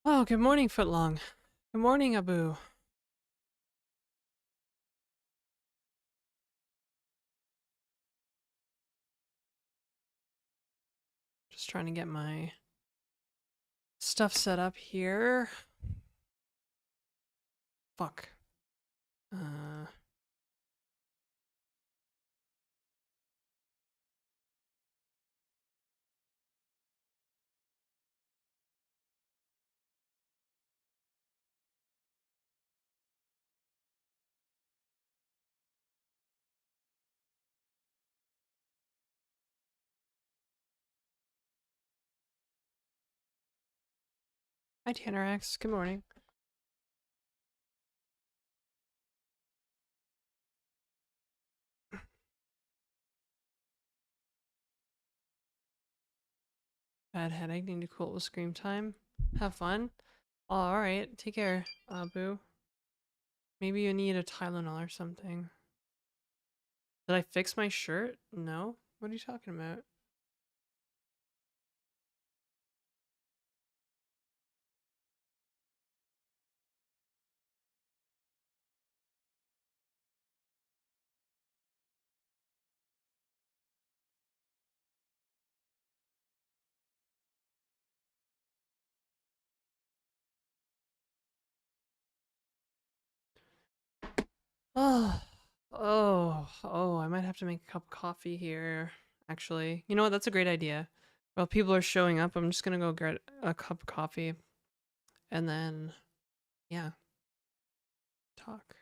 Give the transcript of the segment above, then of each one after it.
Oh, good morning, Footlong. Good morning, Abu. Just trying to get my stuff set up here. Fuck. Uh, Hi, Tanner X. Good morning. Bad headache. Need to cool it with scream time. Have fun. Alright, take care, Abu. Maybe you need a Tylenol or something. Did I fix my shirt? No? What are you talking about? Oh, I might have to make a cup of coffee here, actually. You know what? That's a great idea. While people are showing up, I'm just gonna go get a cup of coffee and then, yeah, talk.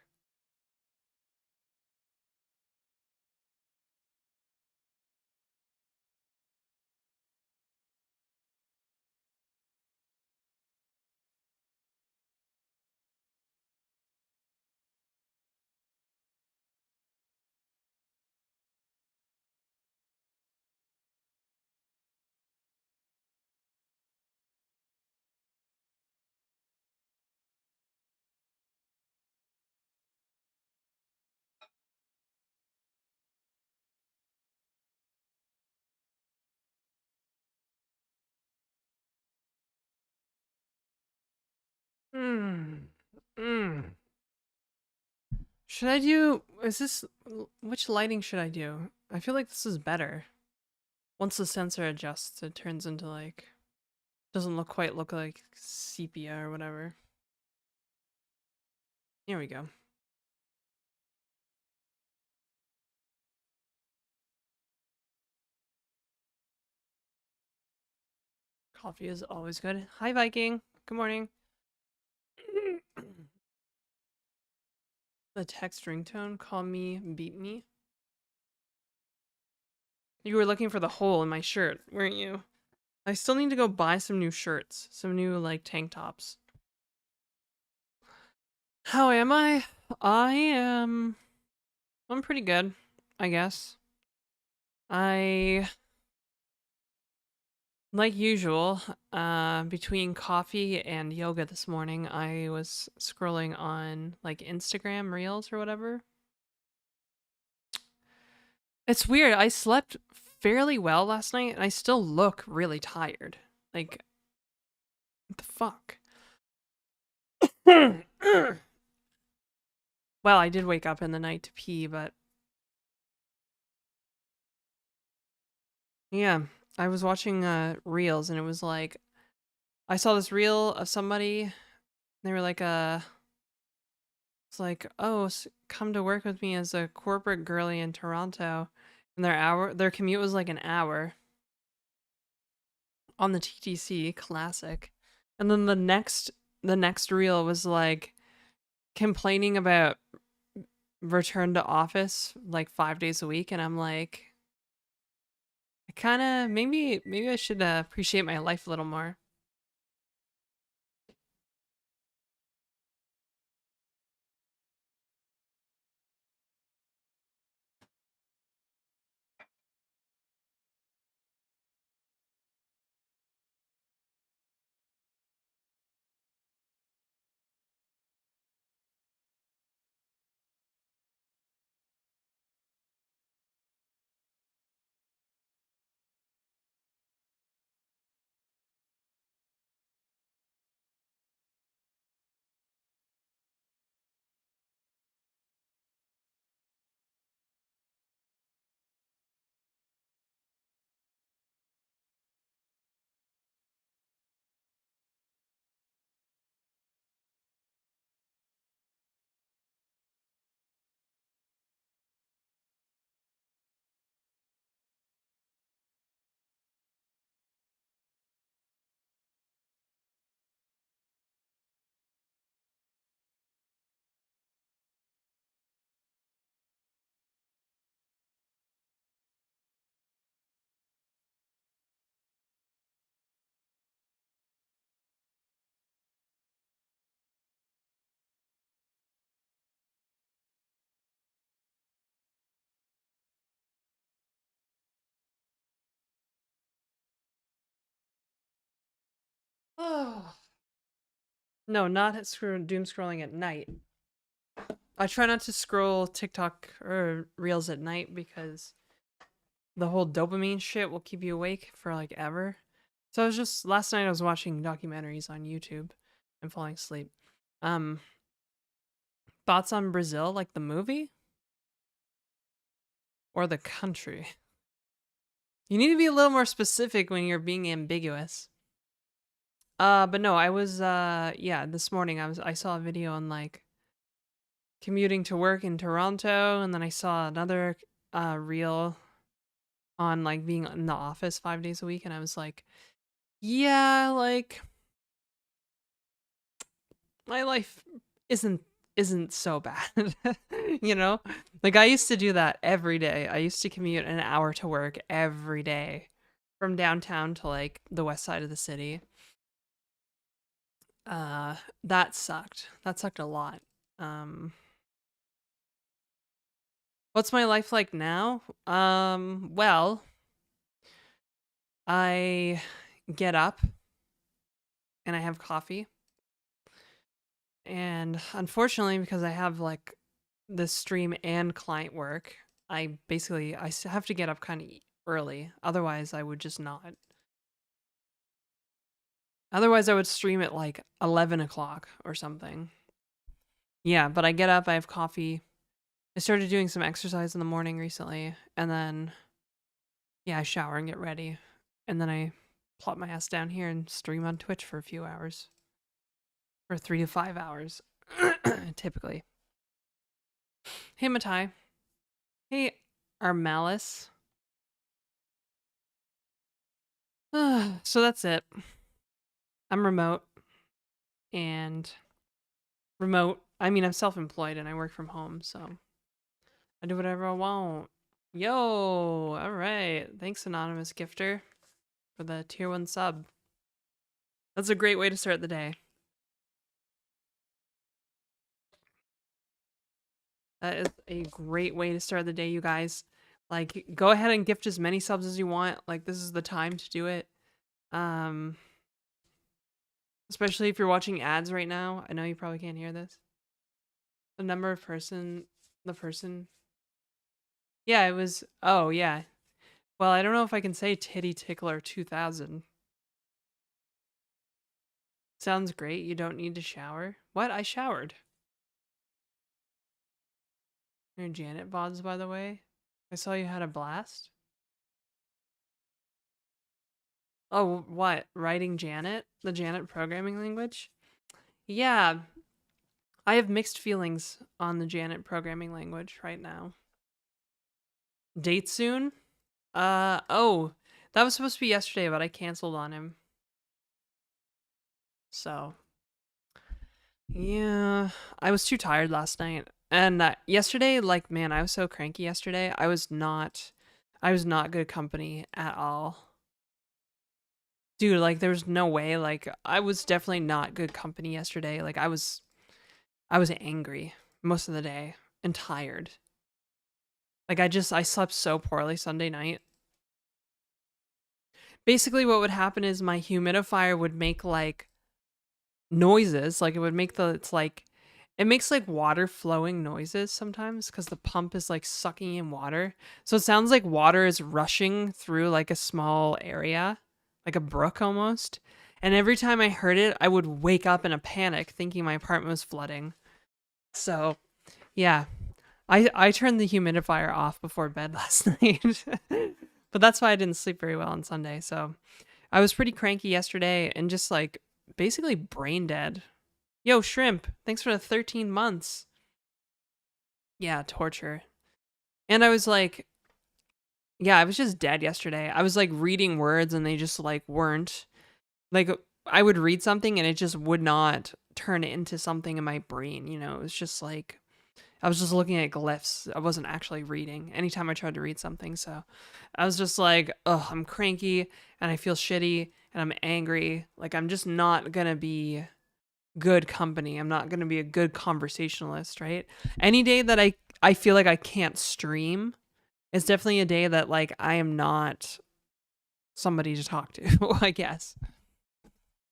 Hmm. Hmm. Should I do, is this, which lighting should I do? I feel like this is better. Once the sensor adjusts, it turns into like, doesn't look like sepia or whatever. Here we go. Coffee is always good. Hi, Viking. Good morning. The text ringtone, call me, beat me. You were looking for the hole in my shirt, weren't you? I still need to go buy some new shirts, some new like tank tops. How am I? I am. I'm pretty good, I guess. I, like usual, between coffee and yoga this morning, I was scrolling on like Instagram Reels or whatever. It's weird. I slept fairly well last night and I still look really tired. Like, what the fuck? Well, I did wake up in the night to pee, but yeah, I was watching reels and it was like I saw this reel of somebody. They were like it's like, "Oh, come to work with me as a corporate girly in Toronto." And their commute was like an hour on the TTC, classic. And then the next reel was like complaining about return to office like 5 days a week and I'm like I kind of maybe I should appreciate my life a little more. Oh. No, not doom scrolling at night. I try not to scroll TikTok or Reels at night because the whole dopamine shit will keep you awake for like ever. So I was just last night I was watching documentaries on YouTube and falling asleep. Um Thoughts on Brazil, like the movie or the country? You need to be a little more specific when you're being ambiguous. But no, I was yeah, this morning I saw a video on like commuting to work in Toronto, and then I saw another reel on like being in the office 5 days a week, and I was like, yeah, like my life isn't isn't so bad. You know? Like I used to do that every day. I used to commute an hour to work every day from downtown to like the west side of the city. That sucked. That sucked a lot. Um what's my life like now? Well, I get up and I have coffee. And unfortunately, because I have like this stream and client work, I basically have to get up kind of early. Otherwise, I would just not. Otherwise, I would stream at like 11 o'clock or something. Yeah, but I get up, I have coffee. I started doing some exercise in the morning recently, and then yeah, I shower and get ready, and then I plop my ass down here and stream on Twitch for a few hours, or 3 to 5 hours, typically. Hey, Matai. Hey, Armalis. So that's it. I'm remote, and I mean, I'm self-employed and I work from home, so I do whatever I want. Yo, all right. Thanks, anonymous gifter, for the tier 1 sub. That's a great way to start the day. That is a great way to start the day, you guys. Like, go ahead and gift as many subs as you want. Like, this is the time to do it. Especially if you're watching ads right now. I know you probably can't hear this. The number of the person. Yeah, it was, oh yeah. Well, I don't know if I can say Titty Tickler 2000. Sounds great. You don't need to shower. What? I showered. You're Janet VODs, by the way. I saw you had a blast. Oh, what? Writing Janet? The Janet programming language? Yeah. I have mixed feelings on the Janet programming language right now. Date soon? Oh. That was supposed to be yesterday, but I canceled on him. So. Yeah. I was too tired last night. And yesterday, like, man, I was so cranky yesterday. I was not good company at all. Dude, like, there's no way. Like, I was definitely not good company yesterday. Like, I was angry most of the day and tired. Like, I slept so poorly Sunday night. Basically, what would happen is my humidifier would make, like, noises. Like, it would make it makes like water flowing noises sometimes because the pump is like sucking in water. So it sounds like water is rushing through like a small area, like a brook almost. And every time I heard it, I would wake up in a panic thinking my apartment was flooding. So yeah, I turned the humidifier off before bed last night. But that's why I didn't sleep very well on Sunday. So I was pretty cranky yesterday and just like basically brain dead. Yo, Shrimp, thanks for the 13 months. Yeah, torture. And I was like, yeah, I was just dead yesterday. I was like reading words and they just like weren't. Like, I would read something and it just would not turn into something in my brain. You know, it was just like, I was just looking at glyphs. I wasn't actually reading anytime I tried to read something. So I was just like, oh, I'm cranky and I feel shitty and I'm angry. Like, I'm just not going to be good company. I'm not going to be a good conversationalist, right? Any day that I feel like I can't stream is definitely a day that like I am not somebody to talk to, I guess.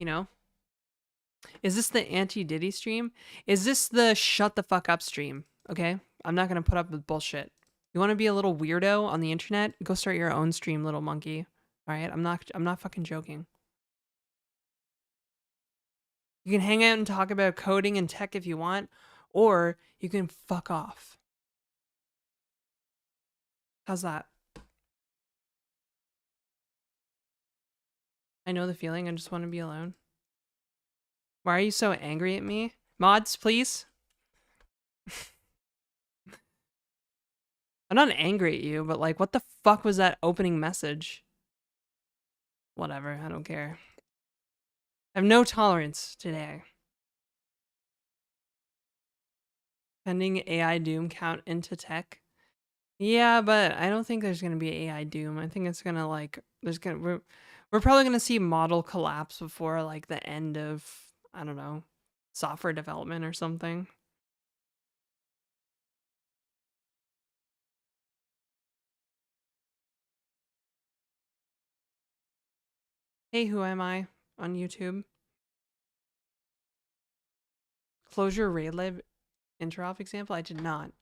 You know? Is this the anti-Diddy stream? Is this the shut the fuck up stream? Okay? I'm not going to put up with bullshit. You want to be a little weirdo on the internet? Go start your own stream, little monkey. All right? I'm not fucking joking. You can hang out and talk about coding and tech if you want, or you can fuck off. How's that? I know the feeling. I just want to be alone. Why are you so angry at me? Mods, please? I'm not angry at you, but like, what the fuck was that opening message? Whatever, I don't care. I have no tolerance today. Pending AI doom count into tech. Yeah, but I don't think there's gonna be AI doom. I think it's gonna like we're probably gonna see model collapse before like the end of, I don't know, software development or something. Hey, who am I on YouTube? Clojure RaidLib interop example? I did not.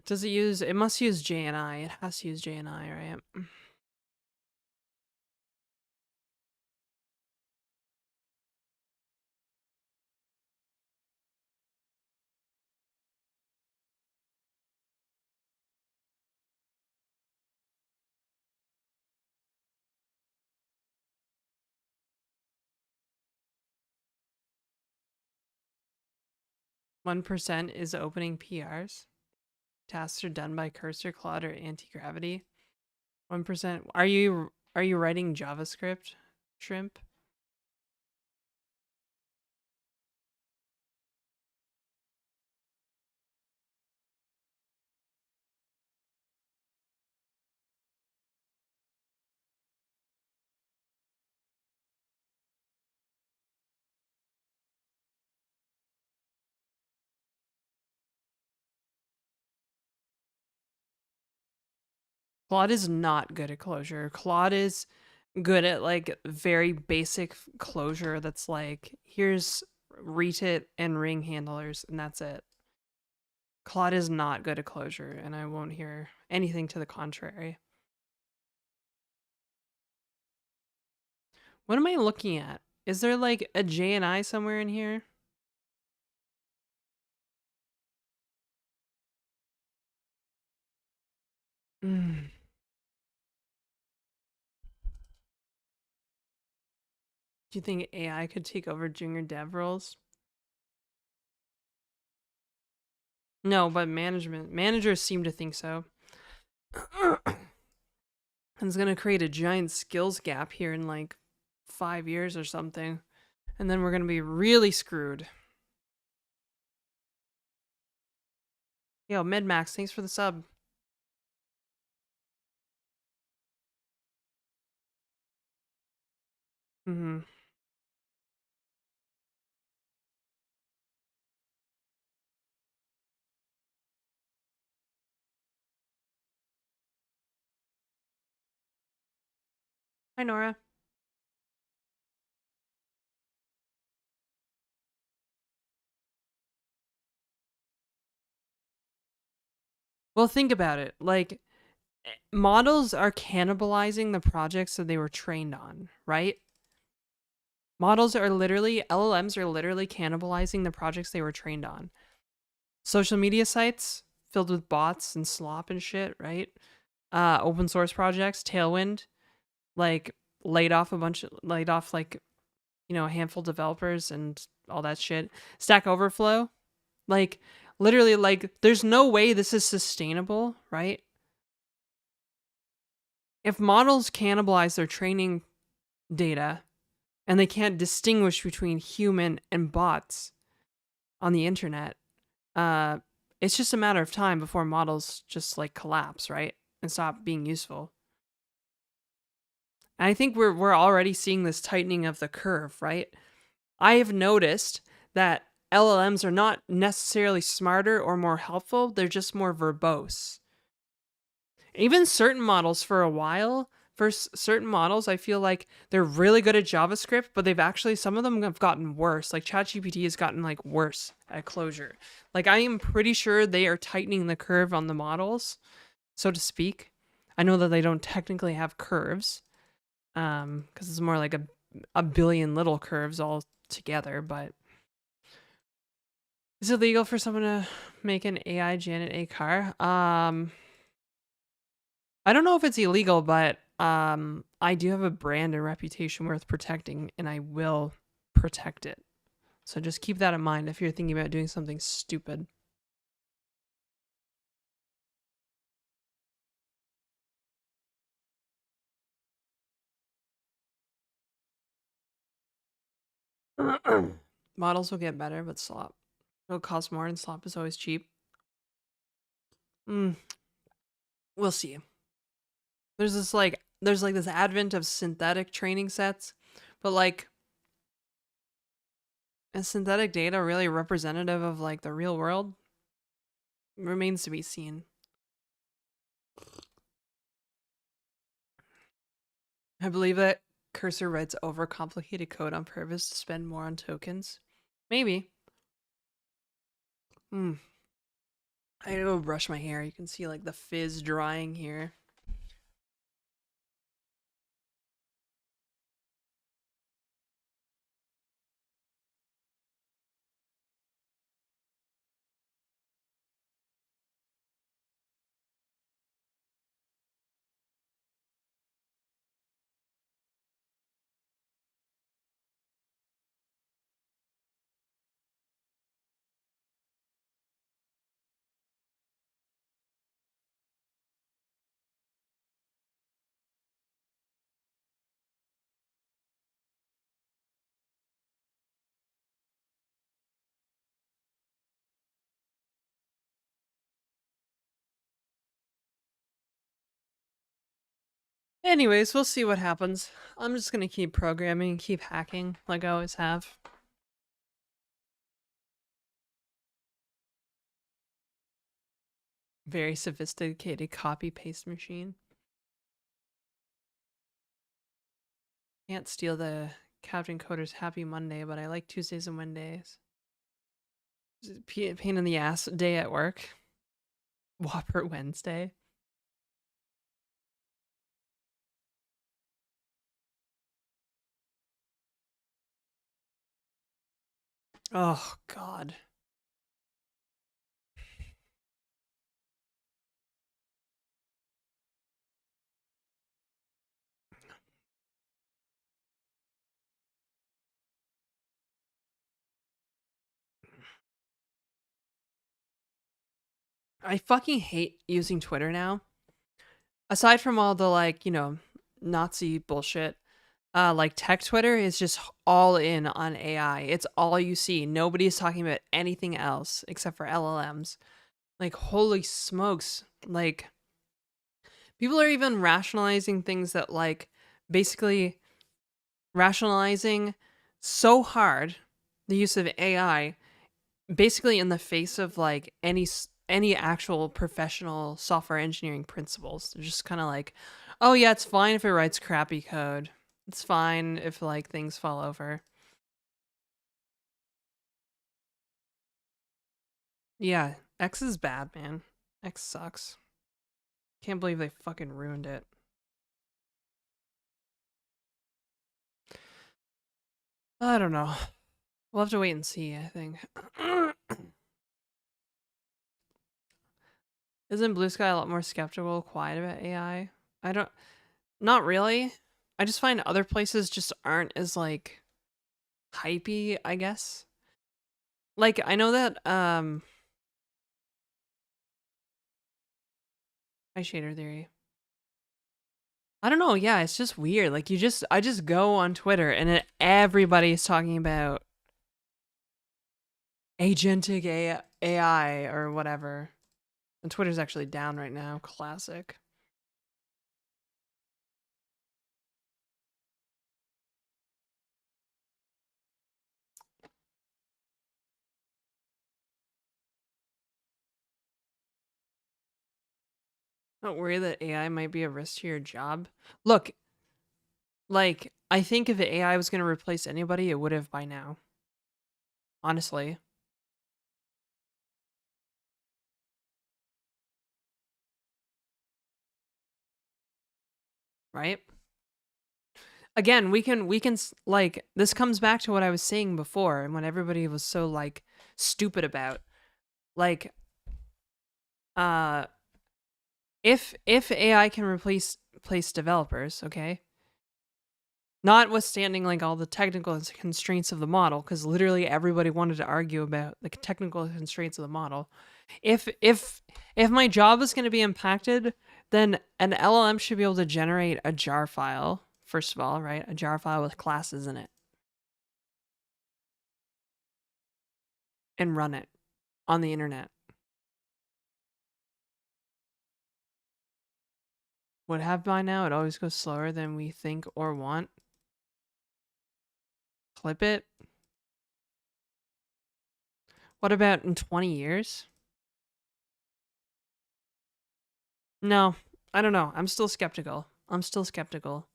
Does it use, it must use JNI. It has to use JNI, right? 1% is opening PRs. Tasks are done by cursor, Claude, or anti-gravity. 1%. Are you writing JavaScript, Shrimp? Claude is not good at Clojure. Claude is good at like very basic Clojure that's like, here's retit and ring handlers, and that's it. Claude is not good at Clojure, and I won't hear anything to the contrary. What am I looking at? Is there like a JNI somewhere in here? Mm. Do you think AI could take over junior dev roles? No, but managers seem to think so. And it's gonna create a giant skills gap here in like 5 years or something. And then we're gonna be really screwed. Yo, MedMax, thanks for the sub. Mm-hmm. Hi, Nora. Well, think about it. Like, models are cannibalizing the projects that they were trained on, right? LLMs are literally cannibalizing the projects they were trained on. Social media sites filled with bots and slop and shit, right? Open source projects, Tailwind, like laid off like, you know, a handful of developers and all that shit. Stack Overflow, like literally, like there's no way this is sustainable, right? If models cannibalize their training data and they can't distinguish between human and bots on the internet, it's just a matter of time before models just like collapse, right? And stop being useful. And I think we're already seeing this tightening of the curve, right? I have noticed that LLMs are not necessarily smarter or more helpful, they're just more verbose. Even certain models for a while for certain models, I feel like they're really good at JavaScript, but they've actually, some of them have gotten worse. Like ChatGPT has gotten like worse at closure. Like I am pretty sure they are tightening the curve on the models, so to speak. I know that they don't technically have curves, because it's more like a billion little curves all together. But is it legal for someone to make an AI Janet A car? I don't know if it's illegal, but I do have a brand and reputation worth protecting, and I will protect it. So just keep that in mind if you're thinking about doing something stupid. Models will get better, but slop. It'll cost more, and slop is always cheap. We'll see. There's like this advent of synthetic training sets, but like, is synthetic data really representative of like the real world? Remains to be seen. I believe that Cursor writes overcomplicated code on purpose to spend more on tokens. Maybe. I gotta go brush my hair. You can see like the fizz drying here. Anyways, we'll see what happens. I'm just gonna keep programming, keep hacking like I always have. Very sophisticated copy paste machine. Can't steal the Captain Coder's Happy Monday, but I like Tuesdays and Wednesdays. Pain in the ass day at work. Whopper Wednesday. Oh, God. I fucking hate using Twitter now. Aside from all the like, Nazi bullshit, like tech Twitter is just all in on AI. It's all you see. Nobody's talking about anything else except for LLMs. Like holy smokes. Like people are even rationalizing things that like basically rationalizing so hard the use of AI basically in the face of like any actual professional software engineering principles. They're just kind of like, oh yeah, it's fine if it writes crappy code. It's fine if like things fall over. Yeah, X is bad, man. X sucks. Can't believe they fucking ruined it. I don't know. We'll have to wait and see, I think. Isn't Blue Sky a lot more skeptical, quiet about AI? I don't, not really. I just find other places just aren't as like hypey, I guess. Like I know that I shader theory. I don't know, yeah, it's just weird. Like I just go on Twitter and everybody's talking about agentic AI or whatever. And Twitter's actually down right now. Classic. Don't worry that AI might be a risk to your job. Look, like, I think if AI was going to replace anybody, it would have by now. Honestly. Right? Again, like, this comes back to what I was saying before and when everybody was so, like, stupid about. Like, uh, if AI can replace developers, okay? Notwithstanding like all the technical constraints of the model, because literally everybody wanted to argue about the technical constraints of the model. If my job is going to be impacted, then an LLM should be able to generate a jar file. First of all, right, a jar file with classes in it, and run it on the internet. Would have by now. It always goes slower than we think or want. Clip it. What about in 20 years? No, I don't know. I'm still skeptical. I'm still skeptical.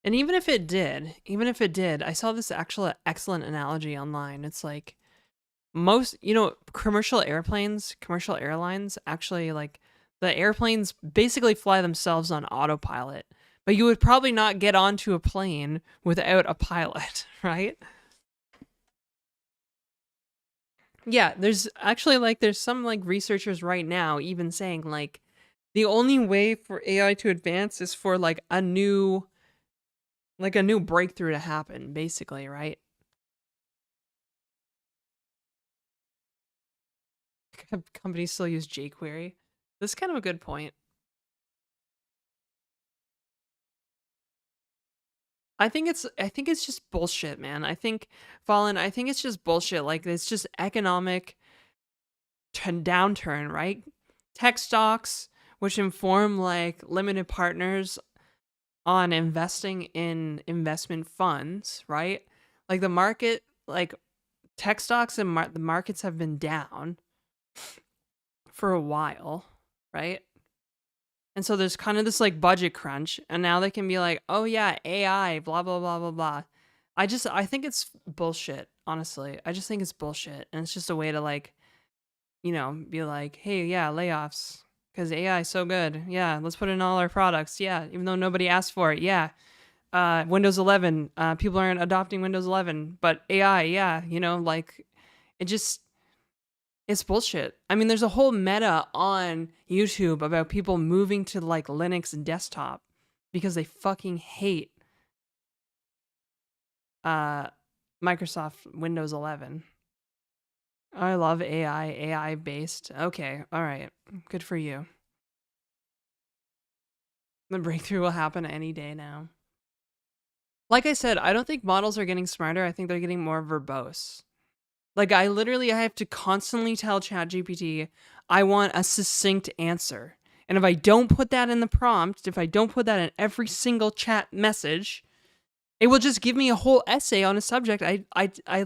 And even if it did, I saw this actual excellent analogy online. It's like most, commercial airlines actually like the airplanes basically fly themselves on autopilot. But you would probably not get onto a plane without a pilot, right? Yeah, there's some like researchers right now even saying like the only way for AI to advance is for like a new breakthrough to happen, basically, right? Companies still use jQuery. That's kind of a good point. I think it's just bullshit, man. I think it's just bullshit. Like it's just economic downturn, right? Tech stocks, which inform like limited partners on investing in investment funds, right? Like the market, like tech stocks and the markets have been down for a while, right? And so there's kind of this like budget crunch, and now they can be like, oh yeah, AI, blah blah blah blah blah. I think it's bullshit, honestly. I just think it's bullshit. And it's just a way to like, be like, hey, yeah, layoffs. Because AI is so good. Yeah, let's put it in all our products. Yeah, even though nobody asked for it. Yeah. Windows 11. People aren't adopting Windows 11, but AI, yeah, like it just it's bullshit. I mean, there's a whole meta on YouTube about people moving to like Linux desktop because they fucking hate uh Microsoft Windows 11. I love AI based. Okay, all right. Good for you. The breakthrough will happen any day now. Like I said, I don't think models are getting smarter. I think they're getting more verbose. Like I have to constantly tell ChatGPT I want a succinct answer. And if I don't put that in the prompt, if I don't put that in every single chat message, it will just give me a whole essay on a subject I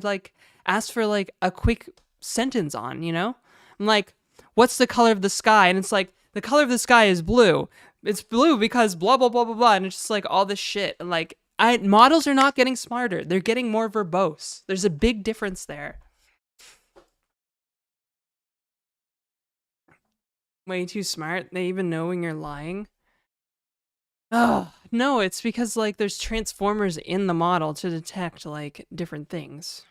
like ask for like a quick sentence on, you know? I'm like, what's the color of the sky? And it's like, the color of the sky is blue. It's blue because blah blah blah blah blah. And it's just like all this shit. And like models are not getting smarter. They're getting more verbose. There's a big difference there. Way too smart. They even know when you're lying. Oh, no, it's because like there's transformers in the model to detect like different things.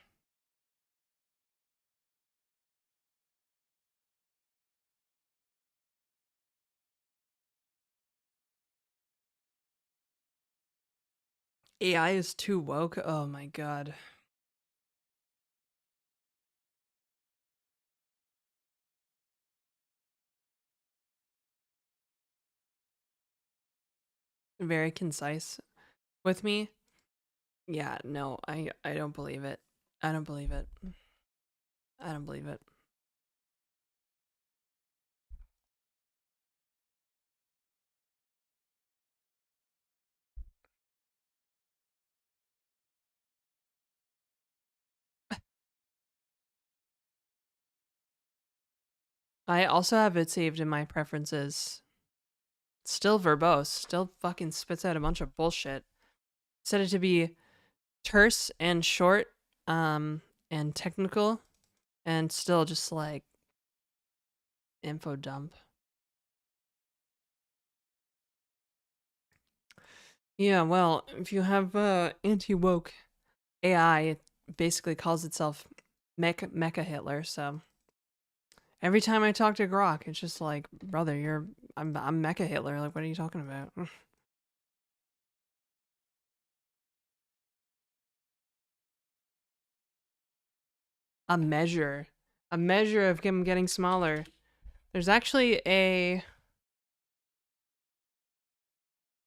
AI is too woke. Oh my god. Very concise with me. Yeah, no, I don't believe it. I don't believe it. I don't believe it. I also have it saved in my preferences. Still verbose. Still fucking spits out a bunch of bullshit. Set it to be terse and short, and technical, and still just like info dump. Yeah, well, if you have anti-woke AI, it basically calls itself Mecha Hitler, so every time I talk to Grok, it's just like, brother, I'm Mecha Hitler. Like, what are you talking about? a measure, a measure of him getting smaller. There's actually a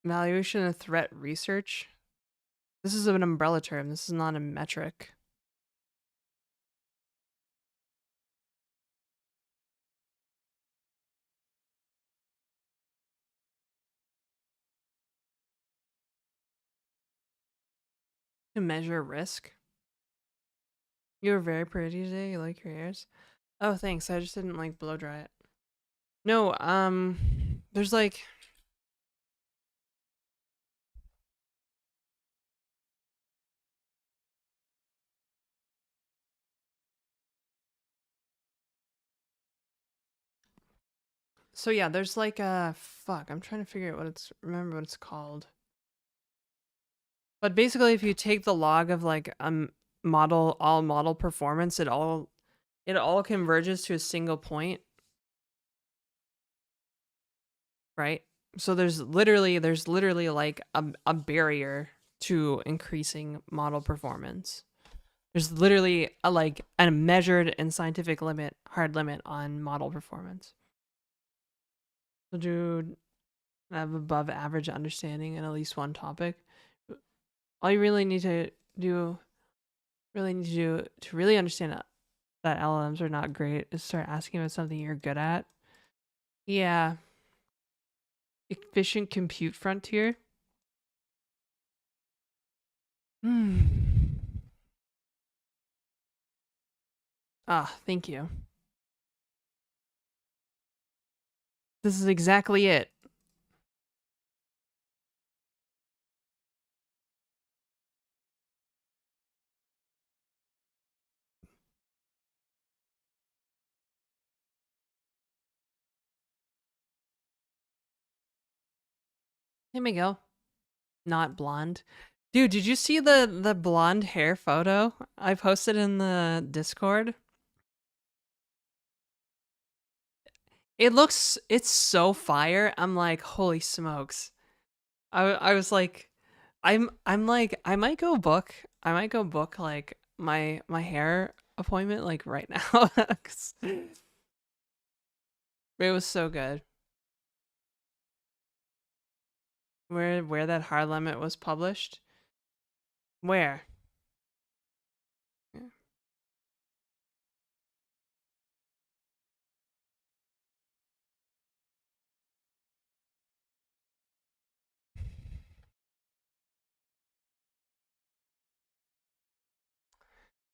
evaluation of threat research. This is an umbrella term. This is not a metric. To measure risk. You were very pretty today. You like your ears? Oh, thanks. I just didn't like blow dry it. No, there's like so yeah, there's like a fuck. I'm trying to figure out remember what it's called. But basically, if you take the log of like all model performance, it all converges to a single point, right? So there's literally like a barrier to increasing model performance. There's literally a measured and scientific hard limit on model performance. So dude, have above average understanding in at least one topic. All you really need to do to really understand that LLMs are not great is start asking about something you're good at. Yeah. Efficient compute frontier. Hmm. Ah, thank you. This is exactly it. Here we go. Not blonde. Dude, did you see the blonde hair photo I posted in the Discord? It's so fire. I'm like, holy smokes. I was like, I'm like, I might go book like my hair appointment like right now. 'Cause it was so good. Where that hard limit was published? Where?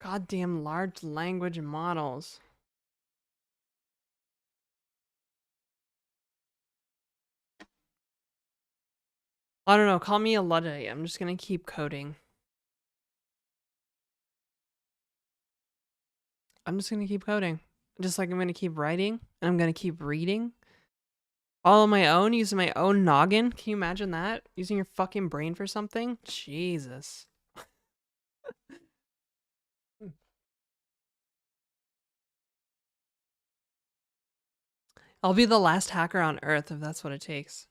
Goddamn large language models. I don't know. Call me a Luddite. I'm just gonna keep coding. I'm just gonna keep coding. Just like I'm gonna keep writing and I'm gonna keep reading. All on my own, using my own noggin. Can you imagine that? Using your fucking brain for something? Jesus. I'll be the last hacker on Earth if that's what it takes.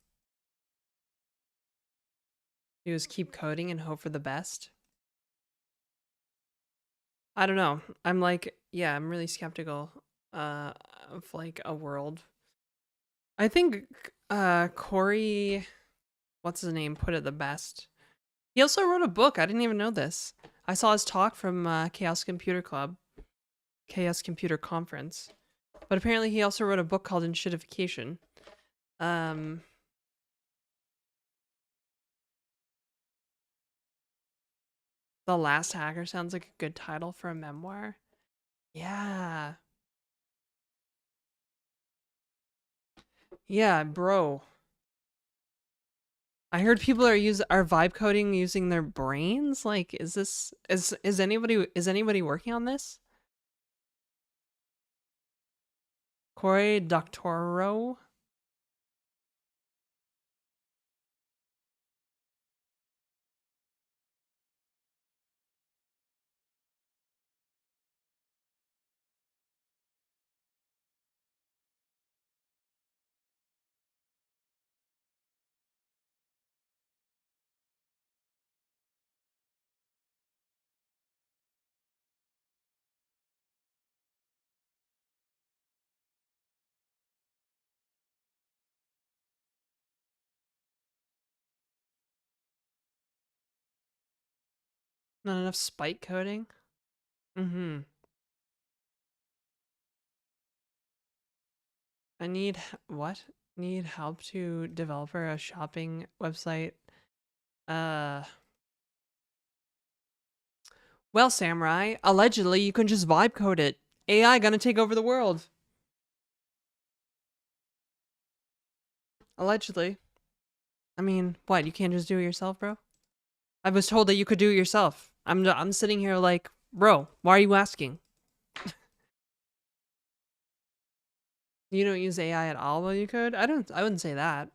You just keep coding and hope for the best. I don't know. I'm like, yeah, I'm really skeptical of like a world. I think Corey, what's his name, put it the best. He also wrote a book. I didn't even know this. I saw his talk from Chaos Computer Club, Chaos Computer Conference. But apparently he also wrote a book called Inshitification. Um The Last Hacker sounds like a good title for a memoir. Yeah. Yeah, bro. I heard people are vibe coding using their brains. Like, is anybody working on this? Corey Doctorow? Not enough spike coding? Mm-hmm. I need what? Need help to develop a shopping website. Uh well, Samurai, allegedly you can just vibe code it. AI gonna take over the world. Allegedly. I mean, what? You can't just do it yourself, bro? I was told that you could do it yourself. I'm sitting here like, bro, why are you asking? You don't use AI at all while you code? I wouldn't say that.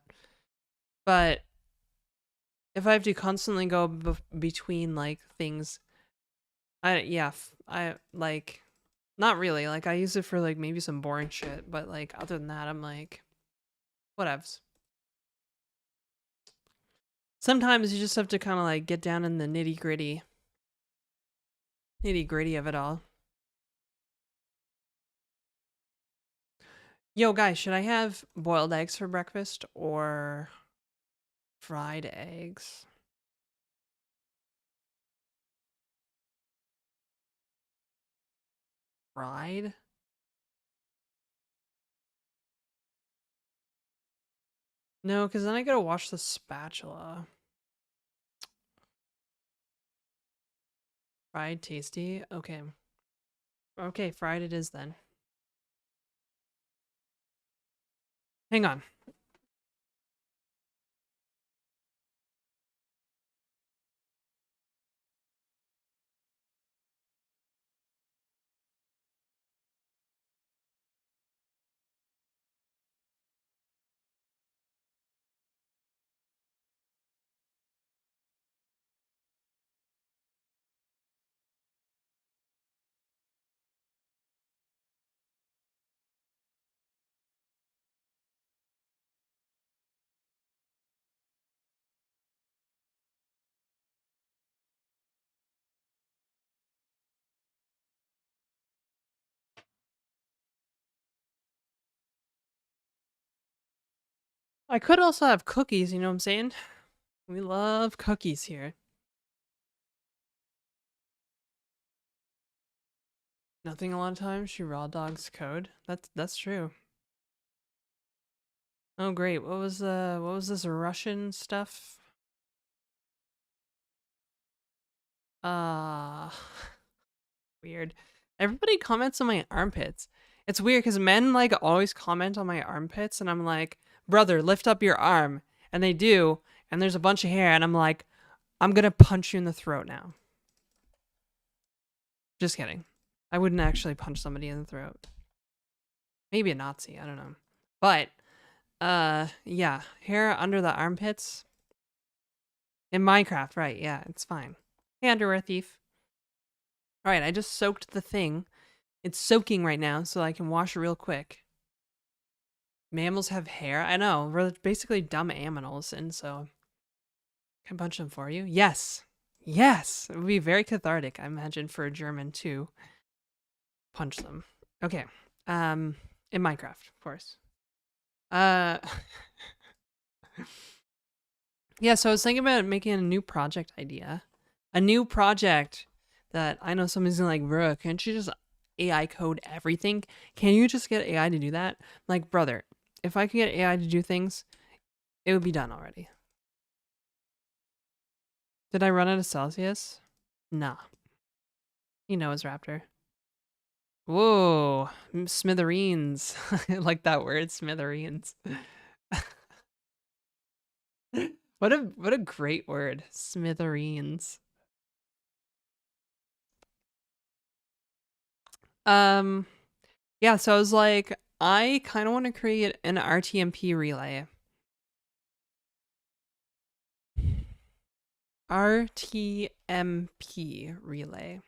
But if I have to constantly go between like things, I like not really. Like I use it for like maybe some boring shit, but like other than that, I'm like whatevs. Sometimes you just have to kind of like get down in the nitty gritty of it all. Yo, guys, should I have boiled eggs for breakfast or fried eggs? Fried? No, because then I gotta wash the spatula. Fried tasty? Okay. Okay, fried it is then. Hang on. I could also have cookies, you know what I'm saying? We love cookies here. Nothing a lot of times. She raw dogs code. That's true. Oh great. What was this Russian stuff? Uh weird. Everybody comments on my armpits. It's weird because men like always comment on my armpits and I'm like, brother, lift up your arm. And they do, and there's a bunch of hair, and I'm like, I'm gonna punch you in the throat now. Just kidding. I wouldn't actually punch somebody in the throat. Maybe a Nazi, I don't know. But yeah, hair under the armpits. In Minecraft, right, yeah, it's fine. Hey, underwear thief. Alright, I just soaked the thing. It's soaking right now, so I can wash it real quick. Mammals have hair? I know, we're basically dumb animals, and so... Can I punch them for you? Yes! Yes! It would be very cathartic, I imagine, for a German to punch them. Okay. In Minecraft, of course. Uh... Yeah, so I was thinking about making a new project idea. A new project that I know somebody's gonna like, bro, can't you just AI code everything? Can you just get AI to do that? Like, brother, if I could get AI to do things, it would be done already. Did I run out of Celsius? Nah. He knows, Raptor. Whoa, smithereens. I like that word, smithereens. What a great word. Smithereens. Yeah, so I was like, I kind of want to create an RTMP relay. RTMP relay.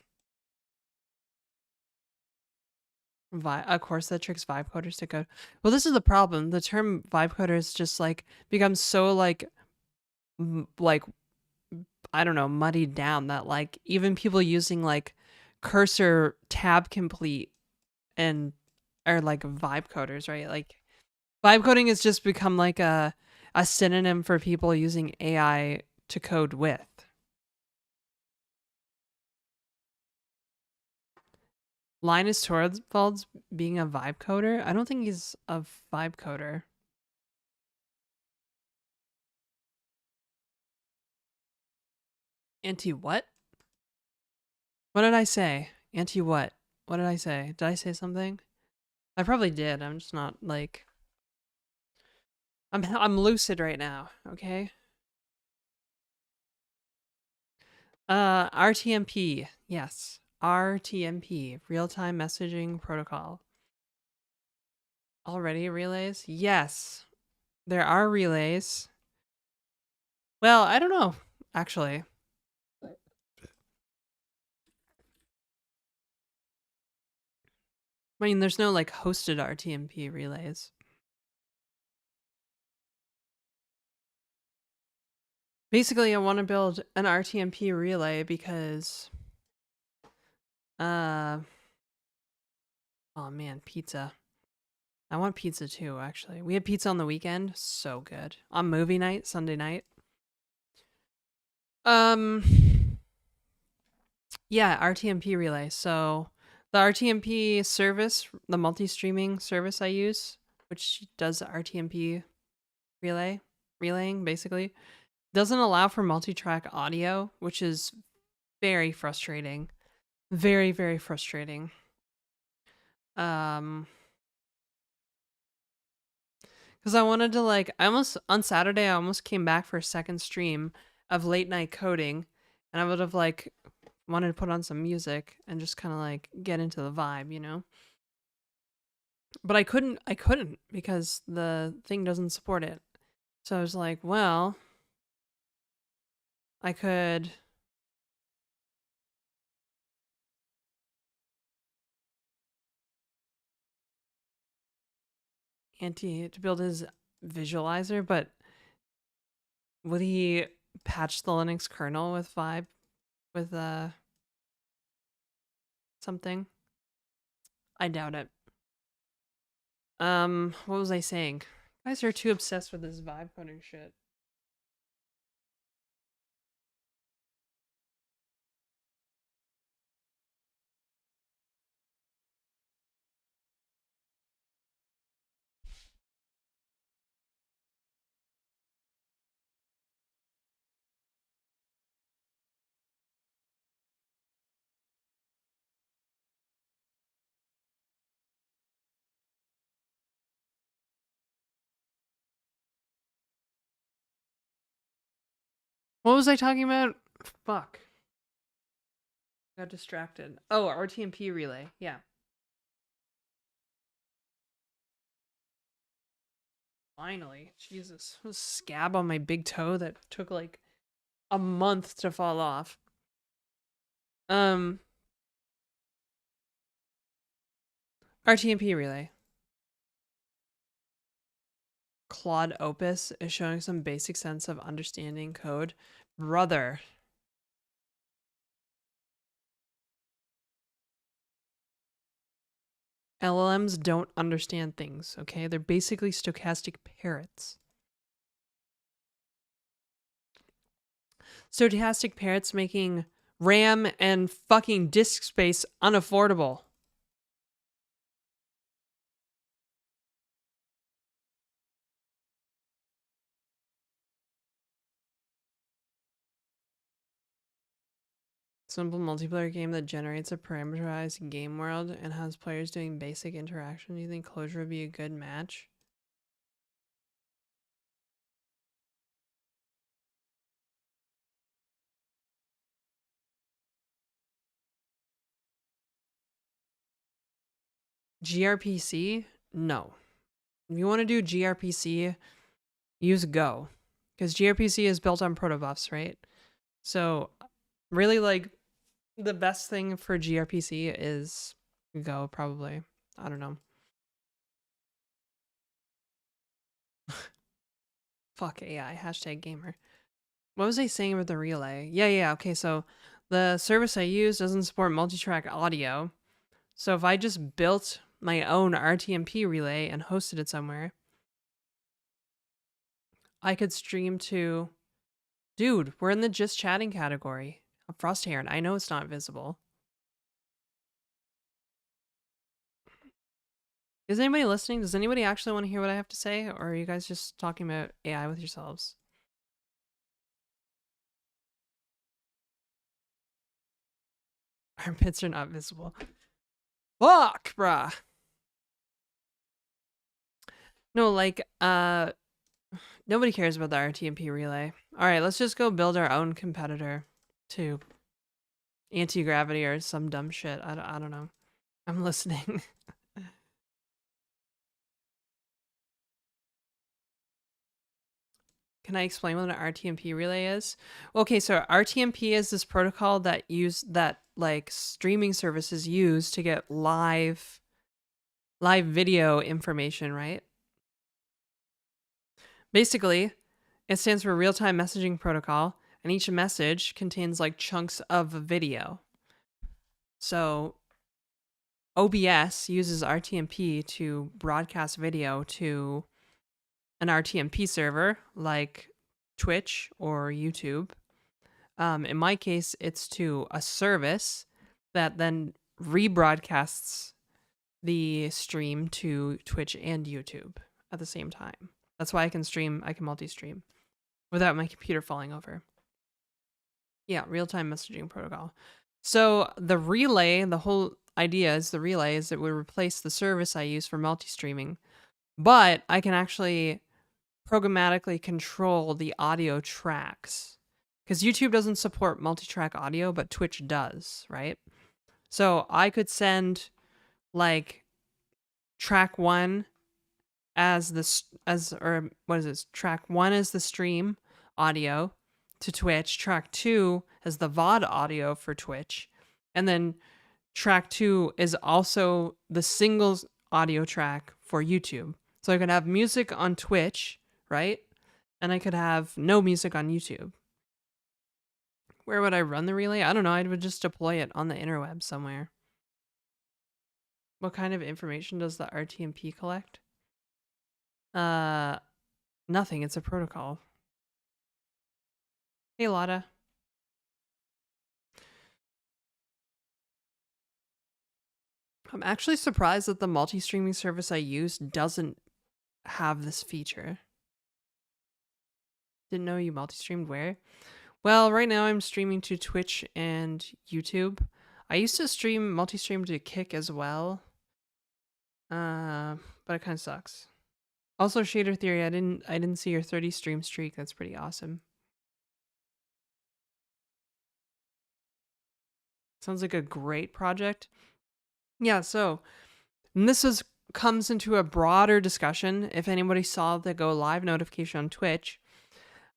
Of course, that tricks vibe coders to code. Well, this is the problem. The term vibe coder is just like becomes so like I don't know, muddied down that like even people using like cursor tab complete and are like vibe coders, right? Like vibe coding has just become like a synonym for people using AI to code with. Linus Torvalds being a vibe coder? I don't think he's a vibe coder. Anti what? What did I say? Anti what? What did I say? Did I say something? I probably did. I'm just not like I'm lucid right now, okay? RTMP. Yes. RTMP, real-time messaging protocol. Already relays? Yes. There are relays. Well, I don't know, actually. I mean, there's no like hosted RTMP relays. Basically, I want to build an RTMP relay because oh man, pizza. I want pizza too, actually. We had pizza on the weekend. So good. On movie night, Sunday night. Um yeah, RTMP relay. So the RTMP service, the multi-streaming service I use, which does RTMP relaying basically, doesn't allow for multi-track audio, which is very frustrating. Very, very frustrating. Because I wanted to like, on Saturday, I almost came back for a second stream of late night coding, and I would have like wanted to put on some music and just kind of like get into the vibe, you know? But I couldn't because the thing doesn't support it. So I was like, well, I could to build his visualizer, but would he patch the Linux kernel with vibe with something? I doubt it. What was I saying? You guys are too obsessed with this vibe coding shit. What was I talking about? Fuck. Got distracted. Oh, RTMP relay. Yeah. Finally. Jesus. A scab on my big toe that took like a month to fall off. Um RTMP relay. Claude Opus is showing some basic sense of understanding code. Brother. LLMs don't understand things, okay? They're basically stochastic parrots. Stochastic parrots making RAM and fucking disk space unaffordable. Simple multiplayer game that generates a parameterized game world and has players doing basic interaction. Do you think Clojure would be a good match? gRPC? No. If you want to do gRPC, use Go. Because gRPC is built on protobufs, right? So really like the best thing for gRPC is Go, probably. I don't know. Fuck AI, hashtag gamer. What was I saying about the relay? Yeah, okay, so the service I use doesn't support multi-track audio. So if I just built my own rtmp relay and hosted it somewhere, I could stream to... Dude, we're in the just chatting category of Frostheron. I know it's not visible. Is anybody listening? Does anybody actually want to hear what I have to say? Or are you guys just talking about AI with yourselves? Armpits are not visible. Fuck, bruh. No, like, nobody cares about the RTMP relay. All right, let's just go build our own competitor to anti-gravity or some dumb shit. I don't know. I'm listening. Can I explain what an RTMP relay is? Okay, so RTMP is this protocol that like streaming services use to get live video information, right? Basically, it stands for real-time messaging protocol, and each message contains like chunks of a video. So OBS uses RTMP to broadcast video to an RTMP server like Twitch or YouTube. In my case, it's to a service that then rebroadcasts the stream to Twitch and YouTube at the same time. That's why I can multi-stream without my computer falling over. Yeah, real-time messaging protocol. So the relay, the whole idea is it would replace the service I use for multi-streaming, but I can actually programmatically control the audio tracks. Because YouTube doesn't support multi-track audio, but Twitch does, right? So I could send like track 1 track 1 as the stream audio to Twitch, track 2 as the VOD audio for Twitch, and then track 2 is also the singles audio track for YouTube. So I could have music on Twitch, right? And I could have no music on YouTube. Where would I run the relay? I don't know. I would just deploy it on the interweb somewhere. What kind of information does the RTMP collect? Nothing. It's a protocol. Hey, Lotta. I'm actually surprised that the multi-streaming service I use doesn't have this feature. Didn't know you multi-streamed where? Well, right now I'm streaming to Twitch and YouTube. I used to multi-stream to Kick as well. But it kind of sucks. Also, Shader Theory, I didn't see your 30 stream streak. That's pretty awesome. Sounds like a great project. Yeah, so comes into a broader discussion. If anybody saw the go live notification on Twitch,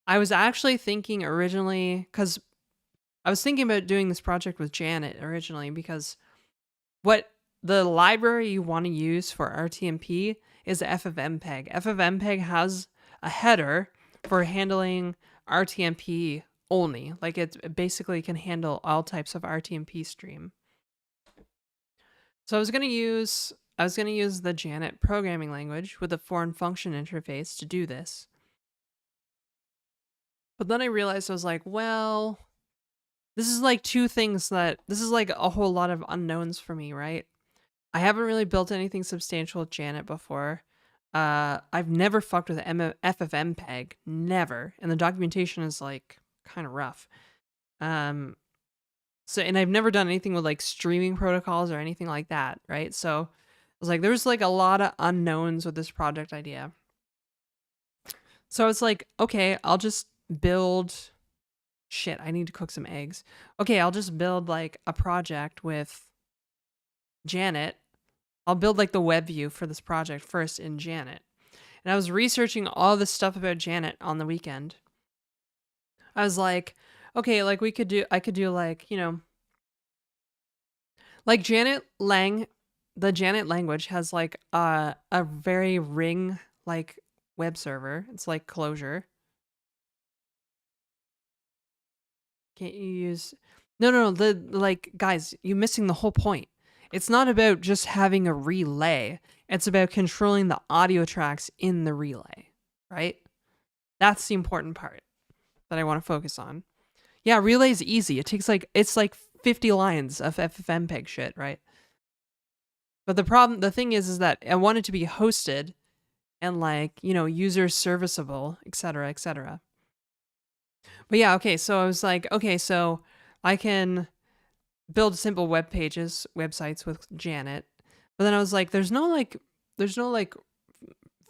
I was actually thinking originally, because I was thinking about doing this project with Janet originally, because what the library you want to use for RTMP is ffmpeg. ffmpeg has a header for handling RTMP only. Like it basically can handle all types of RTMP stream. So I was going to use the Janet programming language with a foreign function interface to do this. But then I realized I was like, well, this is like this is like a whole lot of unknowns for me, right? I haven't really built anything substantial with Janet before. I've never fucked with ffmpeg, never. And the documentation is like kind of rough. So, and I've never done anything with like streaming protocols or anything like that, right? So I was like, there's like a lot of unknowns with this project idea. So I was like, okay, I'll just build... Shit, I need to cook some eggs. Okay, I'll just build like a project with Janet I'll build like the web view for this project first in Janet. And I was researching all this stuff about Janet on the weekend. I was like, okay, like I could do like, like the Janet language has like a very Ring like web server. It's like Clojure. Can't you use no, the like guys, you're missing the whole point. It's not about just having a relay. It's about controlling the audio tracks in the relay, right? That's the important part that I want to focus on. Yeah, relay is easy. It's like 50 lines of FFmpeg shit, right? But the thing is that I want it to be hosted and like, user serviceable, etc., etc. But yeah, okay, so I was like, okay, so I can build simple websites with Janet. But then I was like, there's no like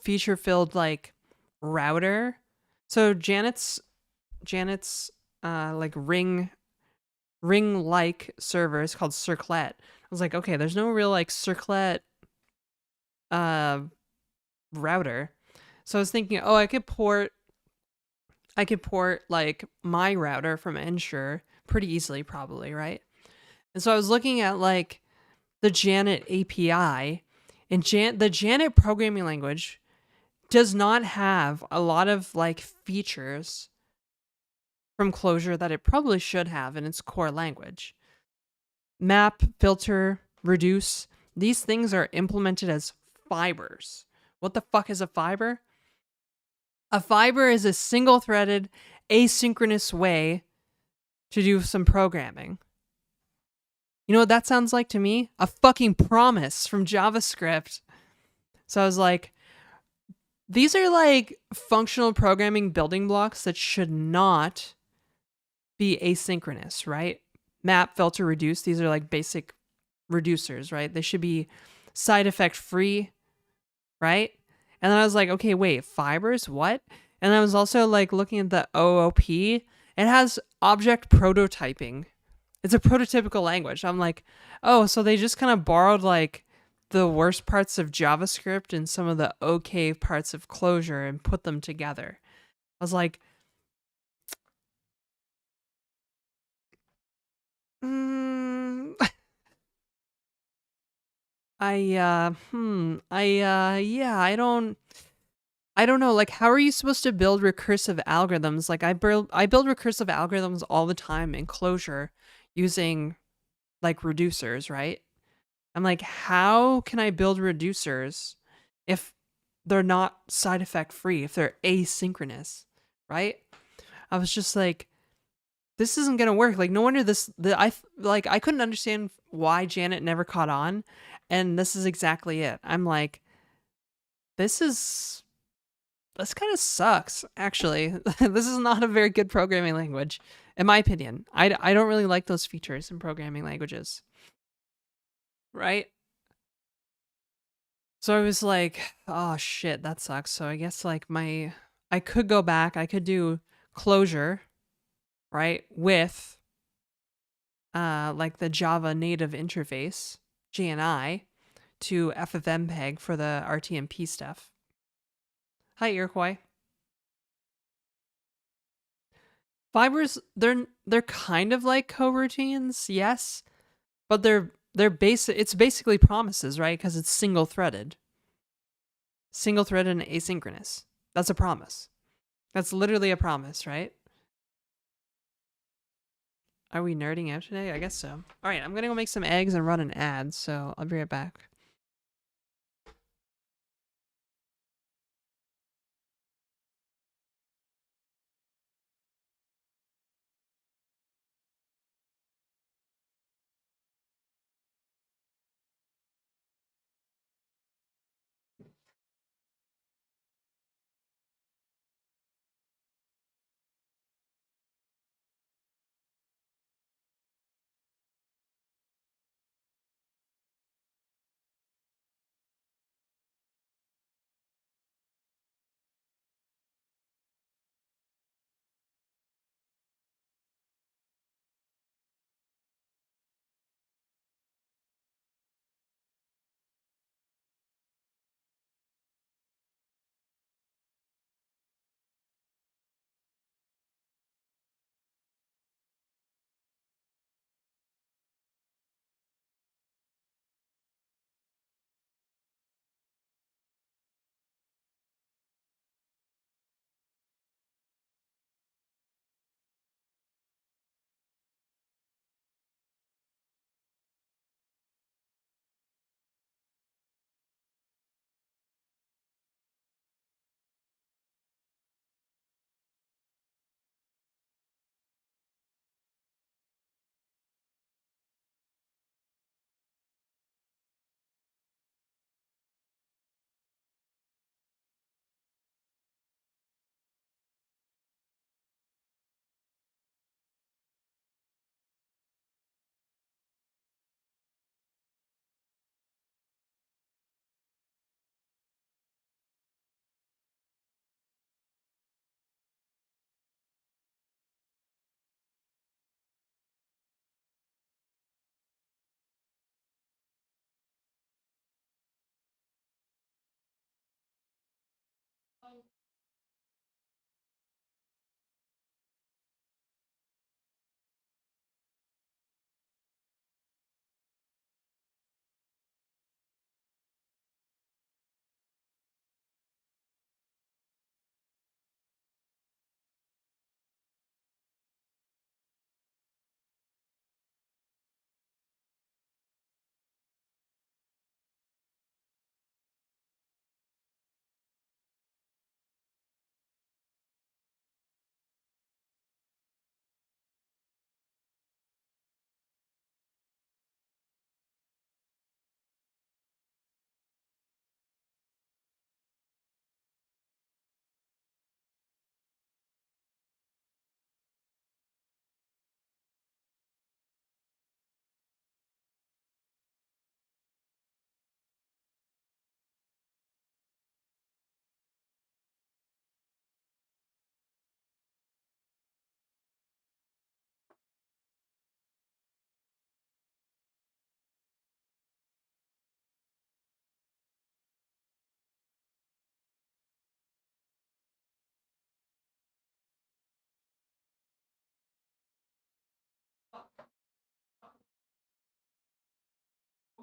feature filled like router. So Janet's like ring like server is called Circlet. I was like, okay, there's no real like Circlet uh router. So I was thinking, oh, I could port like my router from Ensure pretty easily, probably, right? And so I was looking at like the Janet API, and the Janet programming language does not have a lot of like features from Clojure that it probably should have in its core language. Map, filter, reduce, these things are implemented as fibers. What the fuck is a fiber? A fiber is a single-threaded, asynchronous way to do some programming. You know what that sounds like to me? A fucking promise from JavaScript. So I was like, these are like functional programming building blocks that should not be asynchronous, right? Map, filter, reduce, these are like basic reducers, right? They should be side effect free, right? And then I was like, okay, wait, fibers, what? And I was also like looking at the OOP. It has object prototyping. It's a prototypical language. I'm like, oh, so they just kind of borrowed like the worst parts of JavaScript and some of the okay parts of Clojure and put them together. I was like, mm, yeah, I don't know. Like, how are you supposed to build recursive algorithms? Like, I build recursive algorithms all the time in Clojure using like reducers, right? I'm like, how can I build reducers if they're not side effect free, if they're asynchronous, right? I was just like, this isn't gonna work. Like, no wonder I couldn't understand why Janet never caught on, and this is exactly it. I'm like, this kind of sucks, actually. This is not a very good programming language, in my opinion. I don't really like those features in programming languages, right? So I was like, oh shit, that sucks. So I guess like I could go back, I could do Clojure, right, with like the Java native interface, JNI, to FFmpeg for the rtmp stuff. Hi, Iroquois. Fibers, they're kind of like coroutines, yes, but they're basic. It's basically promises, right? Because it's single threaded and asynchronous. That's a promise. That's literally a promise, right? Are we nerding out today? I guess so. All right, I'm gonna go make some eggs and run an ad. So I'll be right back.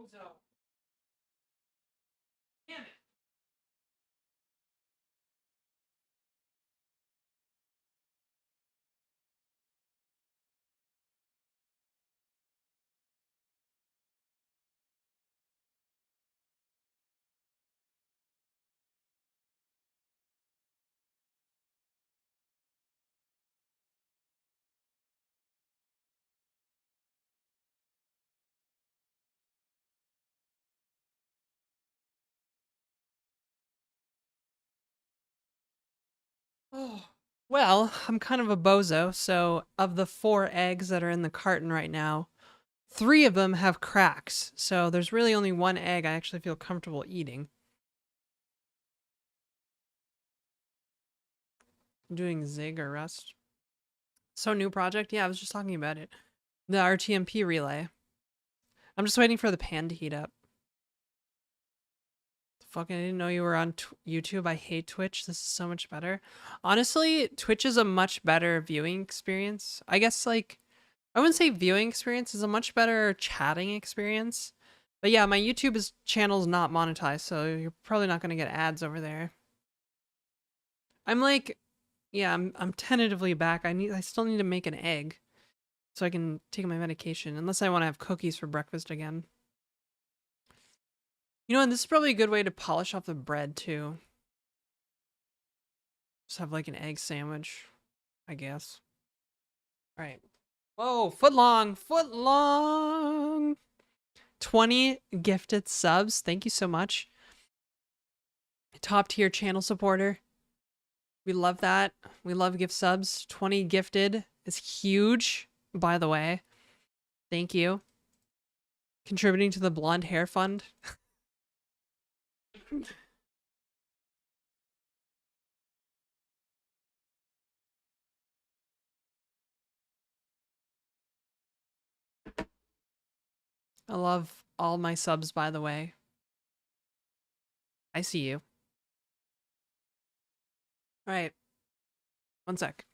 bozo. Damn it. Oh. Well, I'm kind of a bozo, so of the 4 eggs that are in the carton right now, 3 of them have cracks. So there's really only 1 egg I actually feel comfortable eating. I'm doing Zig or Rust. So new project? Yeah, I was just talking about it. The RTMP relay. I'm just waiting for the pan to heat up. Fucking, I didn't know you were on YouTube. I hate Twitch. This is so much better. Honestly, Twitch is a much better viewing experience. I guess, like, I wouldn't say viewing experience is a much better chatting experience. But yeah, my YouTube channel's not monetized, so you're probably not gonna get ads over there. I'm like, yeah, I'm tentatively back. I still need to make an egg so I can take my medication, unless I want to have cookies for breakfast again. You know, and this is probably a good way to polish off the bread too. Just have like an egg sandwich, I guess. All right. Whoa, foot long, foot long. 20 gifted subs. Thank you so much. Top tier channel supporter. We love that. We love gift subs. 20 gifted is huge, by the way. Thank you. Contributing to the blonde hair fund. I love all my subs, by the way. I see you. All right. One sec.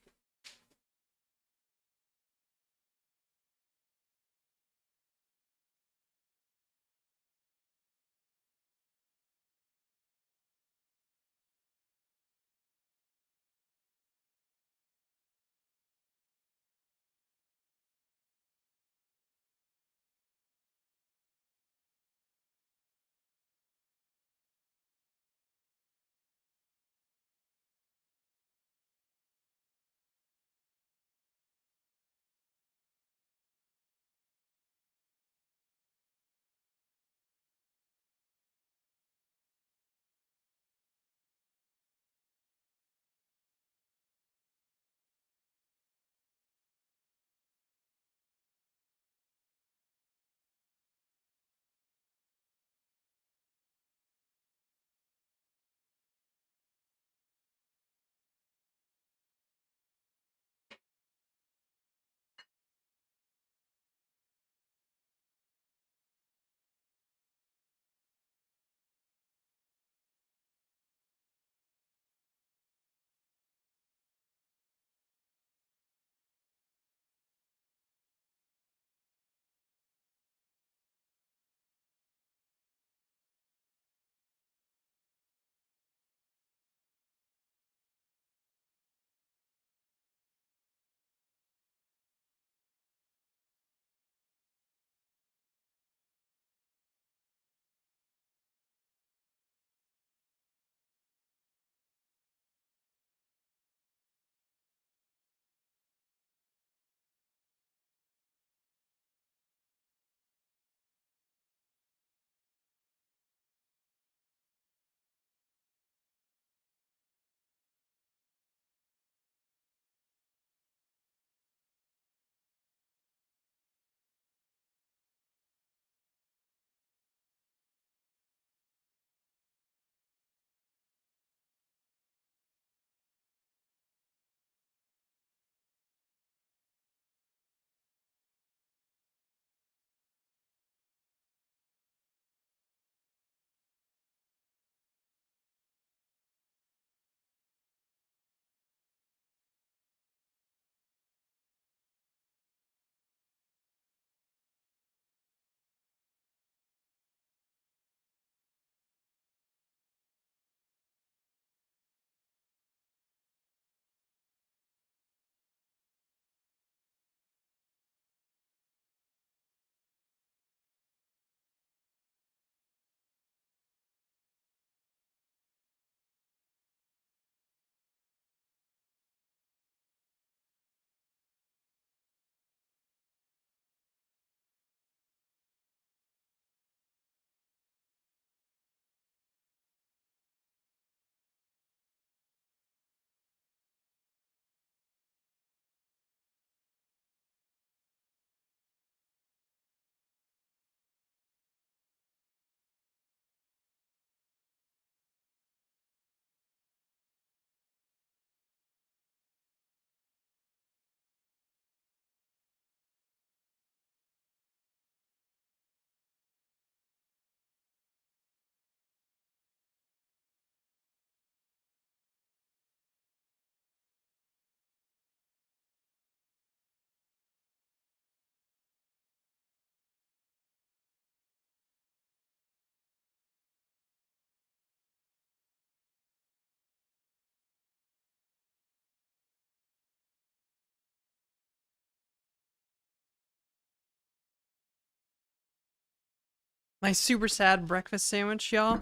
My super sad breakfast sandwich, y'all.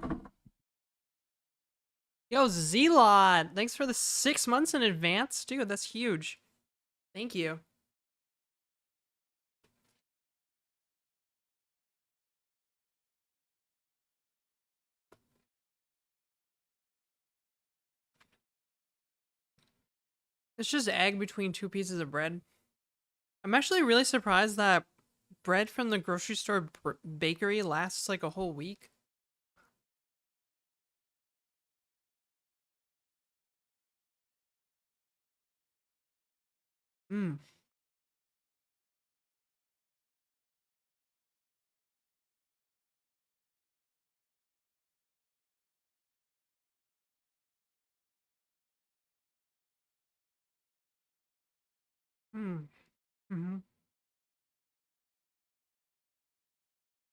Yo, Z-Lot! Thanks for the 6 months in advance. Dude, that's huge. Thank you. It's just egg between two pieces of bread. I'm actually really surprised that bread from the grocery store bakery lasts like a whole week. Mmm. Mmm. Mm-hmm.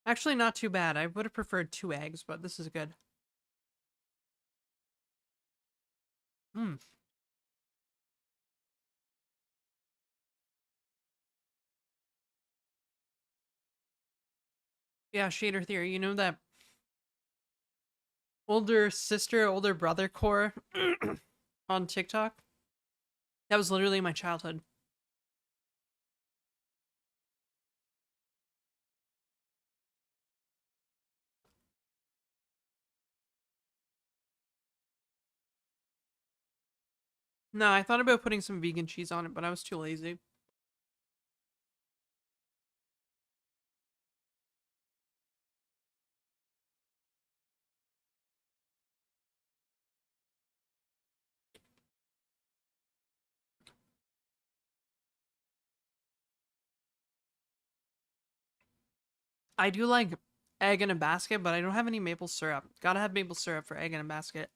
Actually, not too bad. I would have preferred 2 eggs, but this is good. Mmm. Yeah, shader theory. You know that older sister, older brother core on TikTok? That was literally my childhood. No, I thought about putting some vegan cheese on it, but I was too lazy. I do like egg in a basket, but I don't have any maple syrup. Gotta have maple syrup for egg in a basket.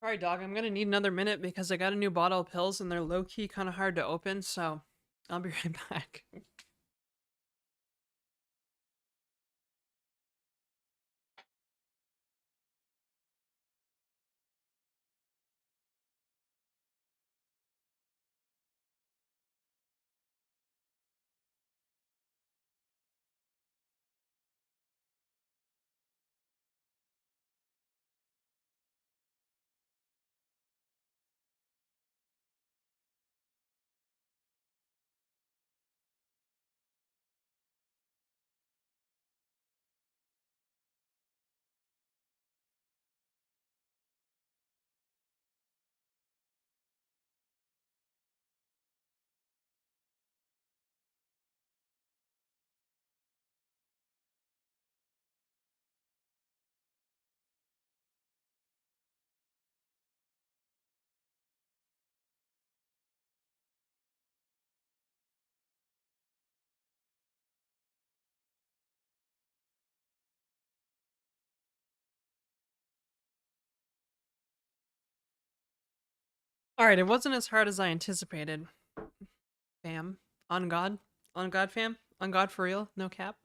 Alright, dog, I'm gonna need another minute because I got a new bottle of pills and they're low key kind of hard to open, so I'll be right back. Alright, it wasn't as hard as I anticipated. Fam. On God. On God, fam. On God for real. No cap.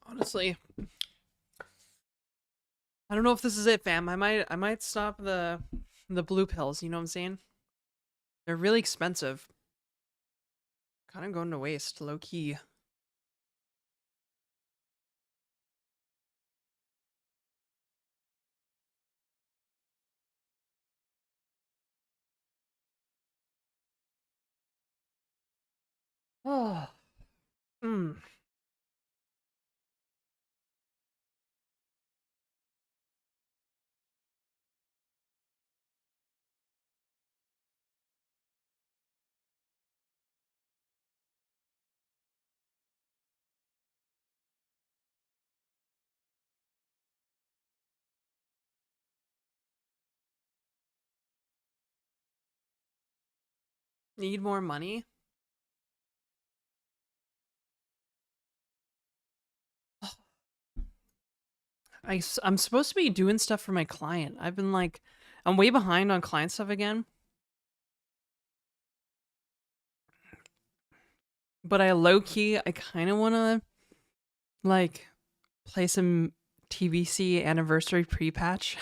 Honestly, I don't know if this is it, fam. I might stop the blue pills, you know what I'm saying? They're really expensive. Kind of going to waste, low key. Oh. Mm. Need more money? I'm supposed to be doing stuff for my client. I've been like, I'm way behind on client stuff again. But I low key, I kind of want to like play some TBC anniversary pre-patch.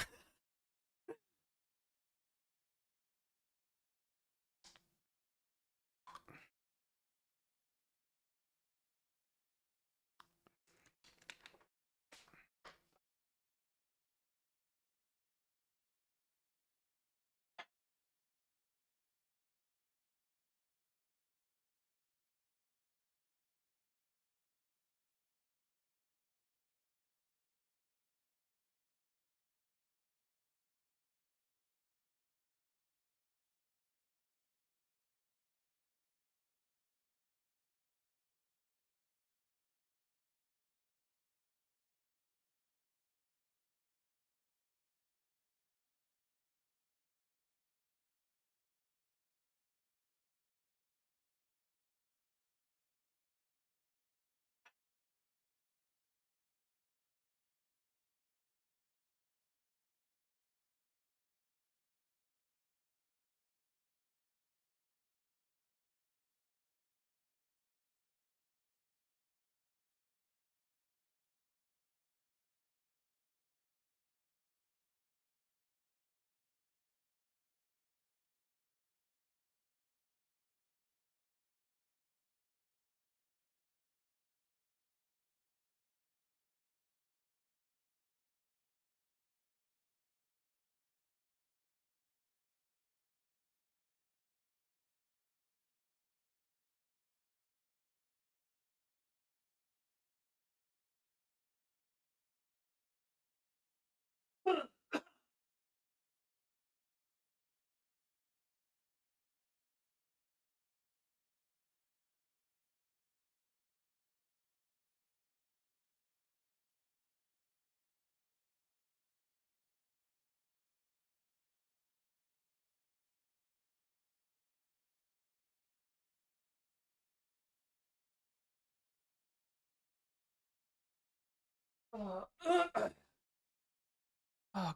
Oh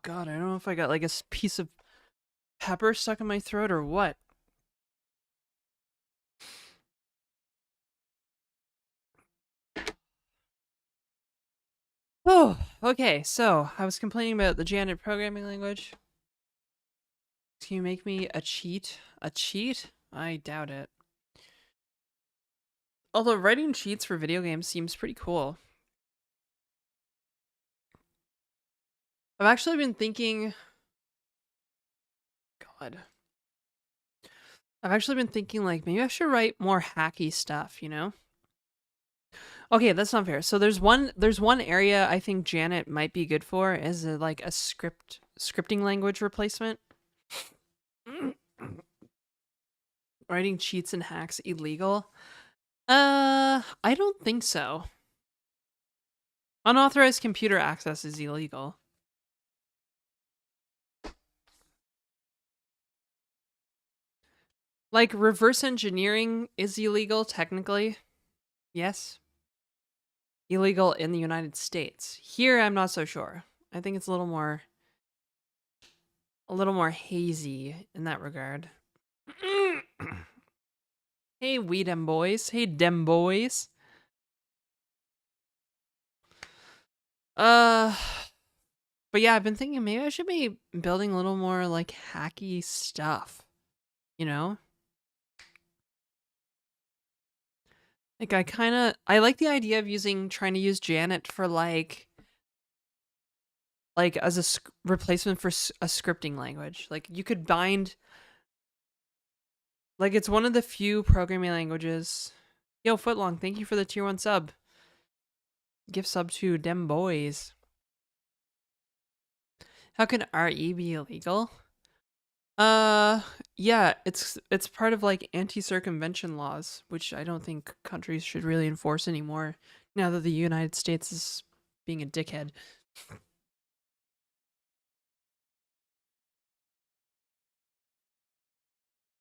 god, I don't know if I got like a piece of pepper stuck in my throat or what. Oh, okay. So I was complaining about the Janet programming language. Can you make me a cheat? A cheat? I doubt it. Although writing cheats for video games seems pretty cool. I've actually been thinking. God. I've actually been thinking like maybe I should write more hacky stuff, you know? Okay, that's not fair. So there's one area I think Janet might be good for is like a scripting language replacement. Writing cheats and hacks illegal? I don't think so. Unauthorized computer access is illegal. Like reverse engineering is illegal technically. Yes. Illegal in the United States. Here I'm not so sure. I think it's a little more hazy in that regard. Hey, we dem boys. Hey, dem boys. Uh, but yeah, I've been thinking maybe I should be building a little more like hacky stuff. You know, like I like the idea of trying to use Janet for like as a replacement for a scripting language. Like you could bind, like it's one of the few programming languages. Yo, Footlong, thank you for the tier 1 sub. Gift sub to dem boys. How can RE be illegal? Yeah, it's part of like anti-circumvention laws, which I don't think countries should really enforce anymore now that the United States is being a dickhead.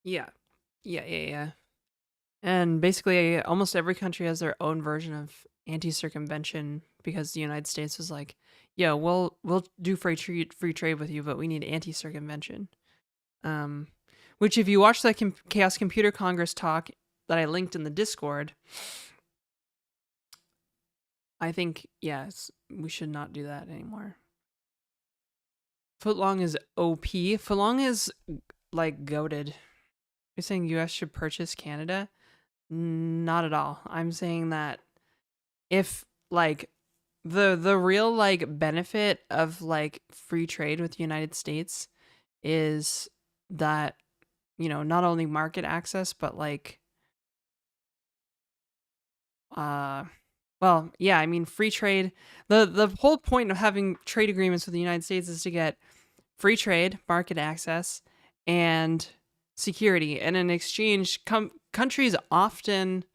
Yeah. Yeah. And basically, almost every country has their own version of anti-circumvention because the United States was like, "Yeah, we'll do free trade with you, but we need anti-circumvention." Um, which, if you watch that Chaos Computer Congress talk that I linked in the Discord, I think yes, we should not do that anymore. Footlong is OP. Footlong is like goated. You're saying U.S. should purchase Canada? Not at all. I'm saying that if like the real like benefit of like free trade with the United States is that, you know, not only market access but like well, yeah, I mean free trade, the whole point of having trade agreements with the United States is to get free trade, market access, and security. And in exchange, countries often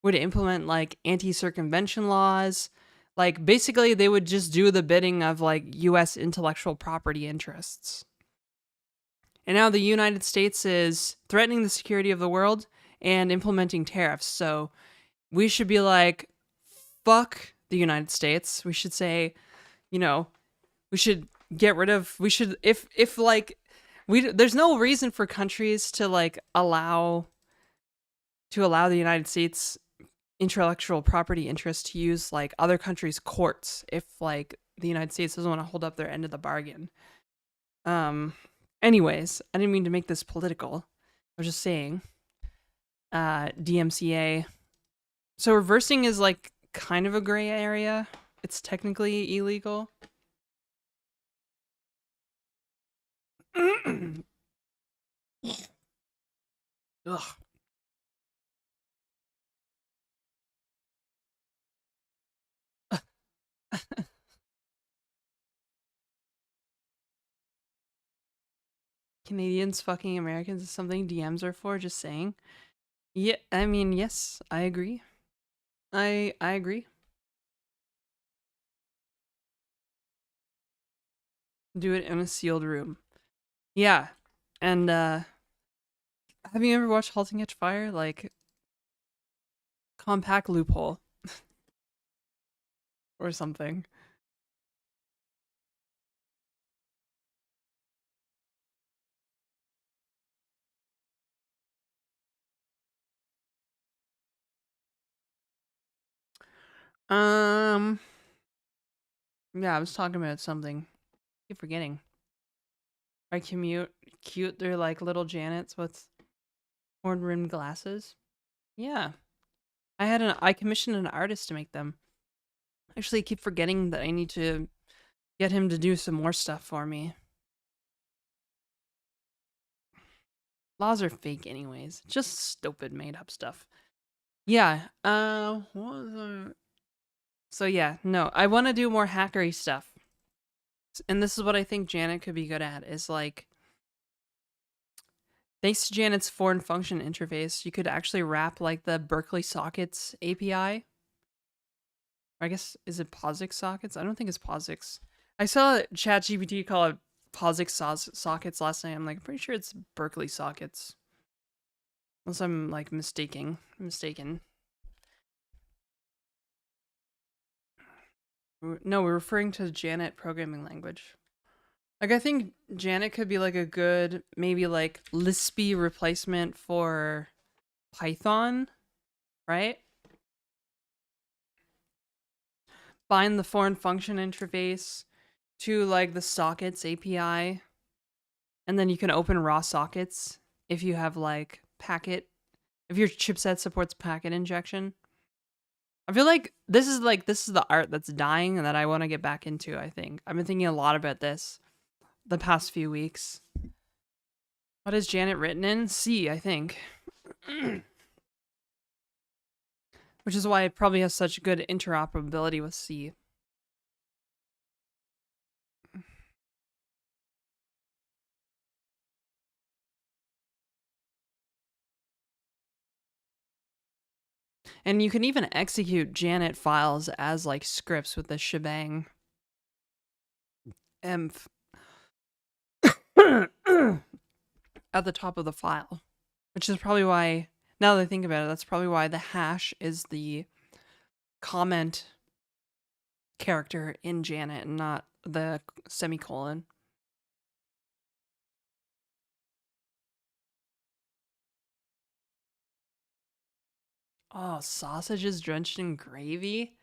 would implement like anti-circumvention laws. Like basically they would just do the bidding of like US intellectual property interests. And now the United States is threatening the security of the world and implementing tariffs. So we should be like, fuck the United States. We should say, you know, we should get rid of, we should, if like, there's no reason for countries to like allow the United States intellectual property interest to use like other countries' courts if like the United States doesn't want to hold up their end of the bargain. Anyways, I didn't mean to make this political. I was just saying. DMCA. So reversing is like kind of a gray area. It's technically illegal. Ugh. Canadians fucking Americans is something DMs are for, just saying. Yeah, I mean, yes, I agree. I agree. Do it in a sealed room. Yeah. And have you ever watched *Halting Catch Fire*? Like compact loophole or something. Um yeah, I was talking about something. I keep forgetting. I commute cute, they're like little Janets with horn rimmed glasses. Yeah. I commissioned an artist to make them. Actually, I keep forgetting that I need to get him to do some more stuff for me. Laws are fake anyways. Just stupid made up stuff. Yeah. What was So yeah, no, I want to do more hackery stuff. And this is what I think Janet could be good at is like, thanks to Janet's foreign function interface, you could actually wrap like the Berkeley sockets API. Or I guess, is it POSIX sockets? I don't think it's POSIX. I saw ChatGPT call it POSIX sockets last night. I'm like, pretty sure it's Berkeley sockets. Unless I'm like mistaken. No, we're referring to Janet programming language. Like, I think Janet could be like a good, maybe like Lispy replacement for Python, right? Bind the foreign function interface to like the sockets API, and then you can open raw sockets if you have like packet, if your chipset supports packet injection. I feel like this is the art that's dying and that I want to get back into. I think I've been thinking a lot about this the past few weeks. What is Janet written in? C, I think. Which is why it probably has such good interoperability with C. And you can even execute Janet files as like scripts with this shebang. Env at the top of the file. Which is probably why, now that I think about it, that's probably why the hash is the comment character in Janet and not the semicolon. Oh, sausages drenched in gravy?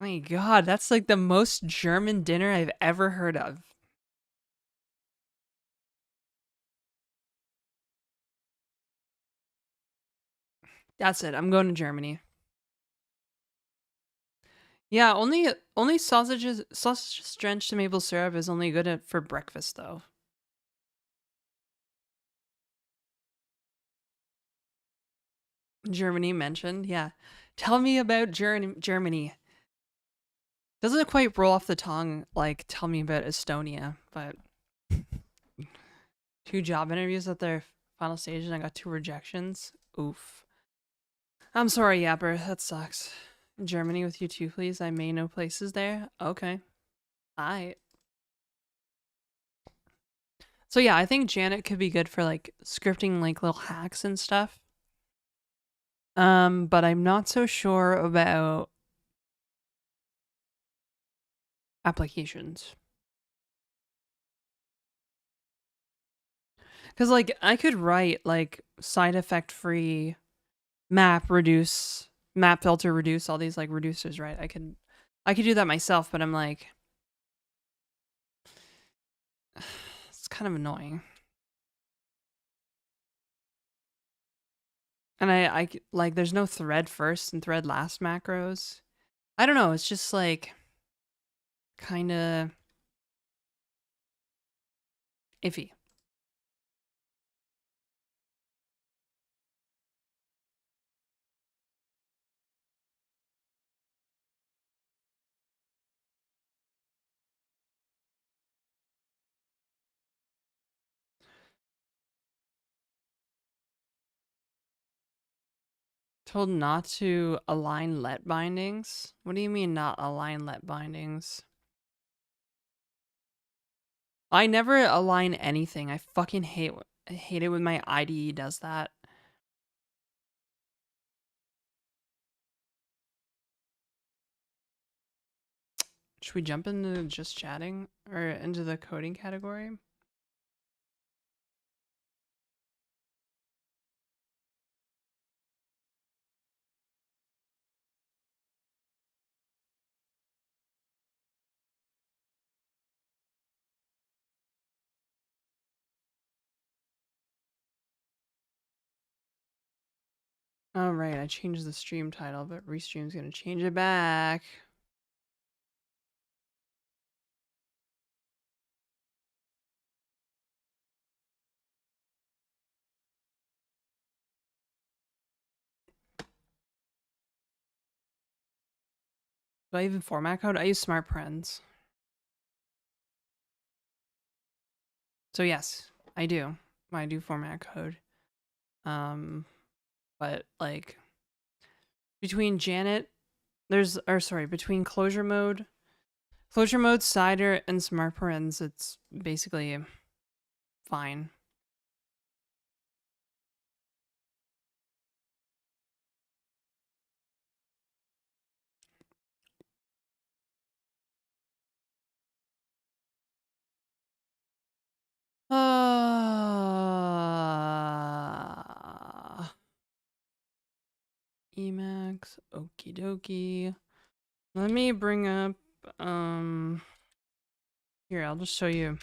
My god, that's like the most German dinner I've ever heard of. That's it. I'm going to Germany. Yeah, only sausages drenched in maple syrup is only good for breakfast though. Germany mentioned, yeah. Tell me about Germany. Doesn't quite roll off the tongue like tell me about Estonia, but 2 job interviews at their final stage and I got 2 rejections. Oof. I'm sorry, Yapper. That sucks. Germany with you too, please. I may know places there. Okay. Alright. So yeah, I think Janet could be good for like scripting like little hacks and stuff. But I'm not so sure about applications. Cause like I could write like side effect free map reduce, map filter reduce, all these like reducers, right? I could do that myself, but I'm like it's kind of annoying. And I like there's no thread first and thread last macros. I don't know, it's just like kind of iffy. Told not to align let bindings? What do you mean not align let bindings? I never align anything. I fucking hate it when my IDE does that. Should we jump into just chatting or into the coding category? Oh, right. I changed the stream title, but Restream's going to change it back. Do I even format code? I use smart parens. So yes, I do. I do format code. But like between Janet, between closure mode, cider, and smart parens, it's basically fine. Emacs, okie dokie. Let me bring up, here, I'll just show you.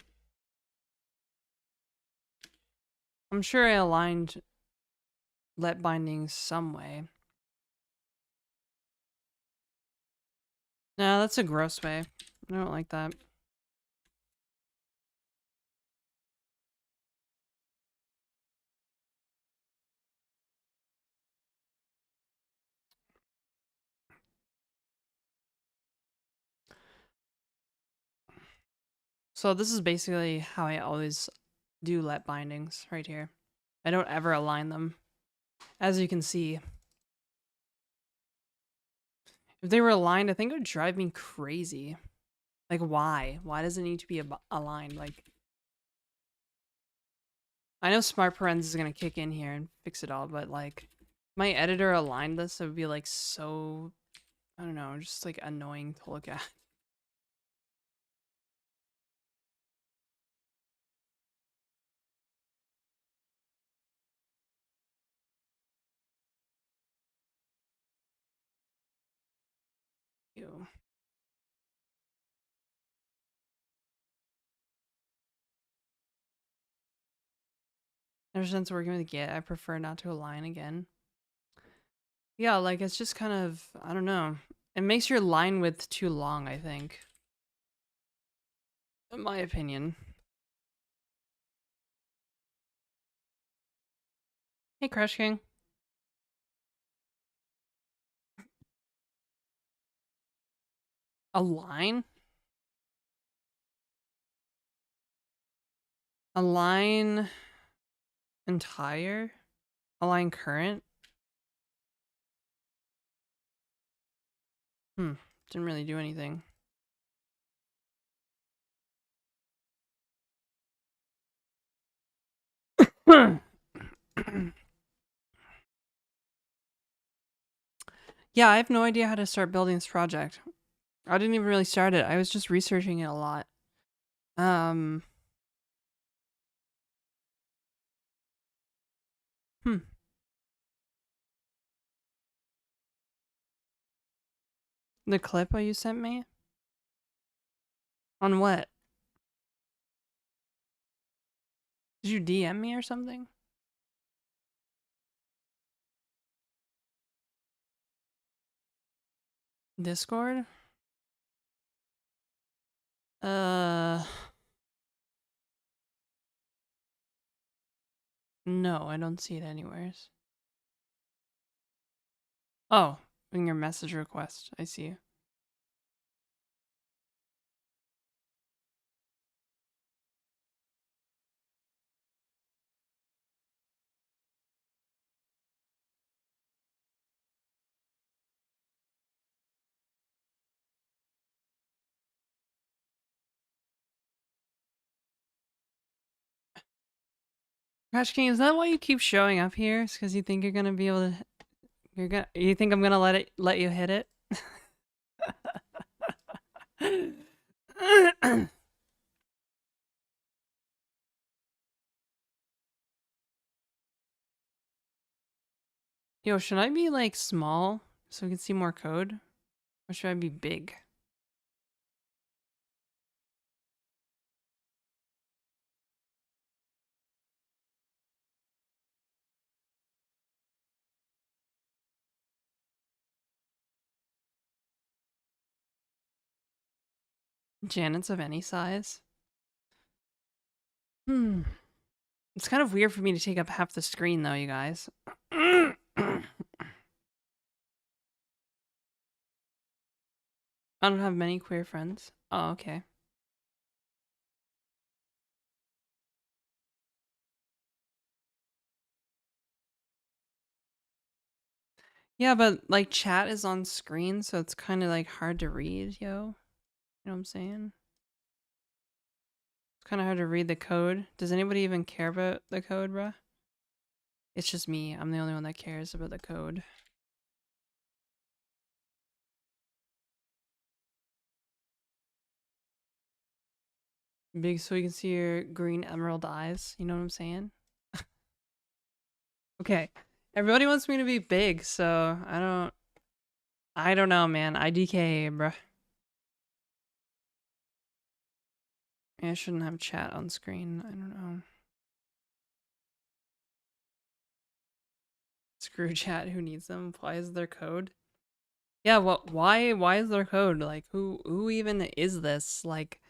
I'm sure I aligned let bindings some way. No, that's a gross way. I don't like that. So this is basically how I always do let bindings right here. I don't ever align them. As you can see, if they were aligned, I think it would drive me crazy. Like, why? Why does it need to be aligned? Like, I know smart parens is gonna kick in here and fix it all, but like my editor aligned this, it would be like so, I don't know, just like annoying to look at. Ew. Ever since working with Git, I prefer not to align again. Yeah, like it's just kind of, I don't know. It makes your line width too long, I think. In my opinion. Hey, Crush King. Align? Align entire? Align current? Didn't really do anything. Yeah, I have no idea how to start building this project. I didn't even really start it. I was just researching it a lot. Um, hmm. The clip you sent me? On what? Did you DM me or something? Discord? Uh, no, I don't see it anywheres. Oh, in your message request. I see. Crash King, is that why you keep showing up here? It's because you think you're gonna be able to. You think I'm gonna let you hit it? Yo, should I be like small so we can see more code? Or should I be big? Janet's of any size? It's kind of weird for me to take up half the screen though, you guys. I don't have many queer friends. Oh, okay. Yeah, but like chat is on screen, so it's kind of like hard to read, yo. You know what I'm saying? It's kind of hard to read the code. Does anybody even care about the code, bruh? It's just me. I'm the only one that cares about the code. Big so you can see your green emerald eyes. You know what I'm saying? Okay. Everybody wants me to be big, so I don't know, man. IDK, bruh. I shouldn't have chat on screen. I don't know. Screw chat. Who needs them? Why is there code? Yeah, what? Why is there code? Like, who even is this? Like,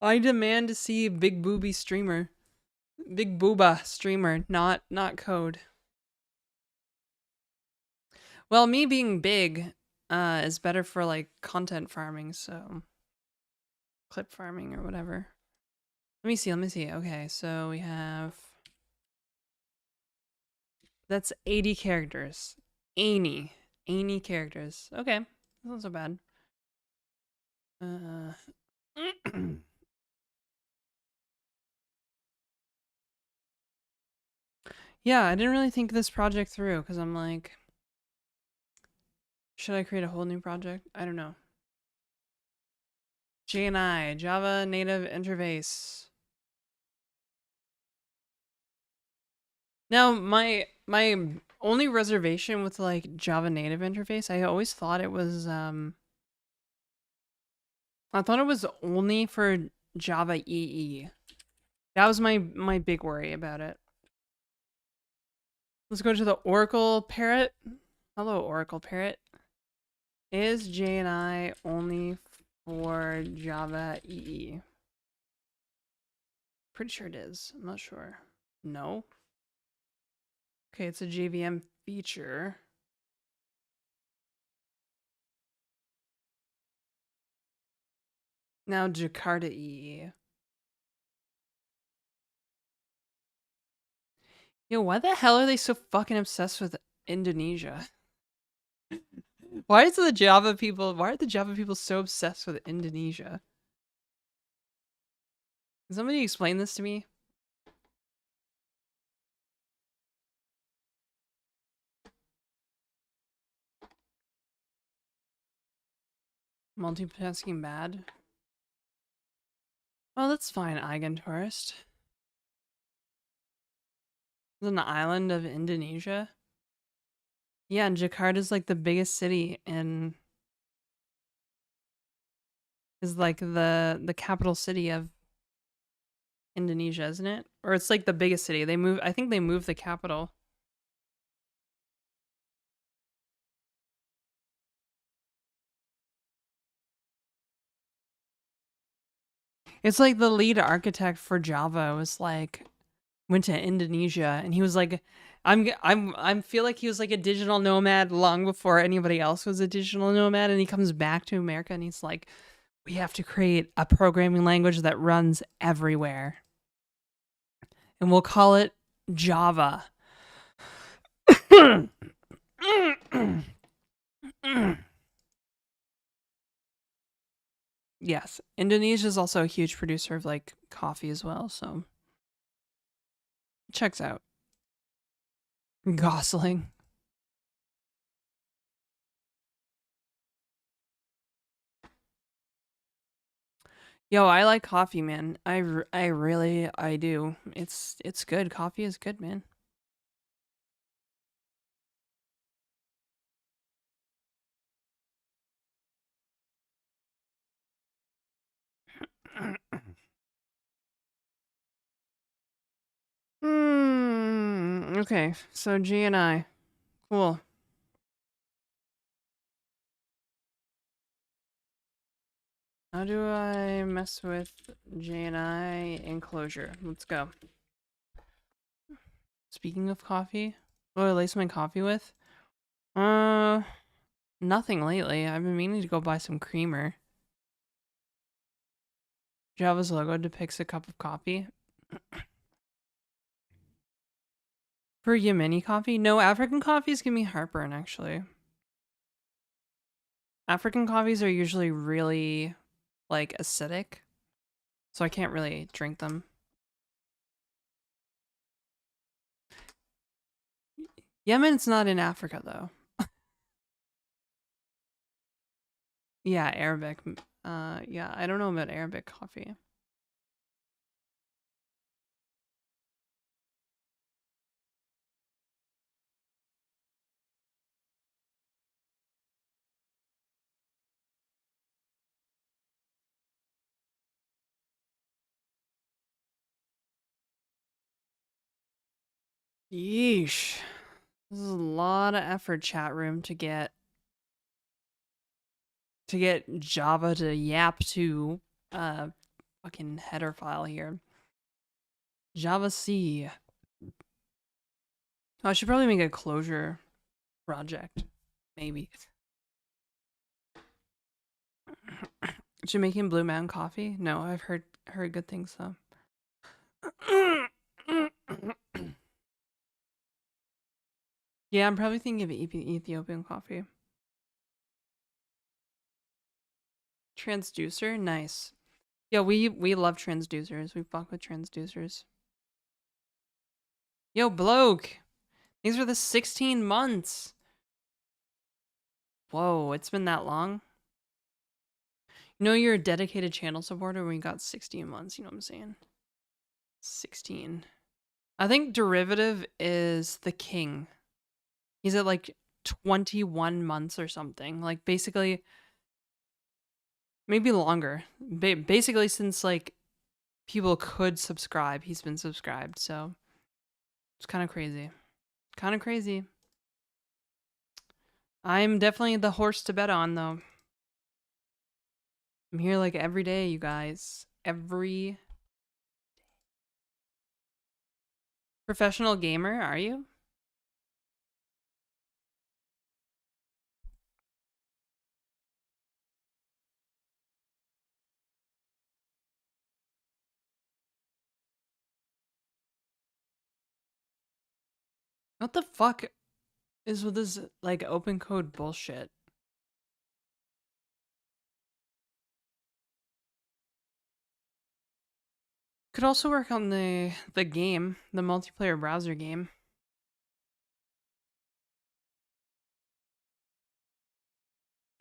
I demand to see big booby streamer, big booba streamer, not code. Well, me being big, is better for like content farming. So, clip farming or whatever. Let me see. Let me see. Okay, so we have. That's 80 characters. 80 characters. Okay, that's not so bad. Yeah, I didn't really think this project through because I'm like, should I create a whole new project? I don't know. JNI, Java Native Interface. Now, my only reservation with like Java Native Interface, I always thought it was I thought it was only for Java EE. That was my big worry about it. Let's go to the Oracle parrot. Hello, Oracle parrot. Is JNI only for Java EE? Pretty sure it is. I'm not sure. No. Okay, it's a JVM feature. Now Jakarta EE. Yo, why the hell are they so fucking obsessed with Indonesia? Why are the Java people so obsessed with Indonesia? Can somebody explain this to me? Multitasking bad? Oh, that's fine, Eigentourist. It's an island of Indonesia. Yeah, and Jakarta's like the biggest city and is like the capital city of Indonesia, isn't it? Or it's like the biggest city. I think they moved the capital. It's like the lead architect for Java was like went to Indonesia and he was like I feel like he was like a digital nomad long before anybody else was a digital nomad, and he comes back to America and he's like, we have to create a programming language that runs everywhere. And we'll call it Java. Yes, Indonesia is also a huge producer of like coffee as well, so checks out. Gosling. Yo, I like coffee, man. I really I do. It's good. Coffee is good, man. Okay, so G and I. Cool. How do I mess with J and I enclosure? Let's go. Speaking of coffee, what do I lace my coffee with? Nothing lately. I've been meaning to go buy some creamer. Java's logo depicts a cup of coffee. For Yemeni coffee? No, African coffees give me heartburn, actually. African coffees are usually really, like, acidic, so I can't really drink them. Yemen's not in Africa, though. Yeah, Arabic. Yeah, I don't know about Arabic coffee. Yeesh. This is a lot of effort, chat room, to get Java to yap to fucking header file here. Java C. Oh, I should probably make a closure project. Maybe. Should make him Blue Mountain Coffee? No, I've heard good things though. Yeah, I'm probably thinking of Ethiopian coffee. Transducer, nice. Yeah, we love transducers. We fuck with transducers. Yo, bloke. These are the 16 months. Whoa, it's been that long? You know you're a dedicated channel supporter when you got 16 months, you know what I'm saying? 16. I think Derivative is the king. He's at like 21 months or something. Like basically, maybe longer. Basically since like people could subscribe, he's been subscribed. So it's kind of crazy. Kind of crazy. I'm definitely the horse to bet on though. I'm here like every day, you guys. Every professional gamer, are you? What the fuck is with this like open code bullshit? Could also work on the game, the multiplayer browser game.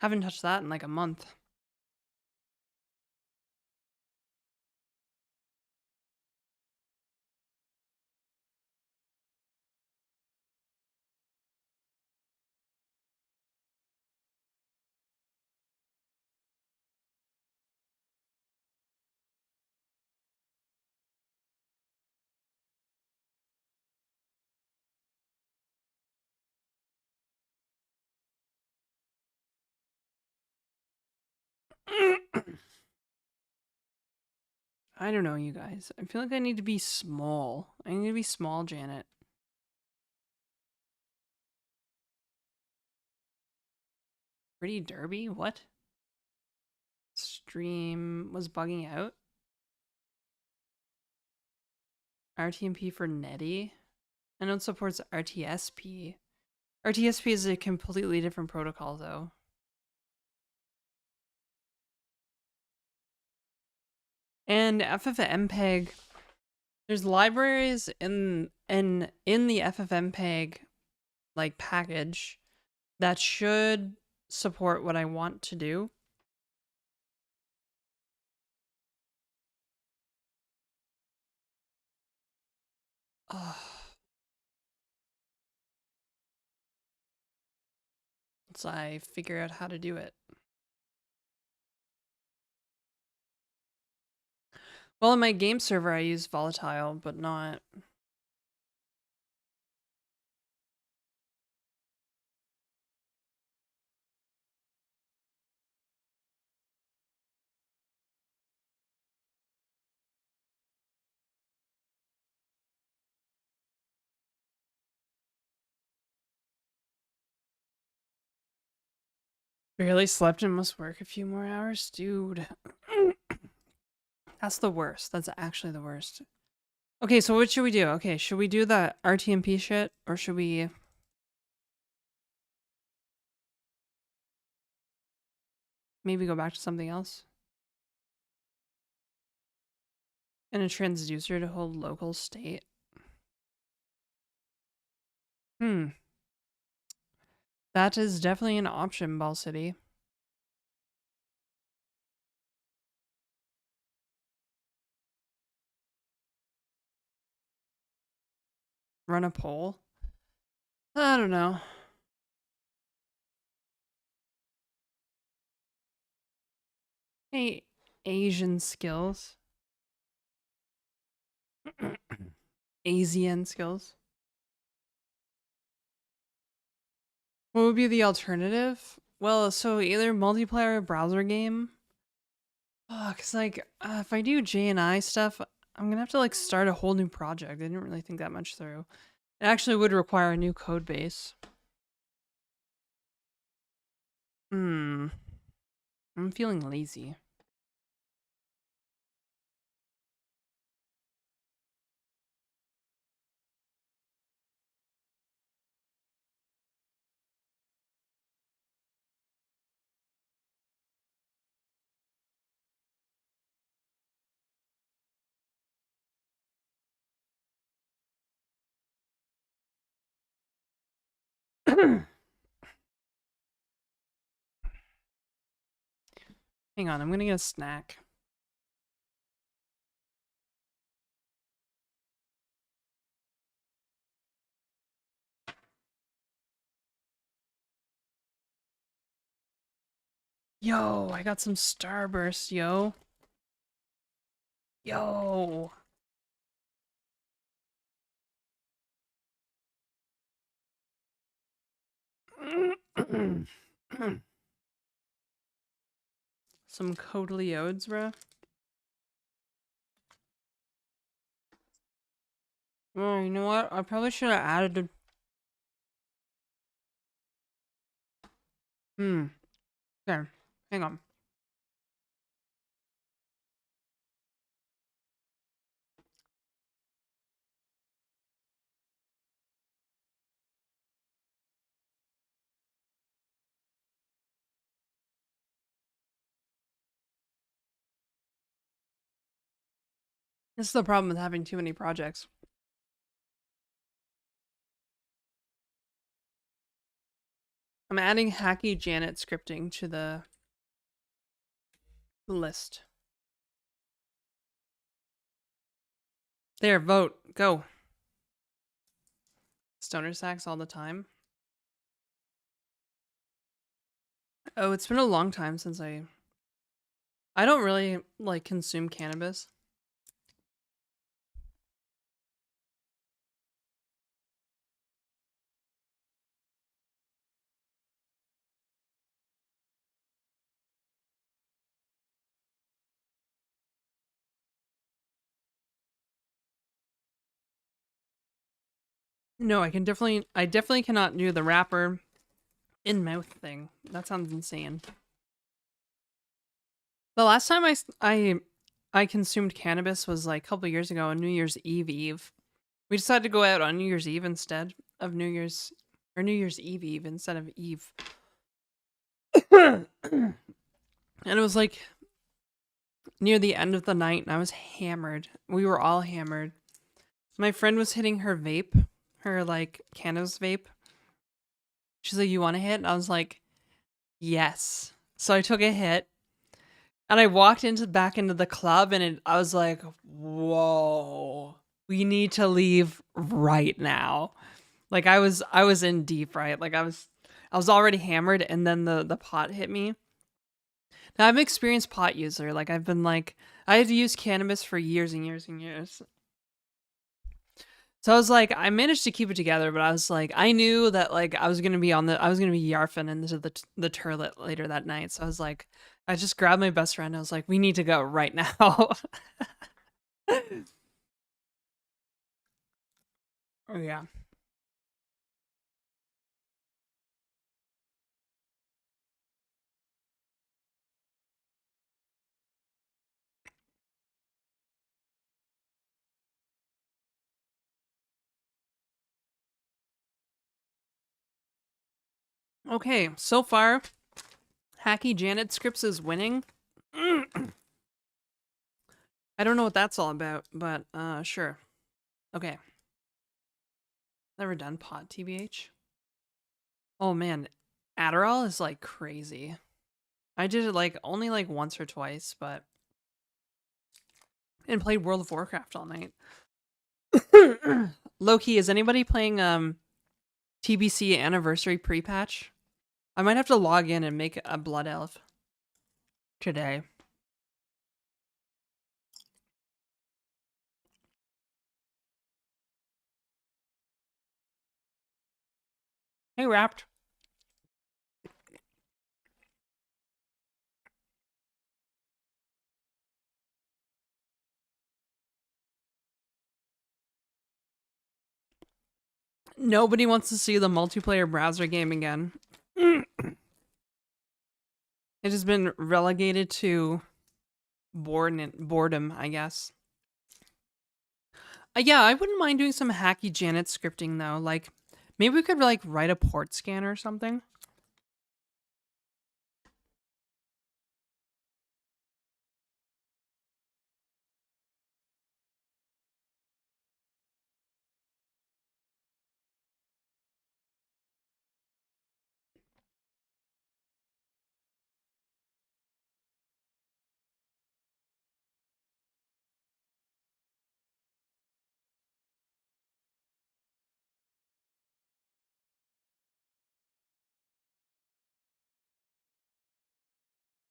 Haven't touched that in like a month. I don't know, you guys. I feel like I need to be small. I need to be small, Janet. Pretty Derby? What? Stream was bugging out. rtmp for Netty. I know it supports rtsp. rtsp is a completely different protocol, though. And ffmpeg. There's libraries in the ffmpeg like package that should support what I want to do. Once I figure out how to do it. Well, in my game server, I use volatile, but not. Barely slept and must work a few more hours? Dude. That's the worst. That's actually the worst. Okay, so what should we do? Okay, should we do the RTMP shit or should we maybe go back to something else? And a transducer to hold local state? That is definitely an option, Ball City. Run a poll? I don't know. Hey, Asian skills. Asian skills. What would be the alternative? Well, so either multiplayer browser game. Oh, cause like if I do J&I stuff, I'm gonna have to like start a whole new project. I didn't really think that much through. It actually would require a new code base. I'm feeling lazy. Hang on, I'm gonna get a snack. Yo, I got some Starburst, yo. Yo. Some Codeliodes, bro. Oh, you know what? I probably should have added a... Okay, hang on. This is the problem with having too many projects. I'm adding hacky Janet scripting to the list. There, vote. Go. Stoner sacks all the time. Oh, it's been a long time since I don't really like consume cannabis. No, I definitely cannot do the wrapper in mouth thing. That sounds insane. The last time I consumed cannabis was like a couple years ago on New Year's Eve. We decided to go out on New Year's Eve instead of New Year's Eve instead of Eve. And it was like near the end of the night and I was hammered. We were all hammered. My friend was hitting her vape, her like cannabis vape. She's like, "You want a hit?" And I was like, "Yes." So I took a hit and I walked back into the club and I was like, "Whoa. We need to leave right now." Like I was in deep, right? Like I was already hammered and then the pot hit me. Now I'm an experienced pot user. Like I've been like I had to use cannabis for years and years and years. So I was like, I managed to keep it together, but I was like, I knew that like I was gonna be yarfing into the turlet later that night. So I was like, I just grabbed my best friend. I was like, we need to go right now. Oh yeah. Okay, so far, Hacky Janet Scripts is winning. I don't know what that's all about, but sure. Okay. Never done pot, TBH. Oh man, Adderall is like crazy. I did it like only like once or twice, but and played World of Warcraft all night. Loki, is anybody playing TBC anniversary pre-patch? I might have to log in and make a blood elf today. Hey, Wrapped. Nobody wants to see the multiplayer browser game again. It has been relegated to boredom, I guess. Yeah, I wouldn't mind doing some hacky Janet scripting though. Like, maybe we could like write a port scan or something.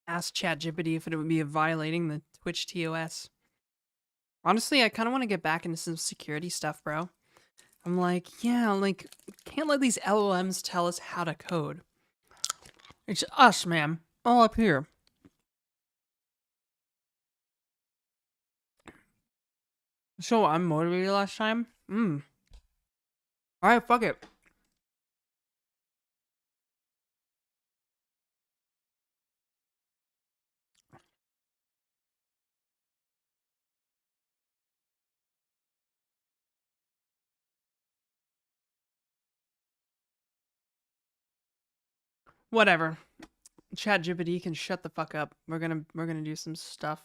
Ask ChatGPT if it would be violating the Twitch TOS. Honestly, I kind of want to get back into some security stuff, bro. I'm like, yeah, like, can't let these LLMs tell us how to code. It's us, man. All up here. So I'm motivated last time? Alright, fuck it. Whatever. ChatGPT can shut the fuck up. We're gonna do some stuff.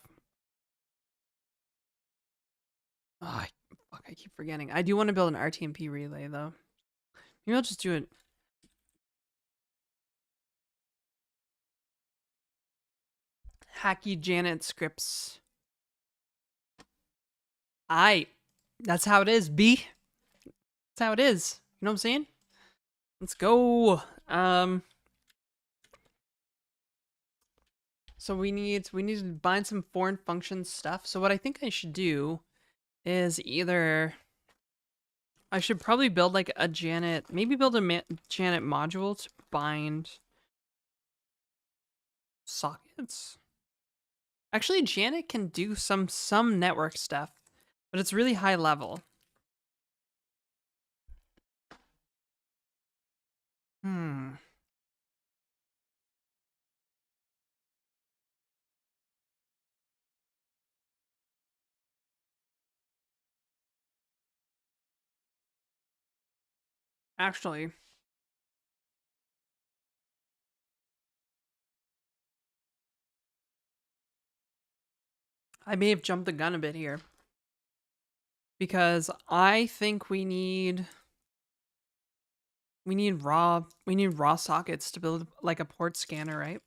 Oh, fuck, I keep forgetting. I do want to build an rtmp relay though. Maybe I'll just do it. Hacky Janet scriptz. That's how it is, B. That's how it is. You know what I'm saying? Let's go. So we need to bind some foreign function stuff. So what I think I should do is either I should probably build like a Janet, maybe build a Janet module to bind sockets. Actually, Janet can do some network stuff, but it's really high level. Actually, I may have jumped the gun a bit here. Because I think we need raw sockets to build like a port scanner, right?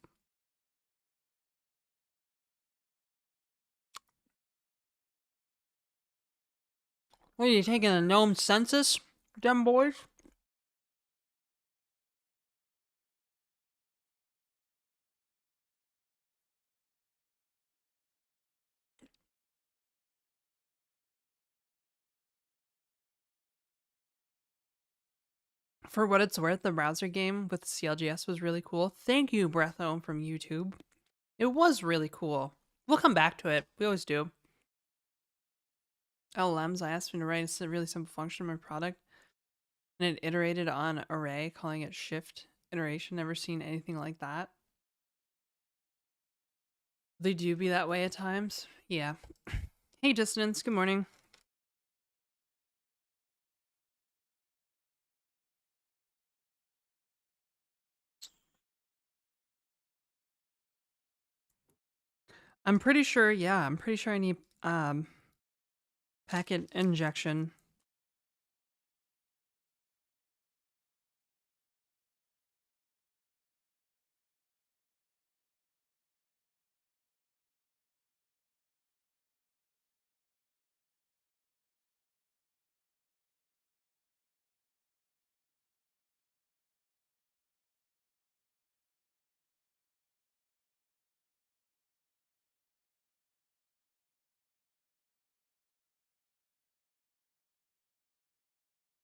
What are you taking a gnome census, them boys? For what it's worth, the browser game with CLGS was really cool. Thank you, Breatho from YouTube. It was really cool. We'll come back to it. We always do. LLMs, I asked him to write a really simple function in my product, and it iterated on array, calling it shift iteration. Never seen anything like that. They do be that way at times. Yeah. Hey, Dissonance. Good morning. I'm pretty sure, yeah, I'm pretty sure I need packet injection.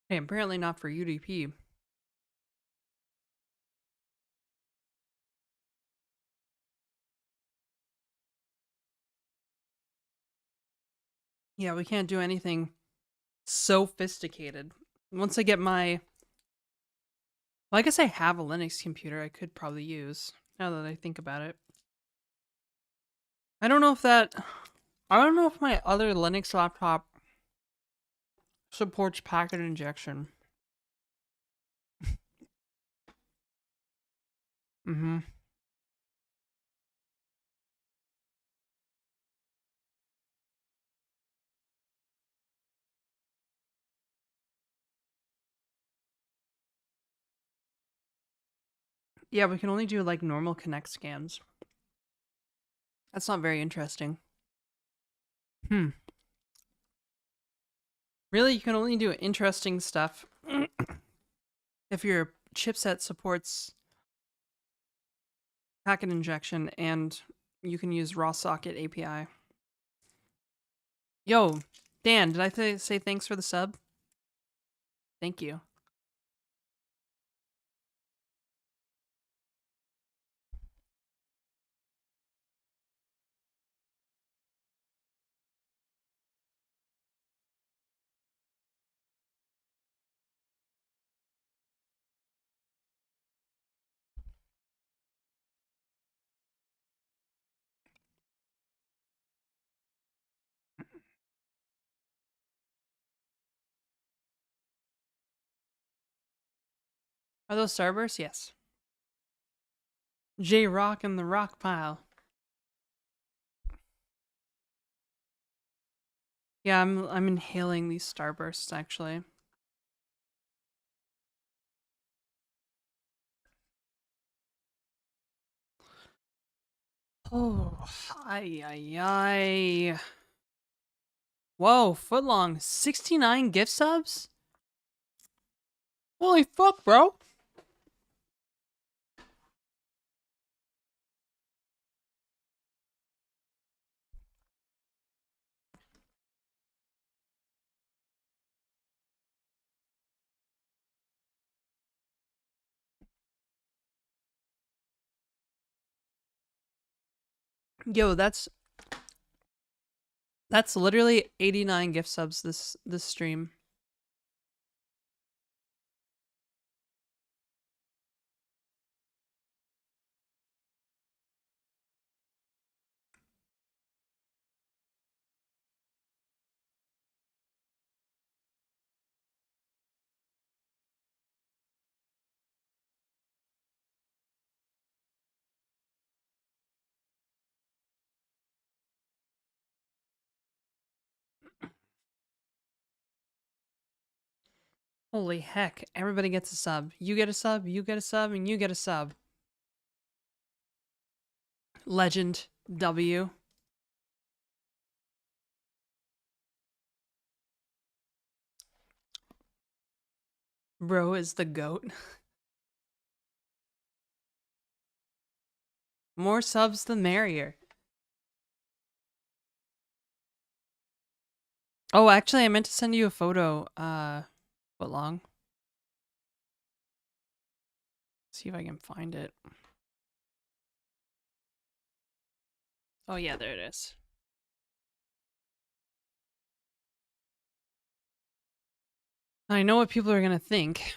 Hey, apparently not for UDP. Yeah, we can't do anything sophisticated. Once I get my... Well, I guess I have a Linux computer I could probably use, now that I think about it. I don't know if my other Linux laptop supports packet injection. Mm-hmm. Yeah, we can only do like normal Connect scans. That's not very interesting. Really, you can only do interesting stuff if your chipset supports packet injection, and you can use raw socket API. Yo, Dan, did I say thanks for the sub? Thank you. Are those Starbursts? Yes. J-Rock in the rock pile. Yeah, I'm inhaling these Starbursts actually. Oh, ay. Whoa, footlong, 69 gift subs? Holy fuck, bro. Yo, that's literally 89 gift subs this stream. Holy heck, everybody gets a sub. You get a sub, you get a sub, and you get a sub. Legend W. Bro is the goat. More subs the merrier. Oh, actually, I meant to send you a photo, footlong. See if I can find it. Oh yeah, there it is. I know what people are gonna think.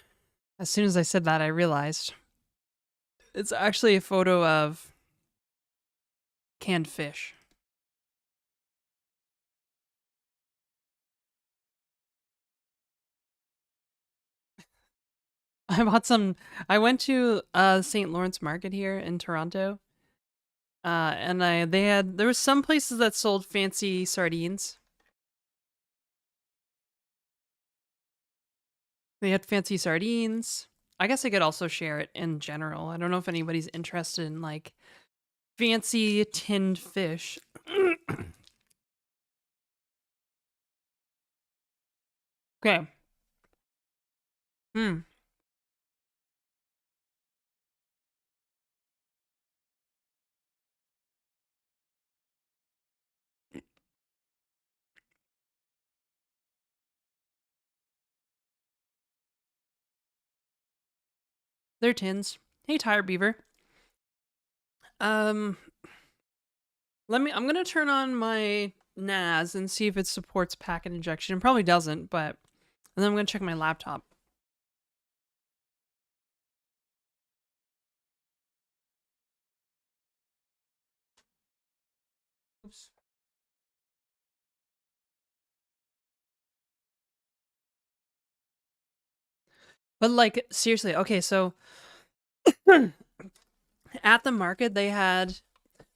As soon as I said that, I realized. It's actually a photo of canned fish. I bought some. I went to St. Lawrence Market here in Toronto. And there was some places that sold fancy sardines. They had fancy sardines. I guess I could also share it in general. I don't know if anybody's interested in like fancy tinned fish. Okay. Hmm. They're tins. Hey, Tire Beaver. I'm gonna turn on my NAS and see if it supports packet injection. It probably doesn't, but and then I'm gonna check my laptop. Oops. But like seriously, okay, so at the market they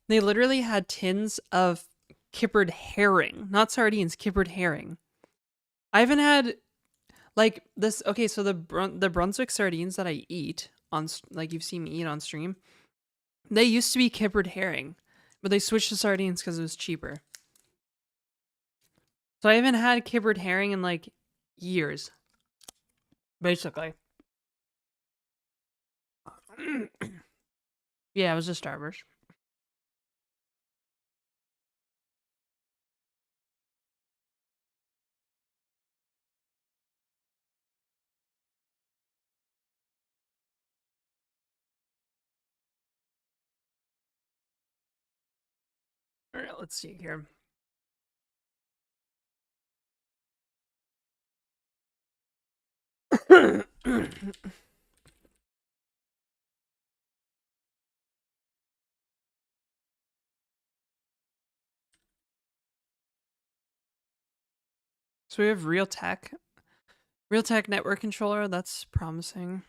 literally had tins of kippered herring, not sardines, kippered herring. I haven't had like this. Okay, so the Brunswick sardines that I eat on like you've seen me eat on stream, they used to be kippered herring, but they switched to sardines because it was cheaper. So I haven't had kippered herring in like years, basically. Yeah, it was a Starburst. All right, let's see here. So we have Realtek network controller. That's promising.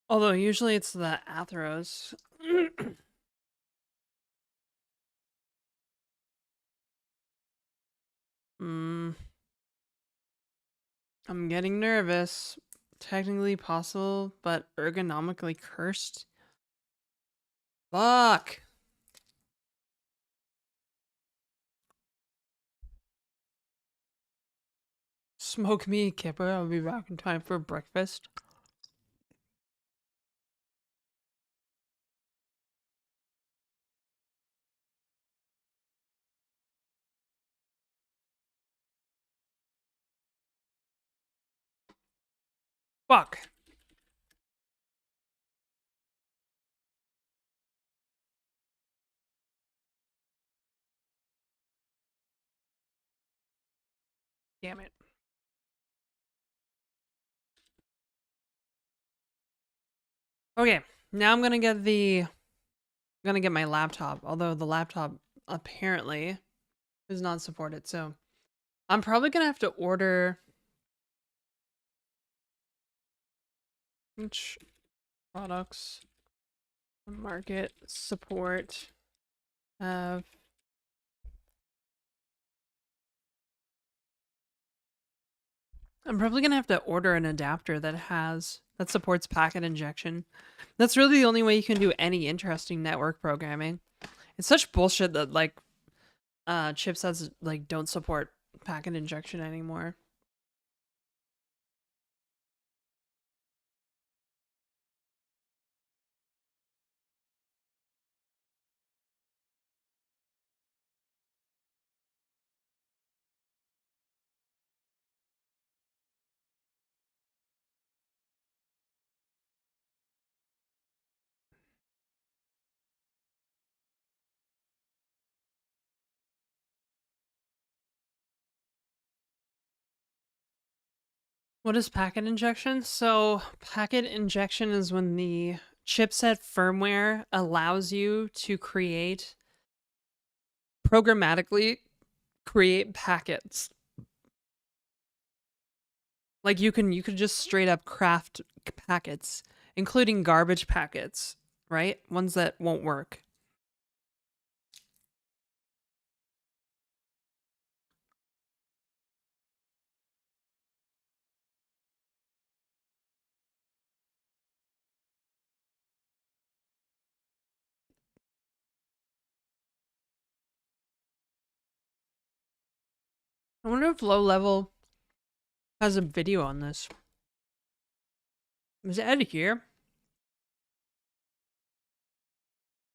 Although usually it's the Atheros. mm, I'm getting nervous. Technically possible, but ergonomically cursed. Fuck. Smoke me, Kipper. I'll be back in time for breakfast. Fuck. Damn it. Okay, now I'm gonna get my laptop. Although the laptop apparently is not supported, so I'm probably gonna have to order which products market support have. I'm probably gonna have to order an adapter that supports packet injection. That's really the only way you can do any interesting network programming. It's such bullshit that like chipsets like don't support packet injection anymore. What is packet injection? So packet injection is when the chipset firmware allows you to programmatically create packets. Like you could just straight up craft packets, including garbage packets, right? Ones that won't work. I wonder if low level has a video on this. Is Ed here?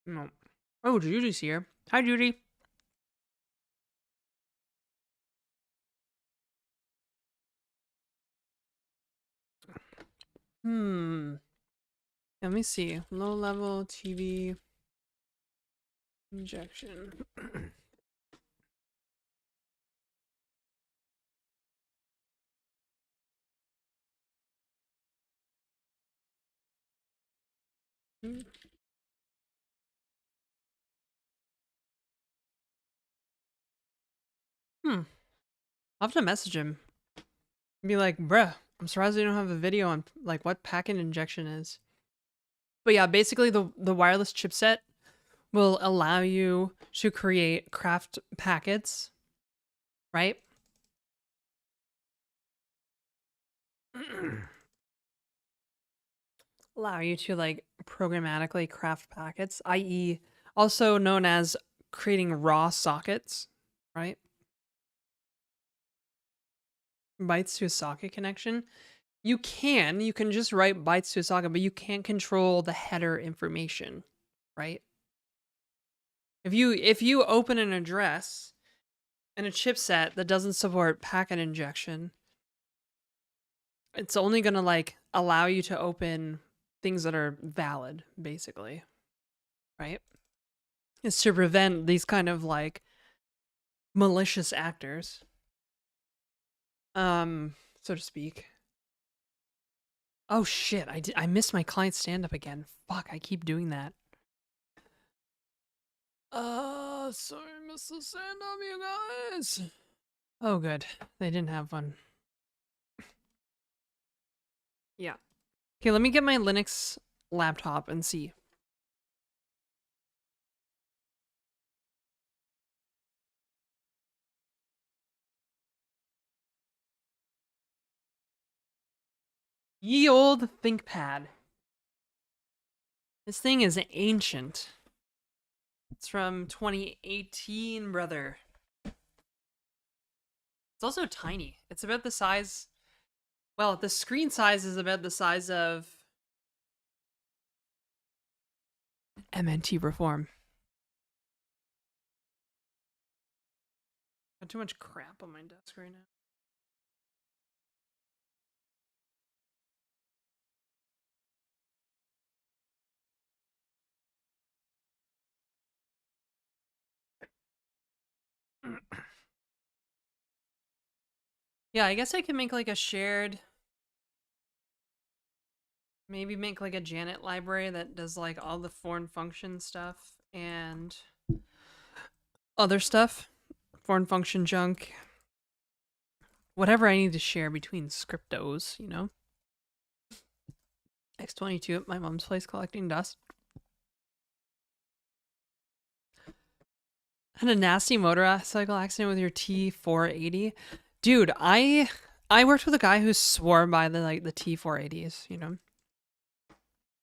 No. Oh, Judy's here. Hi, Judy. Hmm. Let me see. Low level TV injection. Hmm. I'll have to message him. Be like, bruh, I'm surprised you don't have a video on like what packet injection is. But yeah, basically the wireless chipset will allow you to create craft packets, right? Allow you to like programmatically craft packets, i.e., also known as creating raw sockets, right? bytes to a socket connection. You can just write bytes to a socket, but you can't control the header information, right? If you open an address and a chipset that doesn't support packet injection, it's only going to like allow you to open things that are valid, basically, right? It's to prevent these kind of like malicious actors, so to speak. Oh shit, I missed my client stand-up again. Fuck, I keep doing that. Sorry, I missed the stand-up, you guys. Oh good, they didn't have one. Yeah. Okay, let me get my Linux laptop and see. Ye old ThinkPad. This thing is ancient. It's from 2018, brother. It's also tiny. It's about the size... Well, the screen size is about the size of... MNT Reform. Got too much crap on my desk right now. Yeah, I guess I can make like a shared... Maybe make like a Janet library that does like all the foreign function stuff and other stuff. Foreign function junk. Whatever I need to share between scriptos, you know? X22 at my mom's place collecting dust. Had a nasty motorcycle accident with your T480. Dude, I worked with a guy who swore by the T480s, you know?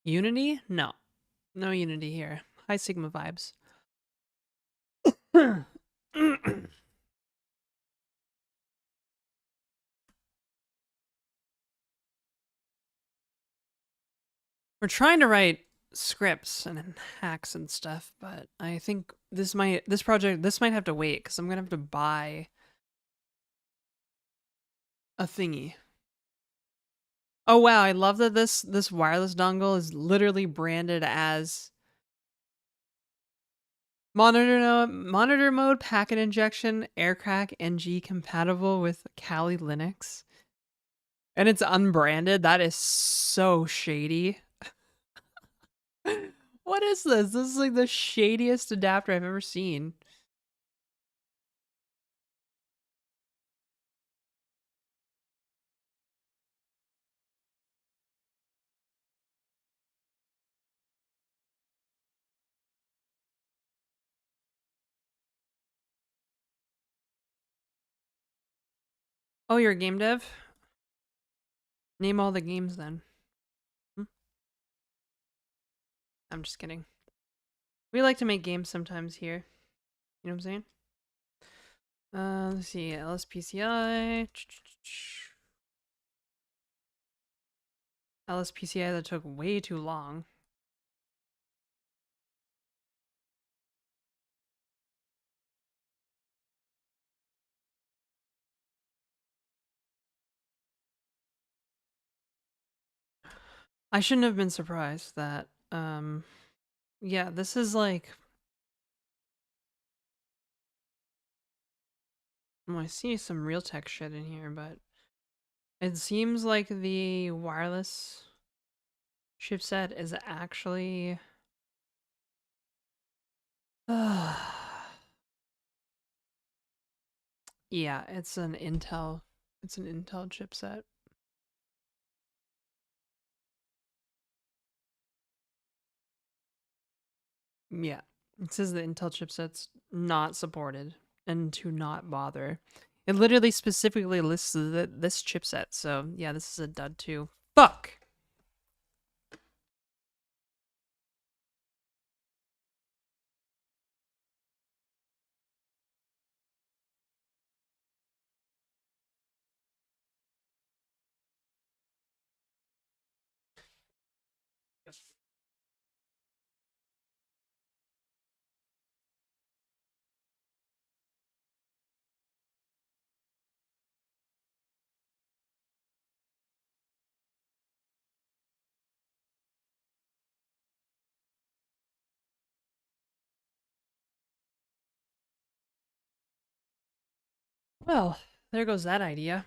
Unity? No. No Unity here. High Sigma vibes. We're trying to write scripts and hacks and stuff, but I think this might have to wait because I'm gonna have to buy a thingy. Oh wow, I love that this wireless dongle is literally branded as monitor mode, packet injection, aircrack NG compatible with Kali Linux. And it's unbranded. That is so shady. What is this? This is like the shadiest adapter I've ever seen. Oh, you're a game dev? Name all the games then. I'm just kidding. We like to make games sometimes here. You know what I'm saying? Let's see. LSPCI. LSPCI that took way too long. I shouldn't have been surprised that, yeah, this is like... Oh, I see some Realtek shit in here, but it seems like the wireless chipset is actually... yeah, it's an Intel chipset. Yeah, it says the Intel chipset's not supported and to not bother. It literally specifically lists this chipset, so yeah, this is a dud too. Fuck! Well, there goes that idea.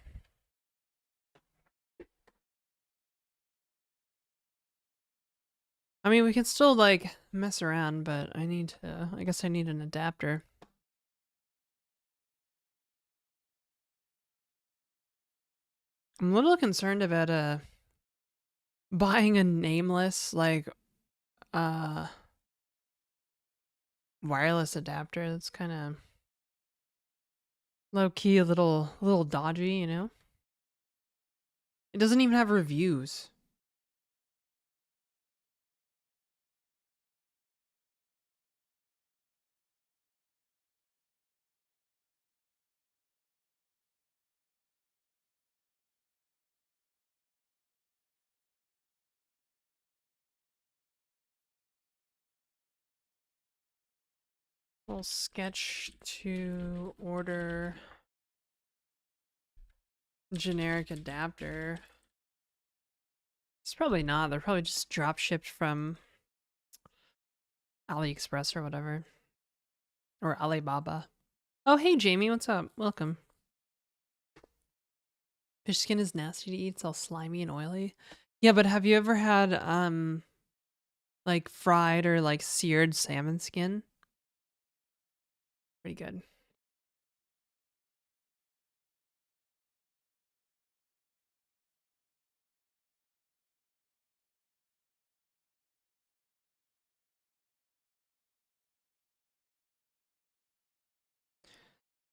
I mean, we can still, like, mess around, but I guess I need an adapter. I'm a little concerned about, buying a nameless, like, uh, wireless adapter. That's kind of low-key, a little dodgy, you know? It doesn't even have reviews. Little sketch to order generic adapter. It's probably not. They're probably just drop shipped from AliExpress or whatever. Or Alibaba. Oh, hey, Jamie. What's up? Welcome. Fish skin is nasty to eat. It's all slimy and oily. Yeah, but have you ever had, like, fried or, like, seared salmon skin? Pretty good.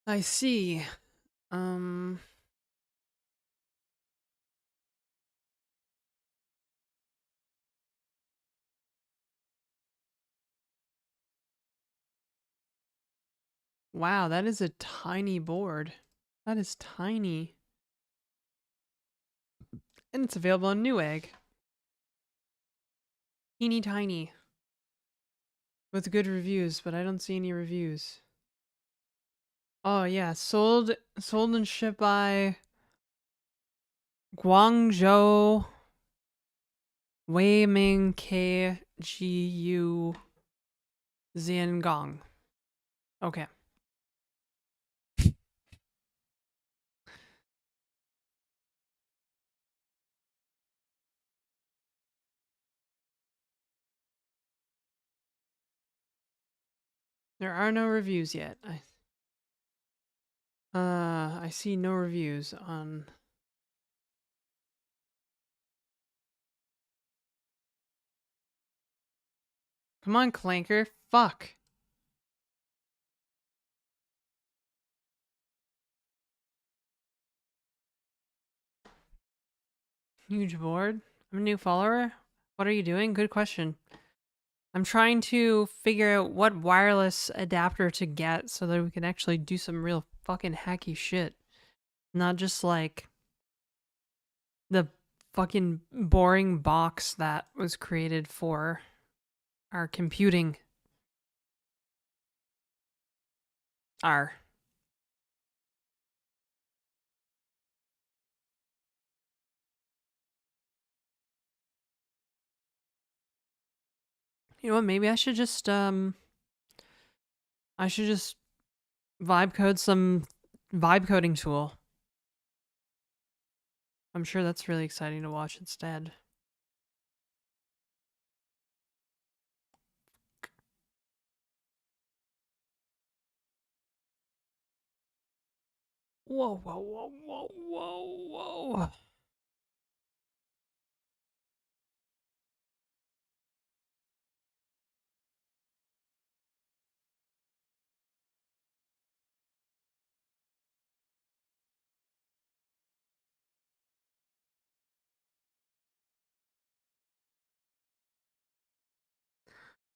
I see. Um... Wow, that is a tiny board. That is tiny. And it's available on Newegg. Teeny tiny. With good reviews, but I don't see any reviews. Oh yeah, sold and shipped by Guangzhou Weiming KGU Zhangong. Okay. There are no reviews yet. I see no reviews on. Come on, Clanker. Fuck. Huge board. I'm a new follower. What are you doing? Good question. I'm trying to figure out what wireless adapter to get so that we can actually do some real fucking hacky shit. Not just like the fucking boring box that was created for our computing. Our. You know what? Maybe I should just vibe code some vibe coding tool. I'm sure that's really exciting to watch instead. Whoa, whoa, whoa, whoa, whoa, whoa.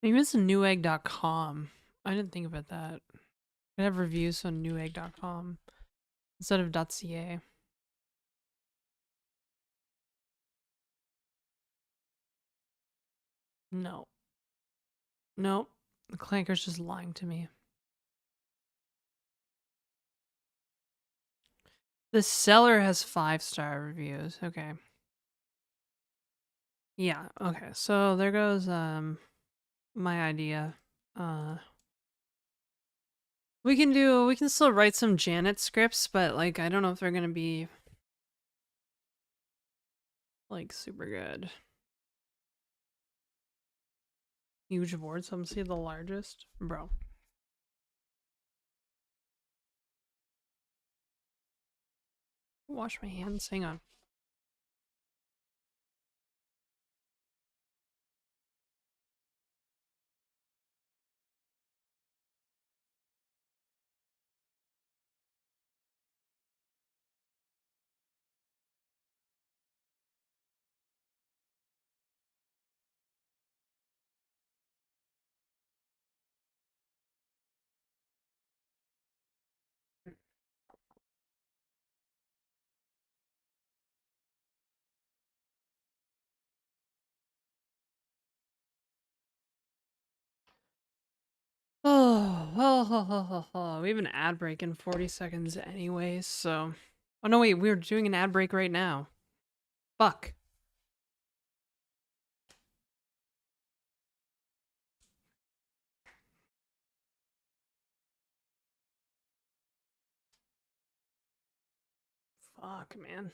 Maybe it's newegg.com. I didn't think about that. I have reviews on newegg.com instead of .ca. No. Nope. The clanker's just lying to me. The seller has 5-star reviews. Okay. Yeah, okay. So there goes my idea. We can still write some Janet scripts, but like I don't know if they're gonna be like super good. Huge board, so I'm see the largest. Bro. Wash my hands, hang on. We have an ad break in 40 seconds anyways, so. Oh no, wait, we're doing an ad break right now. Fuck. Fuck, man.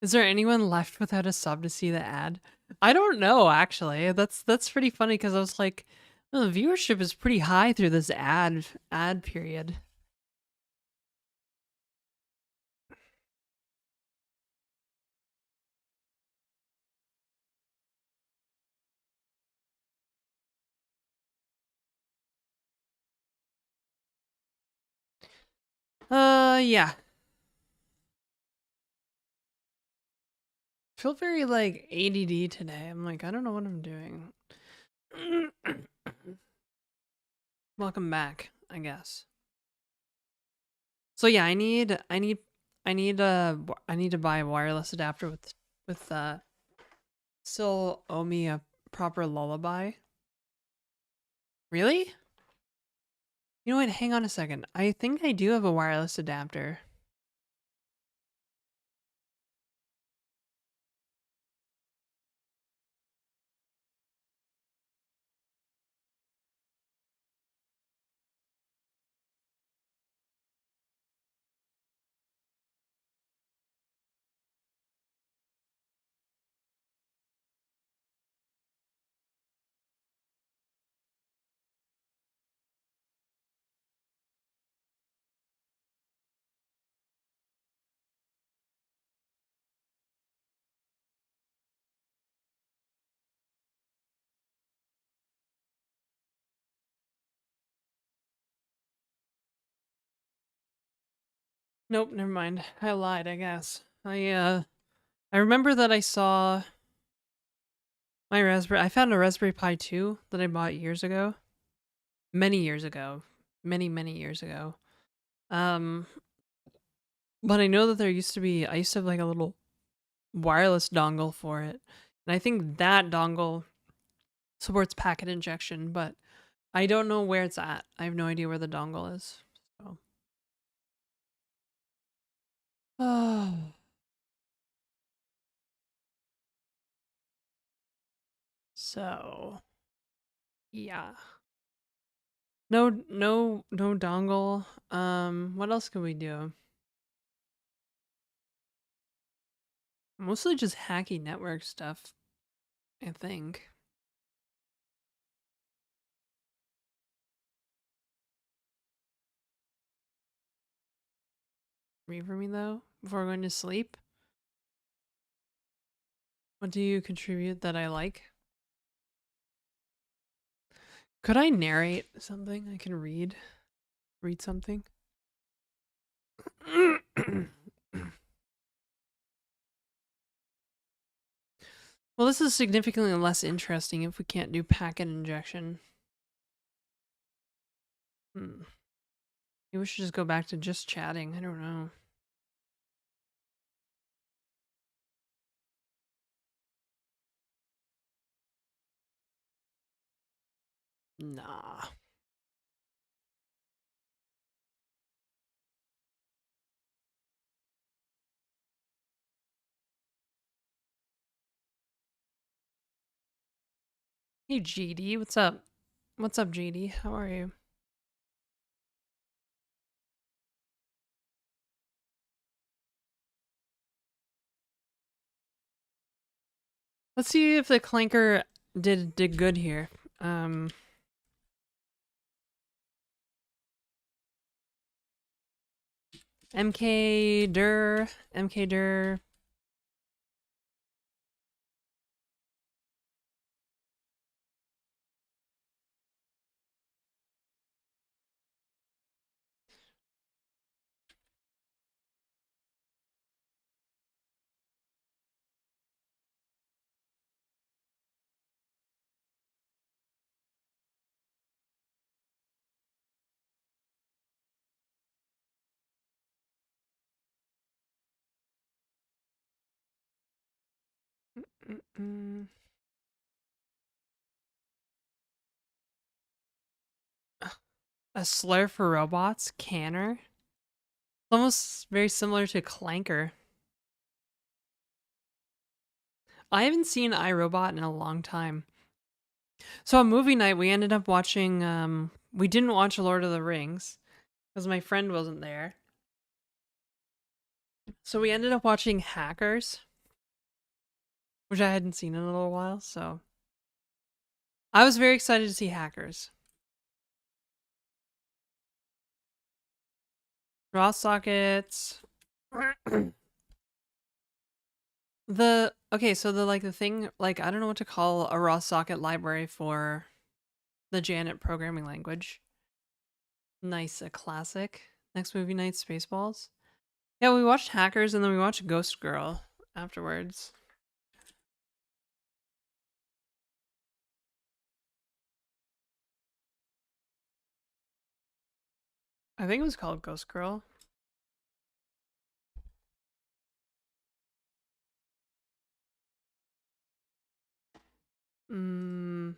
Is there anyone left without a sub to see the ad? I don't know, actually. That's pretty funny because I was like, oh, the viewership is pretty high through this ad period. Yeah. I feel very like ADD today. I'm like, I don't know what I'm doing. Welcome back, I guess. So yeah, I need to buy a wireless adapter with still owe me a proper lullaby. Really? You know what? Hang on a second. I think I do have a wireless adapter. Nope, never mind. I lied, I guess. I remember that I saw my Raspberry. I found a Raspberry Pi 2 that I bought years ago. Many years ago. Many years ago. Um, but I know that I used to have like a little wireless dongle for it. And I think that dongle supports packet injection, but I don't know where it's at. I have no idea where the dongle is. So, oh. So, yeah. No dongle. What else can we do? Mostly just hacky network stuff, I think. Read for me though, before going to sleep. What do you contribute that I like? Could I narrate something? I can read something. Well, this is significantly less interesting if we can't do packet injection. Maybe we should just go back to just chatting. I don't know. Nah. Hey GD, what's up? What's up, JD? How are you? Let's see if the clanker did good here. MK Dur. Mm-mm. A slur for robots, Canner. Almost very similar to Clanker. I haven't seen iRobot in a long time. So on movie night, we ended up watching. We didn't watch Lord of the Rings because my friend wasn't there. So we ended up watching Hackers, which I hadn't seen in a little while. So I was very excited to see Hackers. Raw sockets. So the thing, like, I don't know what to call a raw socket library for the Janet programming language. Nice, a classic. Next movie night, Spaceballs. Yeah, we watched Hackers and then we watched Ghost Girl afterwards. I think it was called Ghost Girl. Mm.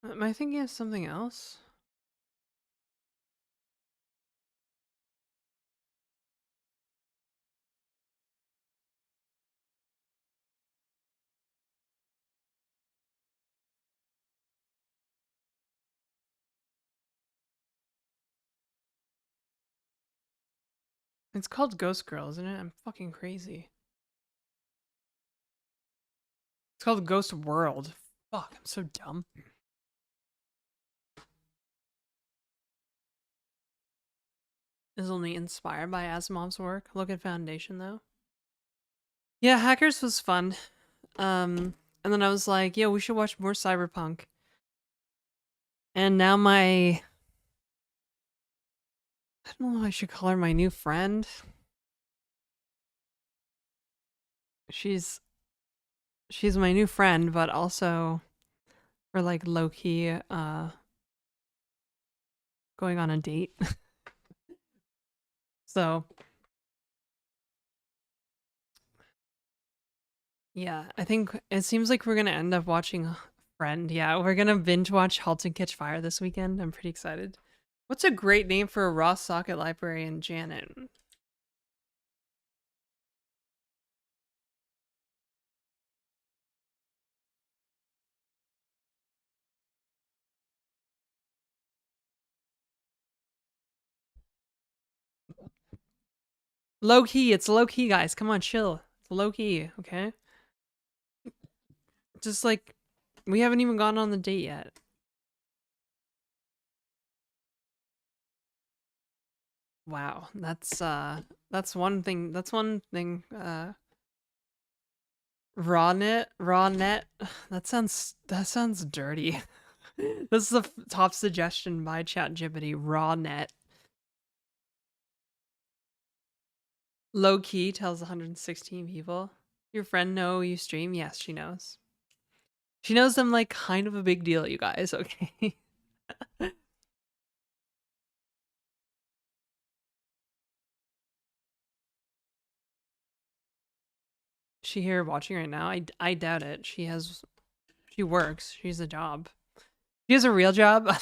Am I thinking of something else? It's called Ghost Girl, isn't it? I'm fucking crazy. It's called Ghost World. Fuck, I'm so dumb. Is only inspired by Asimov's work. Look at Foundation though. Yeah, Hackers was fun. And then I was like, yeah, we should watch more Cyberpunk. And now I don't know if I should call her my new friend. She's my new friend, but also we're like low key going on a date. So yeah, I think it seems like we're gonna end up watching Friend. Yeah, we're gonna binge watch *Halt and Catch Fire* this weekend. I'm pretty excited. What's a great name for a raw socket library in Janet? Low key, it's low key, guys. Come on, chill. It's low key, okay? Just like we haven't even gone on the date yet. Wow, that's one thing. That's one thing. Raw net. That sounds dirty. This is the top suggestion by ChatGPT. Raw net. Low key tells 116 people. Your friend know you stream? Yes, she knows. She knows I'm like kind of a big deal, you guys. Okay. She here watching right now? I doubt it. She works. She's a job. She has a real job.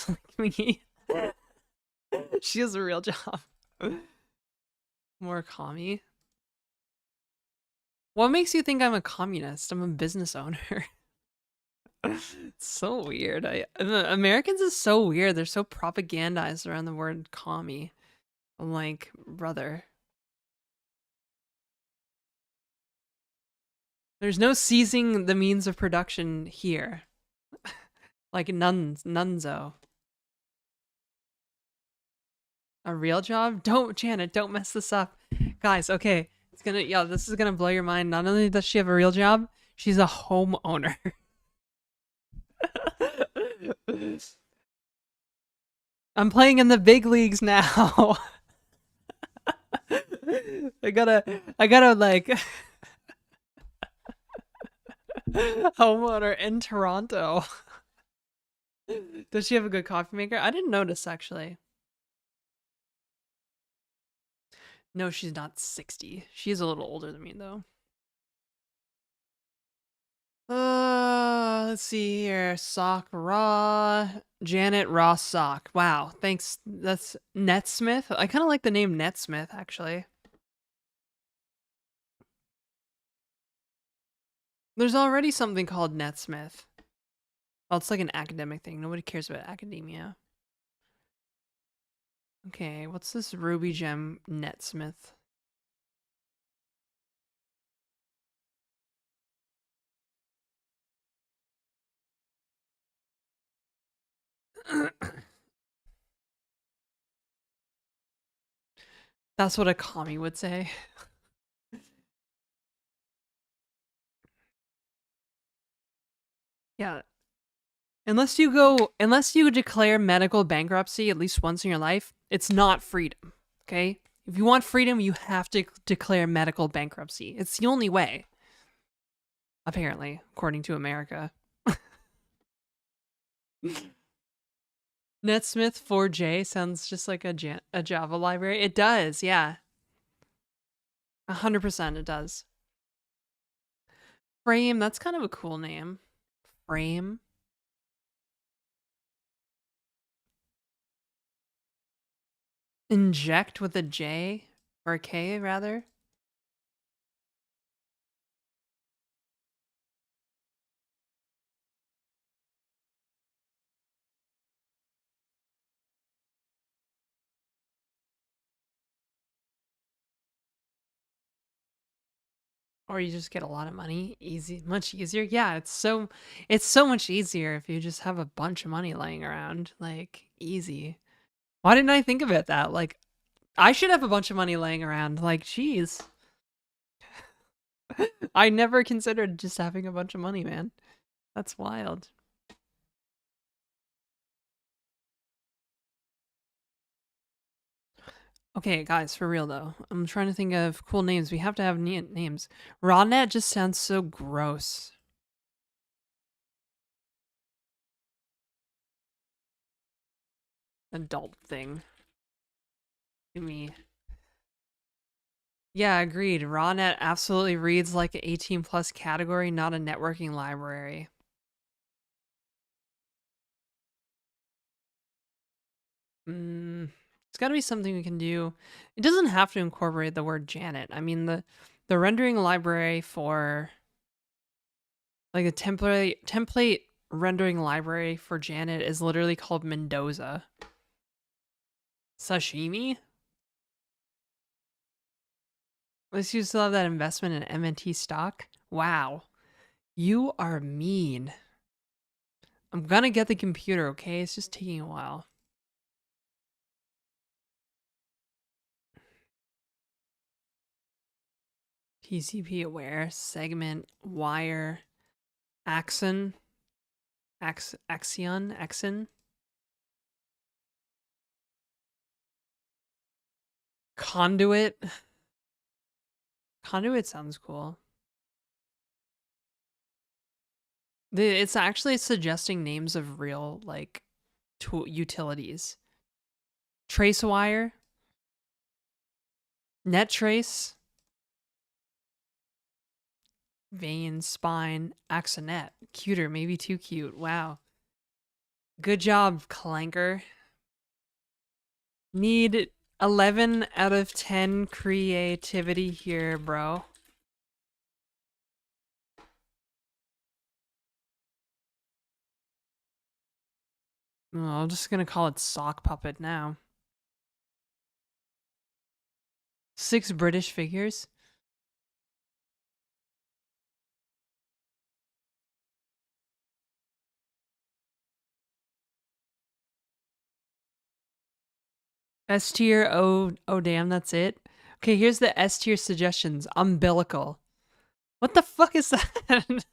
She has a real job. More commie. What makes you think I'm a communist? I'm a business owner. It's so weird. Americans is so weird. They're so propagandized around the word commie. I'm like, brother. There's no seizing the means of production here. Like nunzo. A real job? Don't, Janet, don't mess this up. Guys, okay. This is gonna blow your mind. Not only does she have a real job, she's a homeowner. I'm playing in the big leagues now. I gotta like homeowner in Toronto. Does she have a good coffee maker? I didn't notice actually. No, she's not 60. She's a little older than me though. Let's see here. Sock Raw. Janet Ross Sock. Wow, thanks. That's Netsmith. I kind of like the name Netsmith actually. There's already something called Netsmith. Oh, it's like an academic thing. Nobody cares about academia. Okay, what's this Ruby Gem Netsmith? That's what a commie would say. Yeah. Unless you declare medical bankruptcy at least once in your life, it's not freedom. Okay? If you want freedom, you have to declare medical bankruptcy. It's the only way. Apparently, according to America. Netsmith 4J sounds just like a Java library. It does, yeah. 100% it does. Frame, that's kind of a cool name. Frame. Inject with a J or a K rather. Or you just get a lot of money, easy, much easier. Yeah, it's so much easier if you just have a bunch of money laying around, like easy. Why didn't I think about that? Like I should have a bunch of money laying around. Like, geez. I never considered just having a bunch of money, man. That's wild. Okay, guys, for real though. I'm trying to think of cool names. We have to have names. Rawnet just sounds so gross. Adult thing. To me. Yeah, agreed. Rawnet absolutely reads like an 18 plus category, not a networking library. It's got to be something we can do. It doesn't have to incorporate the word Janet. I mean, the rendering library for like a template rendering library for Janet is literally called Mendoza. Sashimi? Let's you still have that investment in MNT stock? Wow. You are mean. I'm gonna get the computer, okay? It's just taking a while. TCP aware, segment, wire, axon, axon, conduit. Conduit sounds cool. It's actually suggesting names of real, like, utilities. Tracewire, NetTrace, vein, spine, axonet. Cuter, maybe too cute. Wow. Good job, Clanker. Need 11 out of 10 creativity here, bro. Oh, I'm just gonna call it sock puppet now. 6 British figures. S tier, oh damn, that's it. Okay, here's the S tier suggestions. Umbilical. What the fuck is that?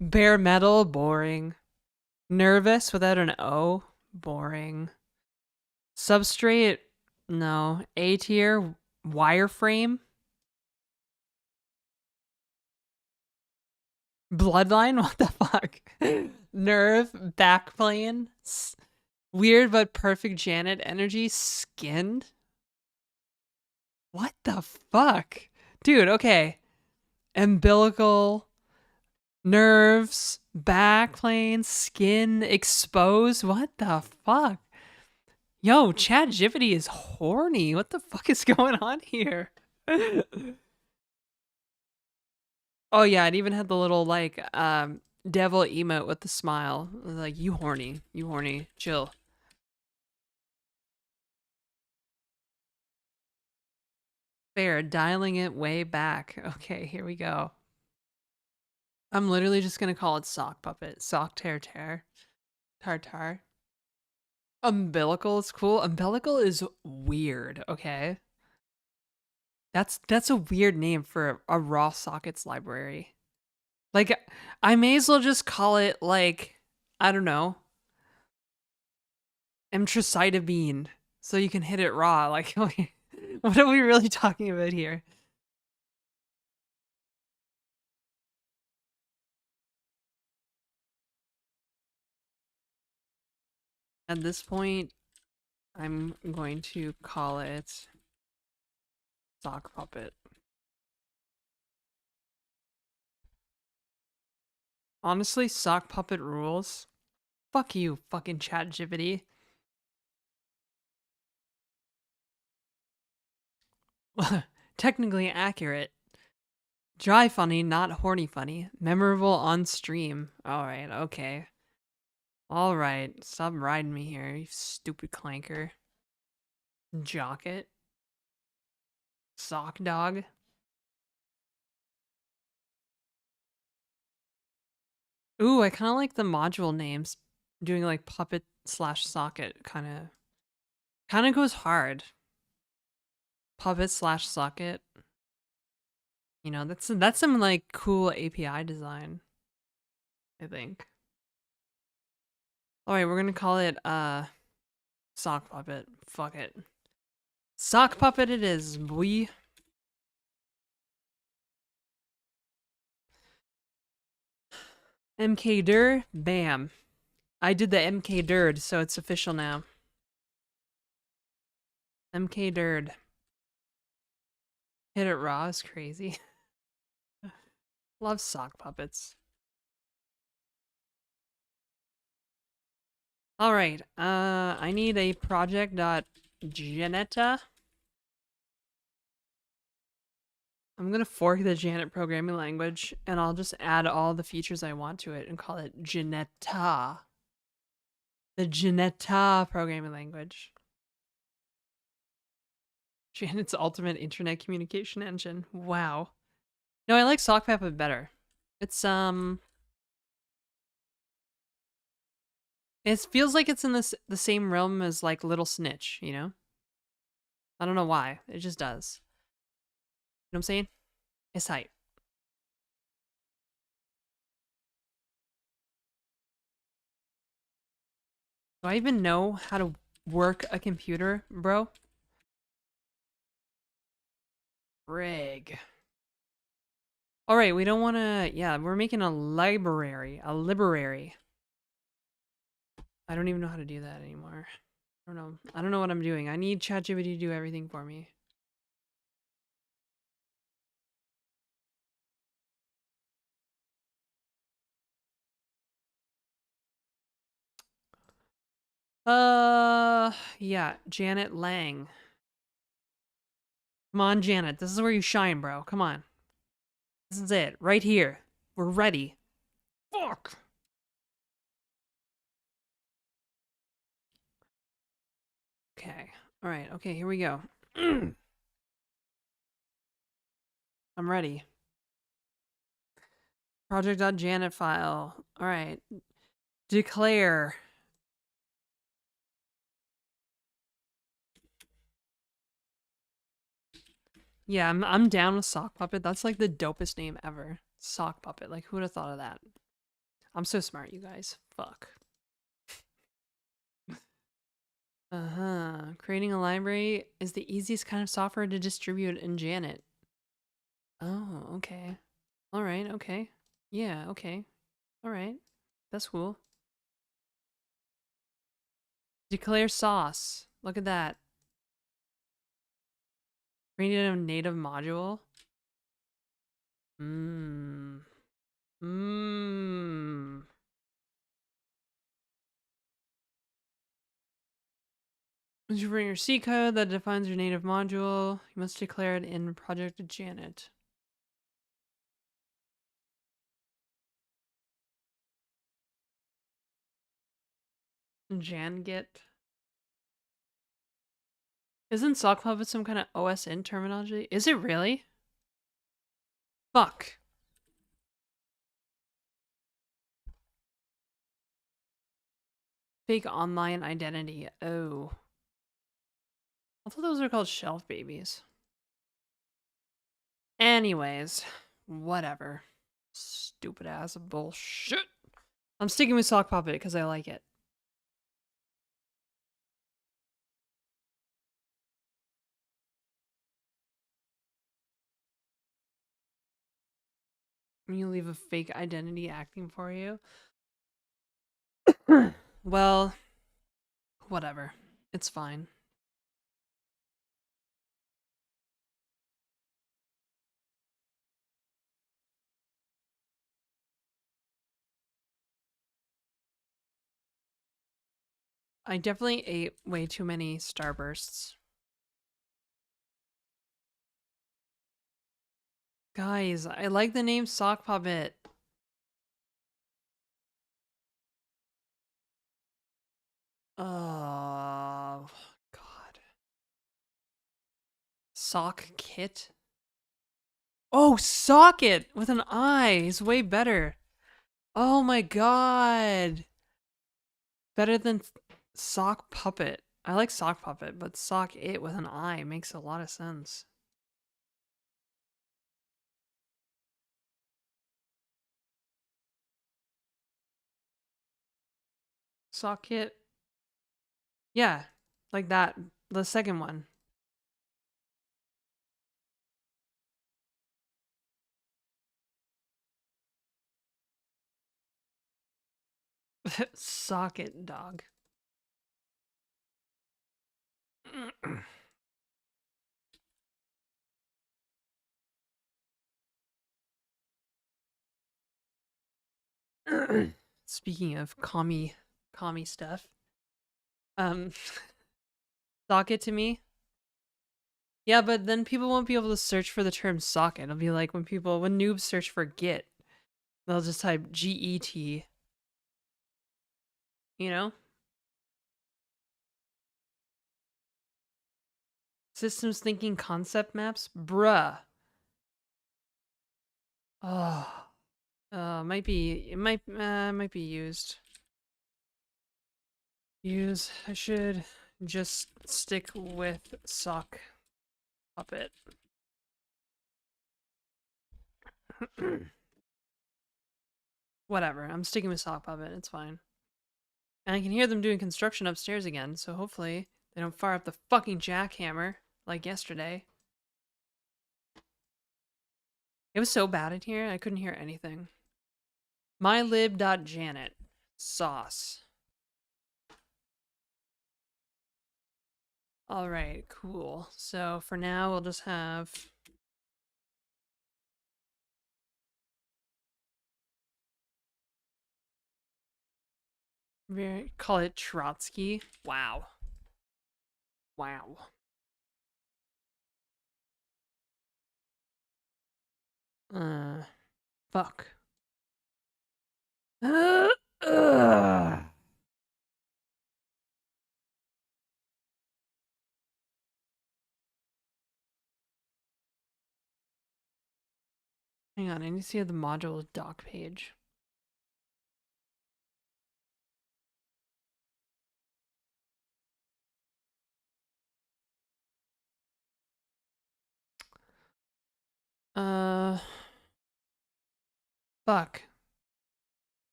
Bare metal, boring. Nervous without an O, boring. Substrate, no. A tier, wireframe. Bloodline, what the fuck? Nerve, backplane. Weird but perfect Janet energy, skinned. What the fuck? Dude, okay. Umbilical, nerves, backplane, skin, exposed. What the fuck? Yo, ChatGPT is horny. What the fuck is going on here? Oh yeah, it even had the little like devil emote with the smile. It was like, you horny, chill. Fair, dialing it way back. Okay, here we go. I'm literally just gonna call it sock puppet. Sock tartar. Umbilical is cool. Umbilical is weird, okay? That's a weird name for a raw sockets library. Like, I may as well just call it like, I don't know, emtricitabine, so you can hit it raw. Like, what are we really talking about here? At this point, I'm going to call it sock puppet. Honestly, sock puppet rules. Fuck you, fucking ChatGPT. Technically accurate. Dry funny, not horny funny. Memorable on stream. Alright, okay. Alright, stop riding me here, you stupid clanker. Jock it. Sock dog. Ooh, I kind of like the module names. Doing like puppet slash socket kind of goes hard. Puppet slash socket. You know, that's some like cool API design, I think. All right, we're gonna call it sock puppet. Fuck it. Sock puppet it is, boy. MK dir, bam. I did the MK dird, so it's official now. MK dird. Hit it raw is crazy. Love sock puppets. All right, I need a project.janetta. I'm gonna fork the Janet programming language, and I'll just add all the features I want to it and call it Janetta. The Janetta programming language. Janet's ultimate internet communication engine. Wow. No, I like sock puppet better. It's it feels like it's in the same realm as like Little Snitch, you know? I don't know why. It just does. You know what I'm saying? It's hype. Do I even know how to work a computer, bro? Frig. All right, we don't want to. Yeah, we're making a library. A library. I don't even know how to do that anymore. I don't know. I don't know what I'm doing. I need ChatGPT to do everything for me. Yeah, Janet Lang. Come on, Janet. This is where you shine, bro. Come on. This is it. Right here. We're ready. Fuck. Okay. All right. Okay, here we go. I'm ready. Project.janet file. All right. Declare. Yeah, I'm down with sock puppet. That's like the dopest name ever. Sock puppet. Like who would have thought of that? I'm so smart, you guys. Fuck. Uh-huh. Creating a library is the easiest kind of software to distribute in Janet. Oh, okay. All right, okay. Yeah, okay. All right. That's cool. Declare sauce. Look at that. Created a native module. Mmm. Mmm. Once you bring your C code that defines your native module, you must declare it in Project Janet. JanGit. Isn't sock puppet some kind of OSN terminology? Is it really? Fuck. Fake online identity. Oh. I thought those were called shelf babies. Anyways, whatever. Stupid ass bullshit. I'm sticking with sock puppet because I like it. You leave a fake identity acting for you. Well, whatever. It's fine. I definitely ate way too many Starbursts. Guys, I like the name Sock Puppet. Oh, God. Sock Kit? Oh, Socket with an I is way better. Oh my God. Better than Sock Puppet. I like Sock Puppet, but Sock It with an I makes a lot of sense. Sock It. Yeah, like that. The second one. Socket dog. Speaking of commie stuff, um, socket to me. Yeah, but then people won't be able to search for the term socket. It'll be like when noobs search for Git, they'll just type GET. You know, systems thinking concept maps, bruh. Oh, might be used. I should just stick with sock puppet. Whatever. I'm sticking with sock puppet. It's fine. And I can hear them doing construction upstairs again, so hopefully they don't fire up the fucking jackhammer like yesterday. It was so bad in here, I couldn't hear anything. mylib.janet. Sauce. Alright, cool. So for now, we'll just have... Call it Trotsky. Wow. Wow. Fuck. Ugh. Hang on, I need to see the module doc page. Fuck.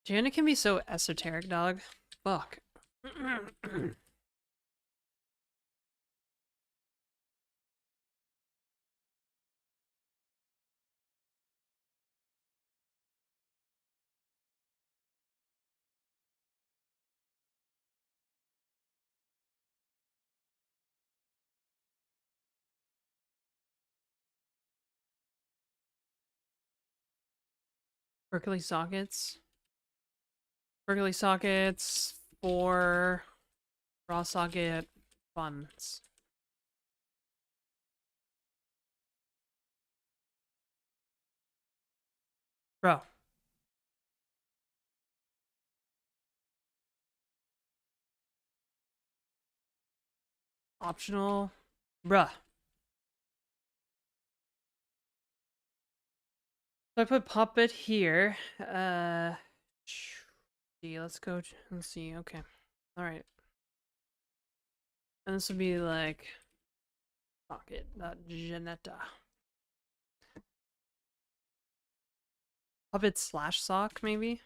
Janet can be so esoteric, dog. Fuck. Berkeley sockets. Berkeley sockets for raw socket funds. Bro. Optional. Bruh. So I put puppet here. See, let's go. Let's see. Okay. All right. And this would be like socket.janetta. Puppet slash sock, maybe?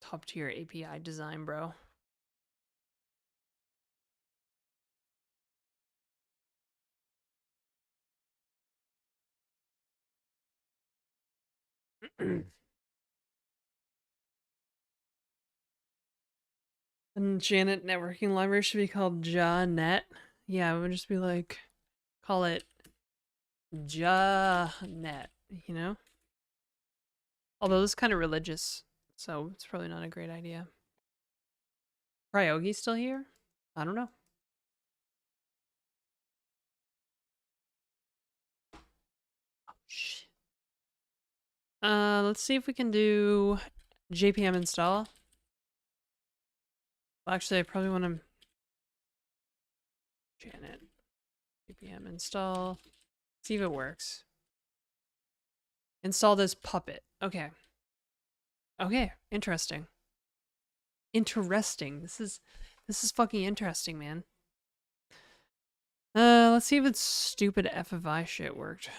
Top tier API design, bro. And Janet networking library should be called Janet. Yeah, it would just be like, call it Janet, you know? Although this is kind of religious, so it's probably not a great idea. Ryogi's still here? I don't know. Oh, shit. Let's see if we can do JPM install. Well, actually, I probably want to Janet JPM install. See if it works. Install this puppet. Okay. Okay, interesting. Interesting. This is fucking interesting, man. Let's see if its stupid FFI shit worked.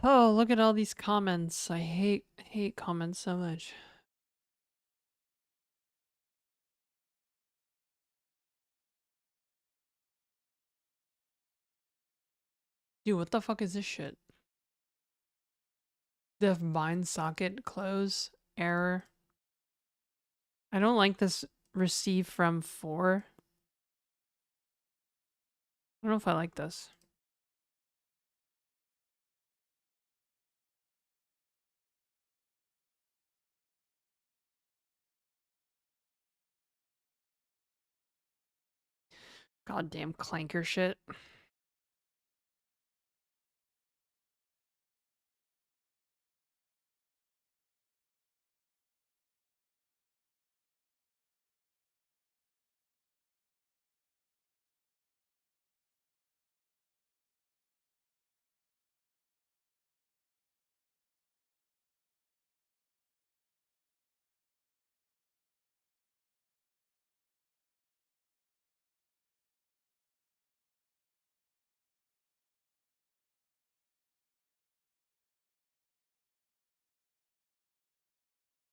Oh, look at all these comments. I hate comments so much. Dude, what the fuck is this shit? Def bind socket close error. I don't like this receive from 4. I don't know if I like this. Goddamn clanker shit.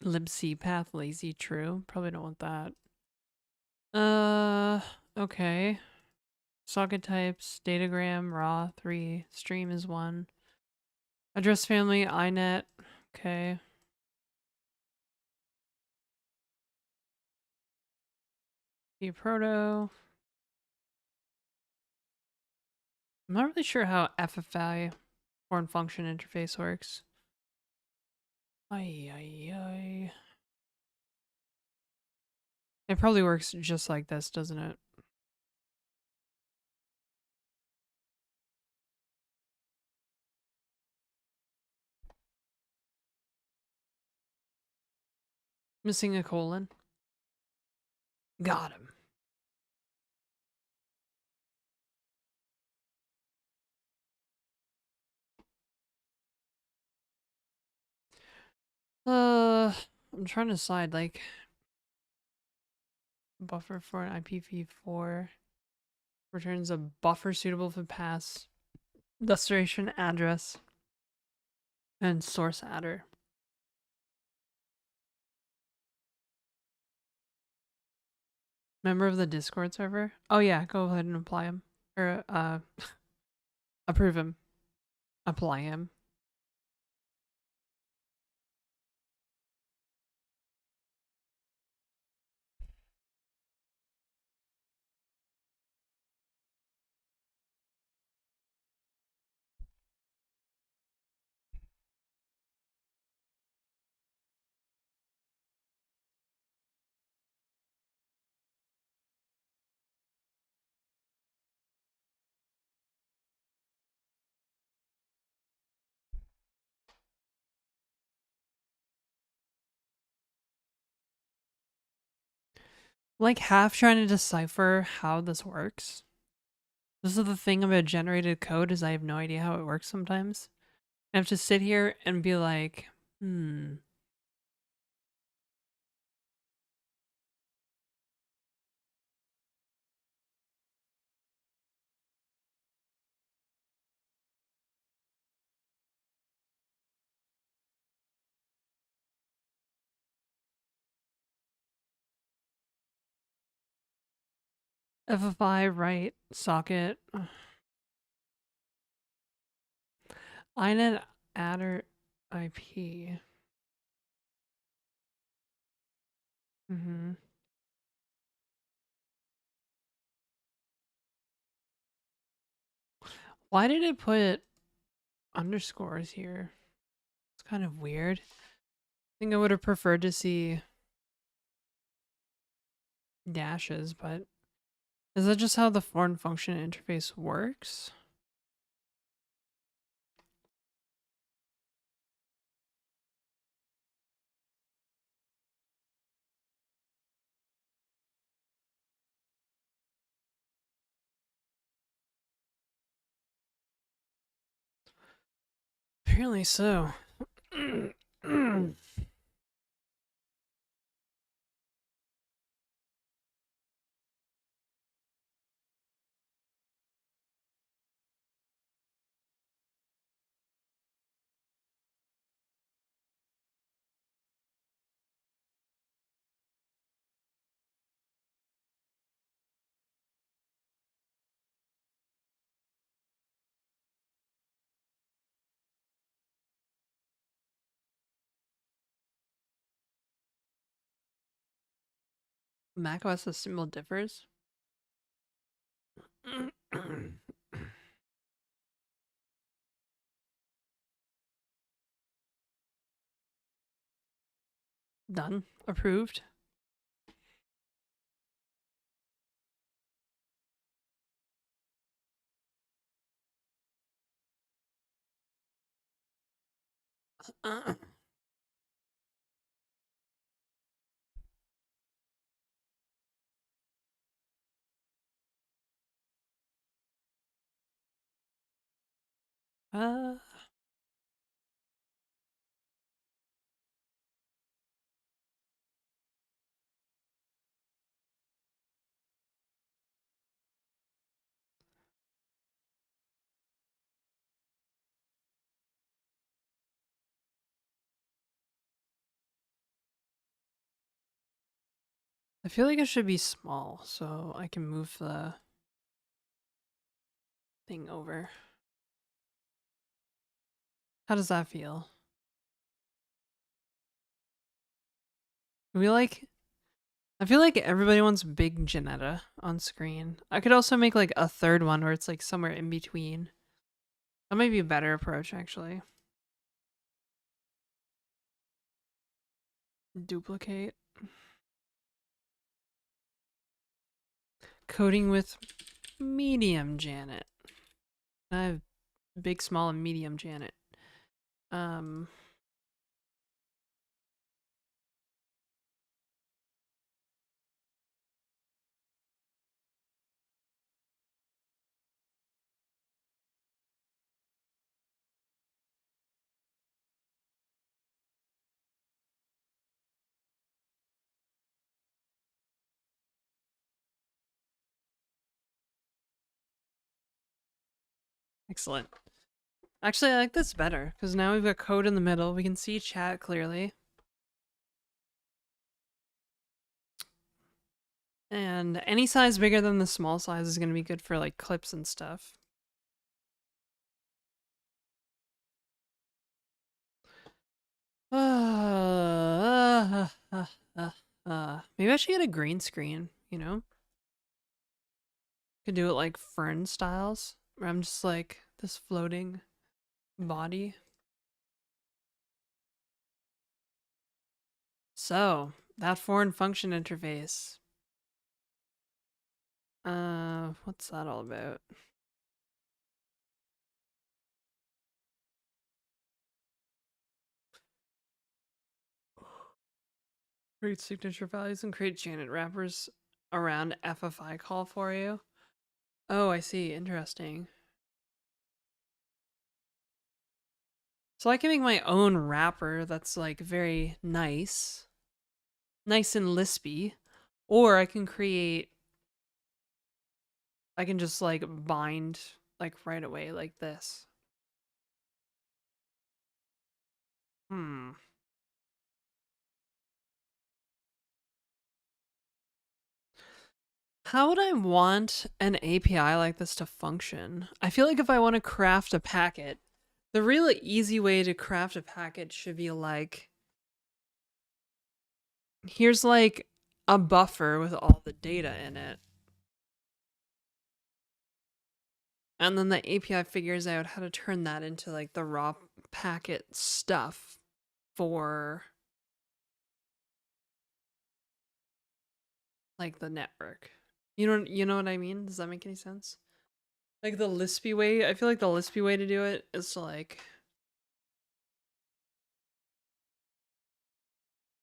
libc path lazy true. Probably don't want that. Okay. Socket types, datagram, raw 3, stream is 1. Address family, inet. Okay. proto. I'm not really sure how FFI, foreign function interface, works. It probably works just like this, doesn't it? Missing a colon. Got him. I'm trying to decide, like, buffer for an IPv4 returns a buffer suitable for pass, destination address, and source adder. Member of the Discord server? Oh yeah, go ahead and apply him. Or, approve him. Apply him. Like, half trying to decipher how this works. This is the thing about generated code, is I have no idea how it works sometimes. I have to sit here and be like, FFI, right, socket. inet adder IP. Why did it put underscores here? It's kind of weird. I think I would have preferred to see dashes, but is that just how the foreign function interface works? Apparently so. macOS symbol differs. Done. Approved. Uh, I feel like it should be small so I can move the thing over. How does that feel? We like I feel like everybody wants big Janetta on screen. I could also make like a third one where it's like somewhere in between. That might be a better approach actually. Duplicate. Coding with medium Janet. I have big, small, and medium Janet. Excellent. Actually, I like this better because now we've got code in the middle. We can see chat clearly. And any size bigger than the small size is going to be good for like clips and stuff. Maybe I should get a green screen, you know? Could do it like Fern styles, where I'm just like this floating body. So, that foreign function interface. What's that all about? Create signature values and create Janet wrappers around FFI call for you. Oh, I see. Interesting. So I can make my own wrapper that's like very nice. Nice and lispy. Or I can just like bind like right away like this. Hmm. How would I want an API like this to function? I feel like if I want to craft a packet, the really easy way to craft a packet should be like, here's like a buffer with all the data in it. And then the API figures out how to turn that into like the raw packet stuff for like the network. You know what I mean? Does that make any sense? Like the Lispy way, I feel like the Lispy way to do it is to like,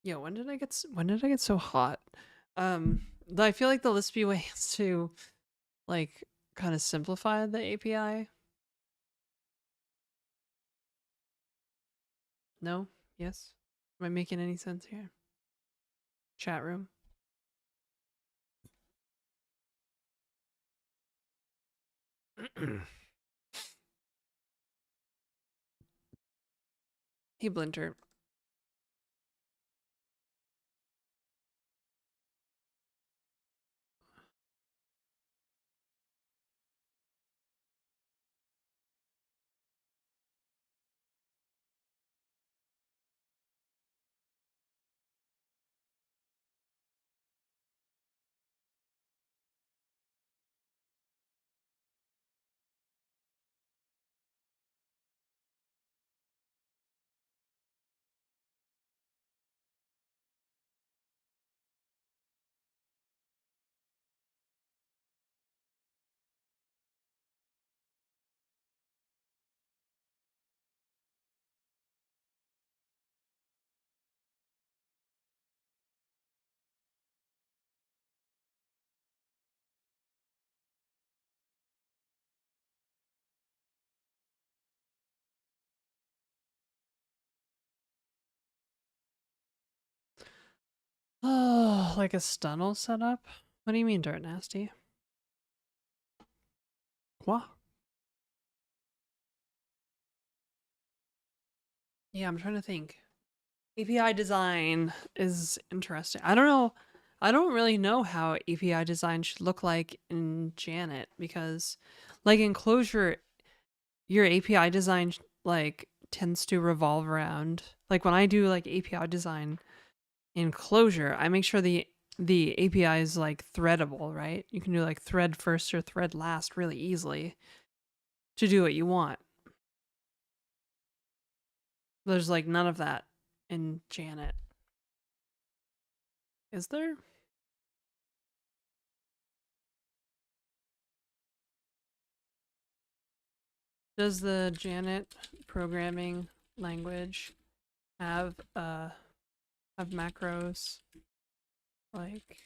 yo, when did I get so hot? I feel like the Lispy way is to like kind of simplify the API. No? Yes? Am I making any sense here? Chat room. Hey Blinter. Oh, like a stunnel setup? What do you mean, Dirt Nasty? What? Yeah, I'm trying to think. API design is interesting. I don't know. I don't really know how API design should look like in Janet because, like in Clojure, your API design like tends to revolve around like when I do like API design in Clojure, I make sure the API is like threadable, right? You can do like thread first or thread last really easily to do what you want. There's like none of that in Janet. Is there? Does the Janet programming language have macros like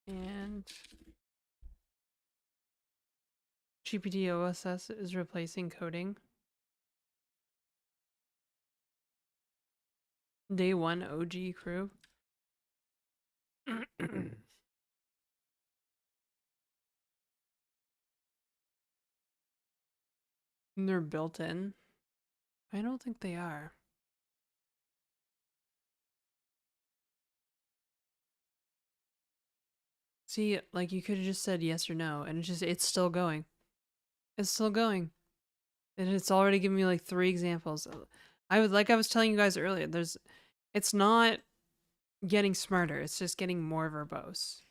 and GPT OSS is replacing coding? Day one OG crew. They're built in. I don't think they are. See, like you could have just said yes or no, and it's still going. It's still going. And it's already given me like 3 examples. I was telling you guys earlier, it's not getting smarter, it's just getting more verbose.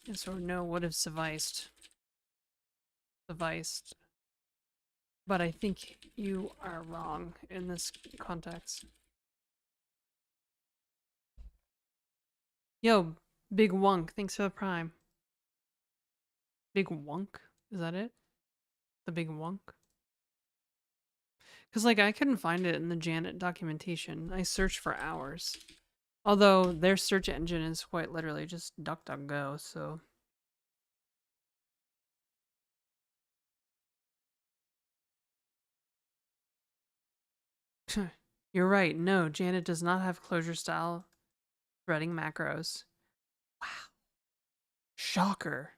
And so no would have sufficed. Sufficed. But I think you are wrong in this context. Yo, Big Wunk, thanks for the prime. Big Wunk? Is that it? The Big Wunk? Because, like, I couldn't find it in the Janet documentation. I searched for hours. Although their search engine is quite literally just DuckDuckGo, so. You're right. No, Janet does not have Clojure style threading macros. Wow. Shocker.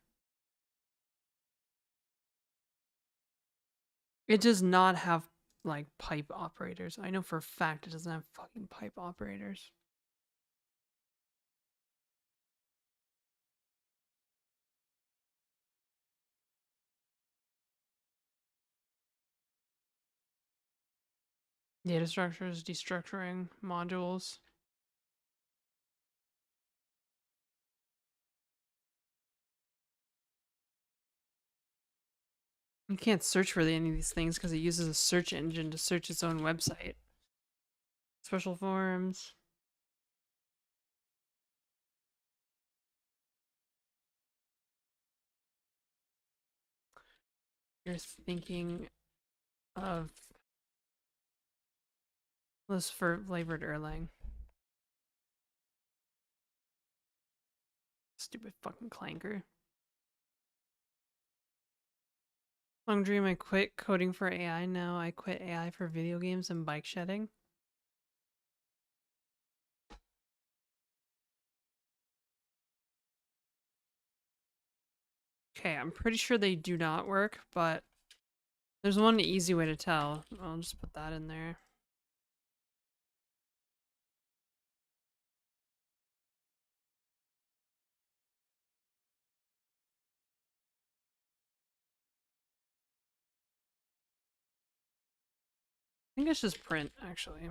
It does not have, like, pipe operators. I know for a fact it doesn't have fucking pipe operators. Data structures, destructuring modules. You can't search for any of these things because it uses a search engine to search its own website. Special forms. You're thinking of this for flavored Erlang. Stupid fucking clanker. Long dream, I quit coding for AI. Now I quit AI for video games and bike shedding. Okay, I'm pretty sure they do not work, but there's one easy way to tell. I'll just put that in there. I think it's just print, actually.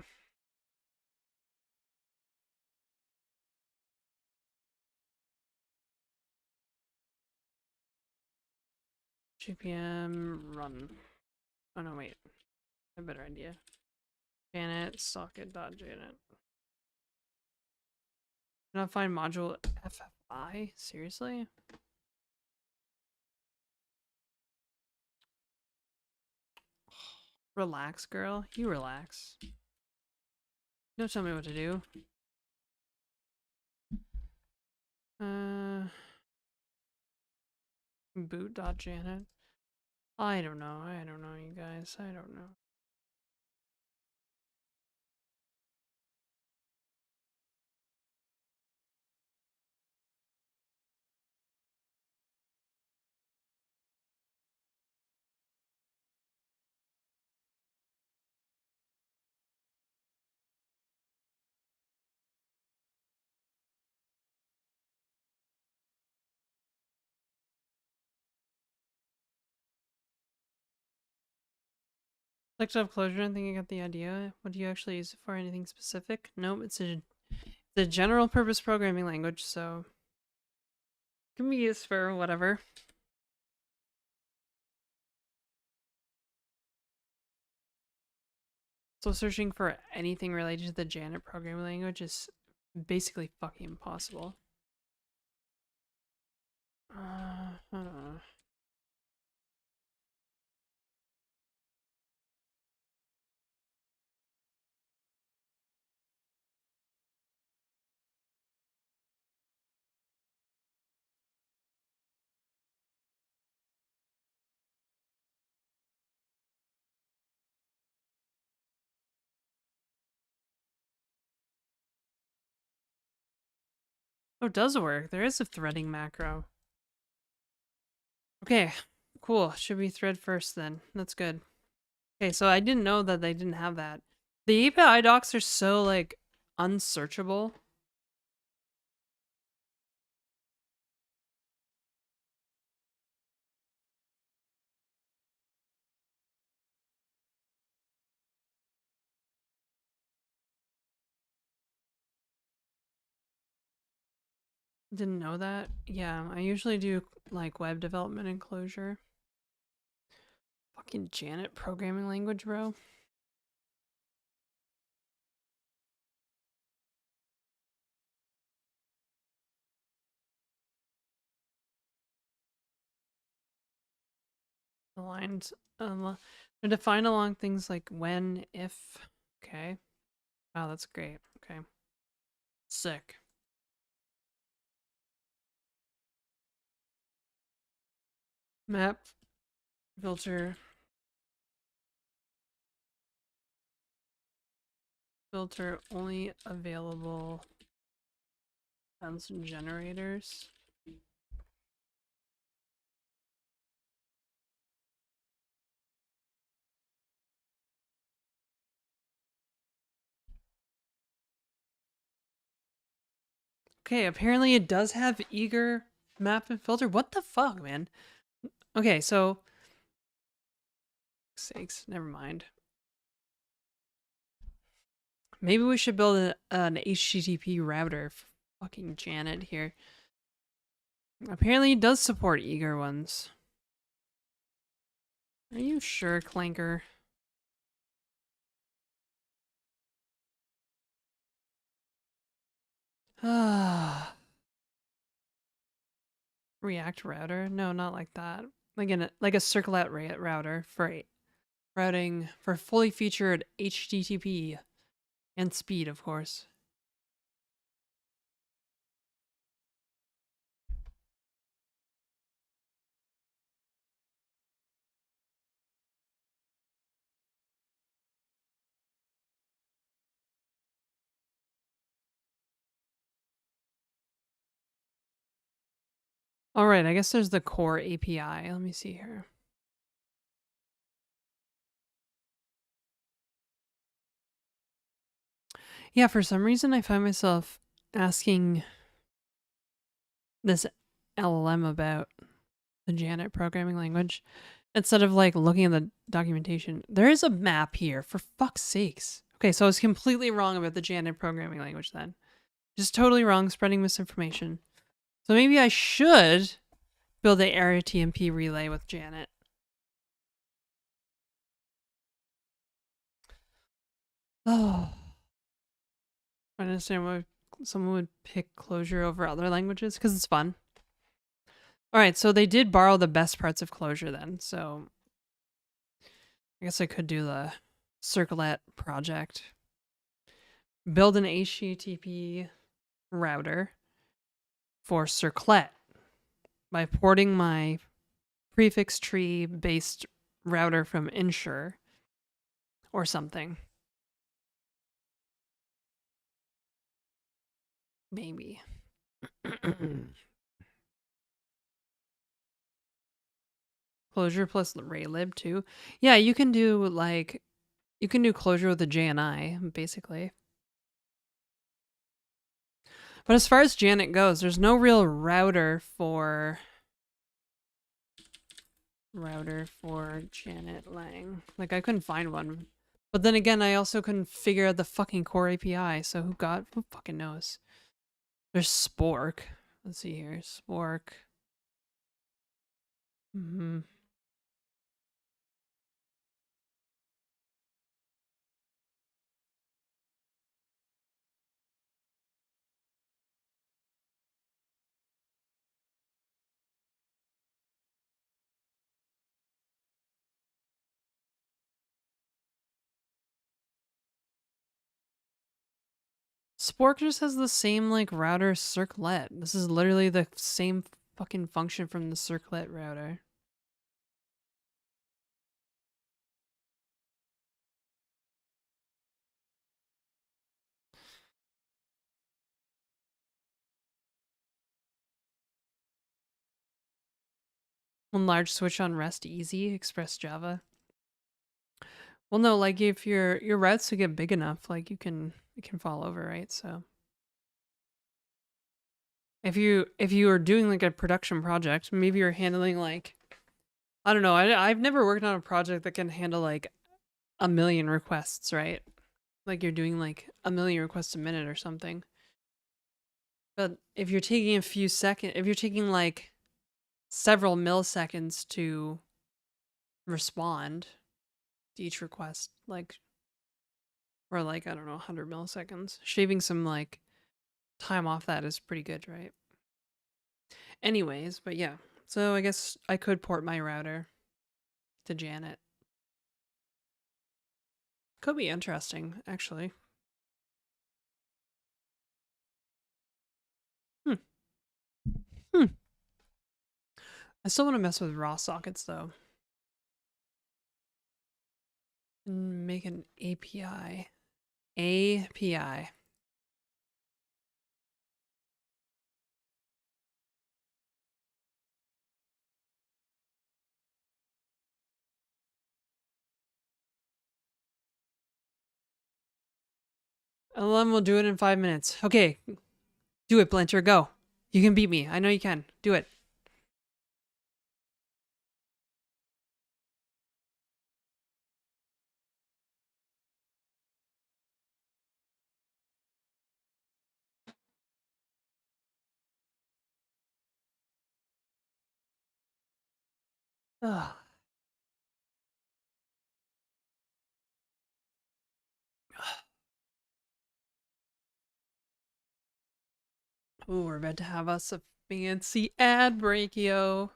GPM run. Oh no, wait. I have a better idea. Janet socket.janet. Cannot find module FFI? Seriously? Relax, girl. You relax. Don't tell me what to do. Boot.janet. I don't know. I don't know, you guys. I don't know. Clicked up Clojure and think I got the idea. What do you actually use it for? Anything specific? Nope, it's a general purpose programming language, so it can be used for whatever. So searching for anything related to the Janet programming language is basically fucking impossible. I don't know. Oh, it does work. There is a threading macro. Okay, cool. Should we thread first then? That's good. Okay, so I didn't know that they didn't have that. The API docs are so, like, unsearchable. Didn't know that? Yeah, I usually do, like, web development in Clojure. Fucking Janet programming language, bro. Aligned. Define along things like when, if. Okay. Wow, that's great. Okay. Sick. Map. Filter. Filter only available function generators. Okay, apparently it does have eager map and filter. What the fuck, man? Okay, so sakes, never mind. Maybe we should build an HTTP router for fucking Janet here. Apparently it does support eager ones. Are you sure, Clanker? Ah. React router? No, not like that. Like a circlet router for routing for fully featured HTTP and speed, of course. All right, I guess there's the core API. Let me see here. Yeah, for some reason I find myself asking this LLM about the Janet programming language instead of like looking at the documentation. There is a map here, for fuck's sakes. Okay, so I was completely wrong about the Janet programming language then. Just totally wrong, spreading misinformation. So maybe I should build a rtmp relay with Janet. Oh. I understand why someone would pick Clojure over other languages, because it's fun. Alright, so they did borrow the best parts of Clojure then, so I guess I could do the Circlet project. Build an HTTP router for Circlet by porting my prefix tree based router from Ensure or something. Maybe. Clojure plus Raylib too. Yeah, you can do Clojure with a JNI, basically. But as far as Janet goes, there's no real router for router for Janet Lang. Like, I couldn't find one. But then again, I also couldn't figure out the fucking core API, so who fucking knows? There's Spork. Let's see here. Spork. Mm-hmm. Spork just has the same, like, router circlet. This is literally the same fucking function from the circlet router. One large switch on REST easy, Express Java. Well, no, like if your routes to get big enough, like it can fall over, right? So if you are doing like a production project, maybe you're handling like, I don't know, I've never worked on a project that can handle like a million requests, right? Like you're doing like a million requests a minute or something. But if you're taking a few seconds, if you're taking like several milliseconds to respond to each request, like, or like, I don't know, 100 milliseconds, shaving some like time off that is pretty good, right? Anyways, but yeah. So I guess I could port my router to Janet. Could be interesting, actually. Hmm. Hmm. I still want to mess with raw sockets though. And make an API. API. LM will do it in 5 minutes. Okay. Do it, Blancher. Go. You can beat me. I know you can. Do it. Ugh. Ooh, we're about to have us a fancy ad break, yo.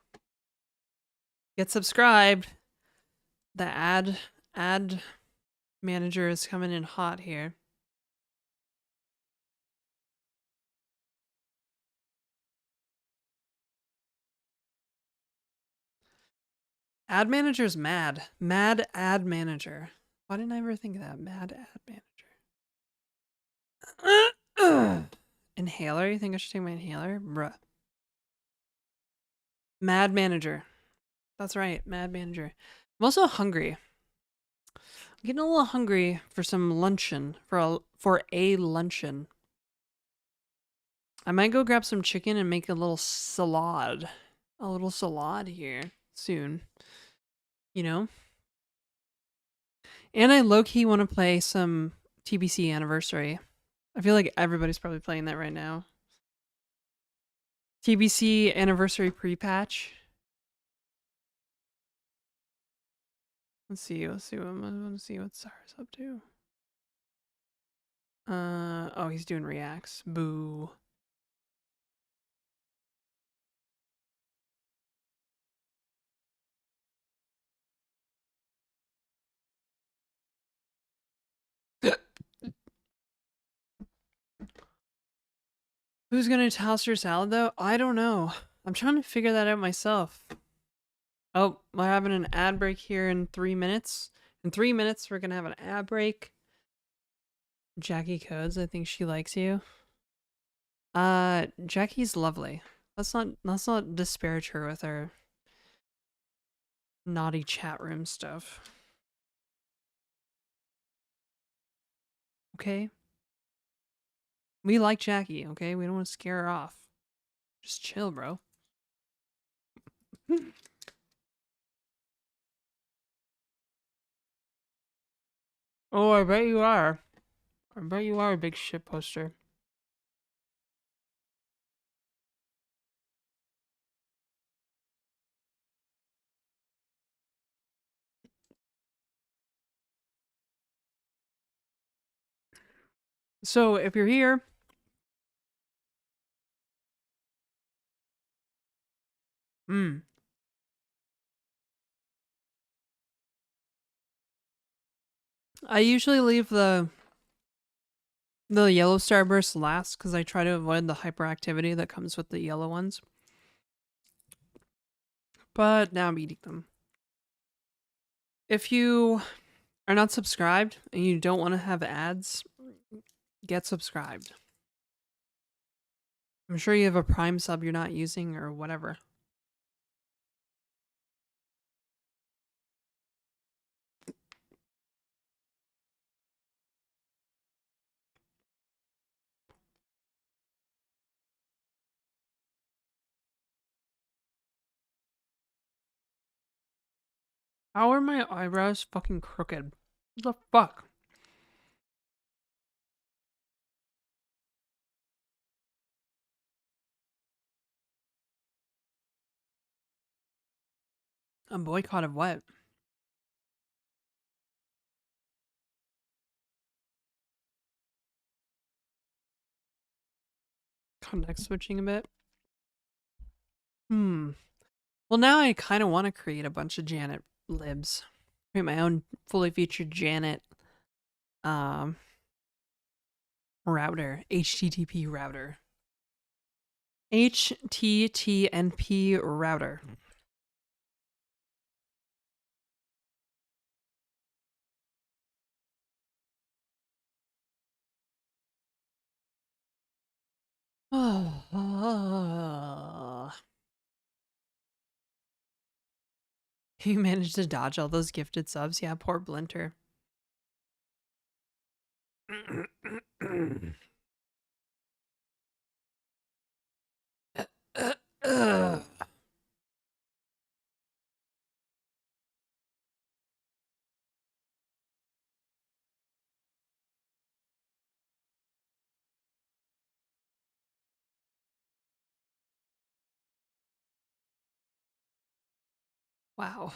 Get subscribed. The ad manager is coming in hot here. Ad manager's mad. Mad ad manager. Why didn't I ever think of that? Mad ad manager. Inhaler? You think I should take my inhaler? Bruh. Mad manager. That's right. Mad manager. I'm also hungry. I'm getting a little hungry for some luncheon. For a luncheon. I might go grab some chicken and make a little salad. A little salad here soon. You know? And I low-key want to play some TBC Anniversary. I feel like everybody's probably playing that right now. TBC Anniversary pre-patch. Let's see what Sarah's up to. Oh, he's doing reacts. Boo. Who's gonna toast your salad though? I don't know. I'm trying to figure that out myself. Oh, we're having an ad break here in 3 minutes. In 3 minutes, we're gonna have an ad break. Jackie Codes, I think she likes you. Jackie's lovely. Let's not disparage her with our naughty chat room stuff. Okay? We like Jackie, okay? We don't want to scare her off. Just chill, bro. Oh, I bet you are. I bet you are a big shit poster. So if you're here, hmm, I usually leave the yellow starburst last because I try to avoid the hyperactivity that comes with the yellow ones. But now I'm eating them. If you are not subscribed and you don't want to have ads, get subscribed. I'm sure you have a Prime sub you're not using or whatever. How are my eyebrows fucking crooked? What the fuck? A boycott of what? Context switching a bit. Hmm. Well, now I kind of want to create a bunch of Janet libs. Create my own fully featured Janet um router, HTTP router. HTTNP router. You managed to dodge all those gifted subs? Yeah, poor Blinter. Wow.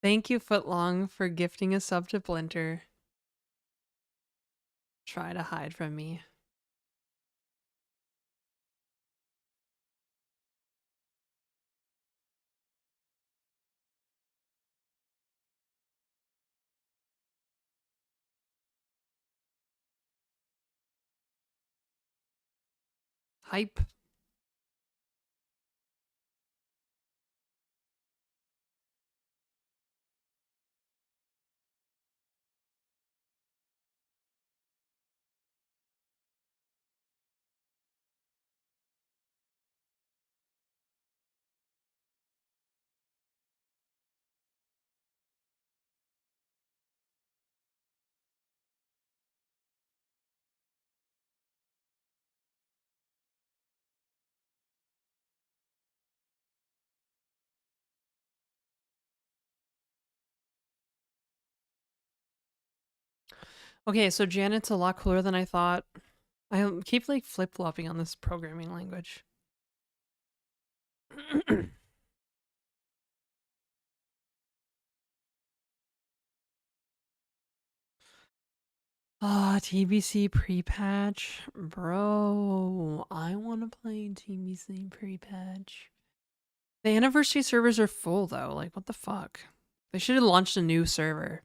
Thank you, Footlong, for gifting a sub to Blinter. Try to hide from me. Hype. Okay, so Janet's a lot cooler than I thought. I keep like flip flopping on this programming language. Ah, TBC pre-patch. Bro, I want to play TBC pre-patch. The anniversary servers are full though. Like, what the fuck? They should have launched a new server.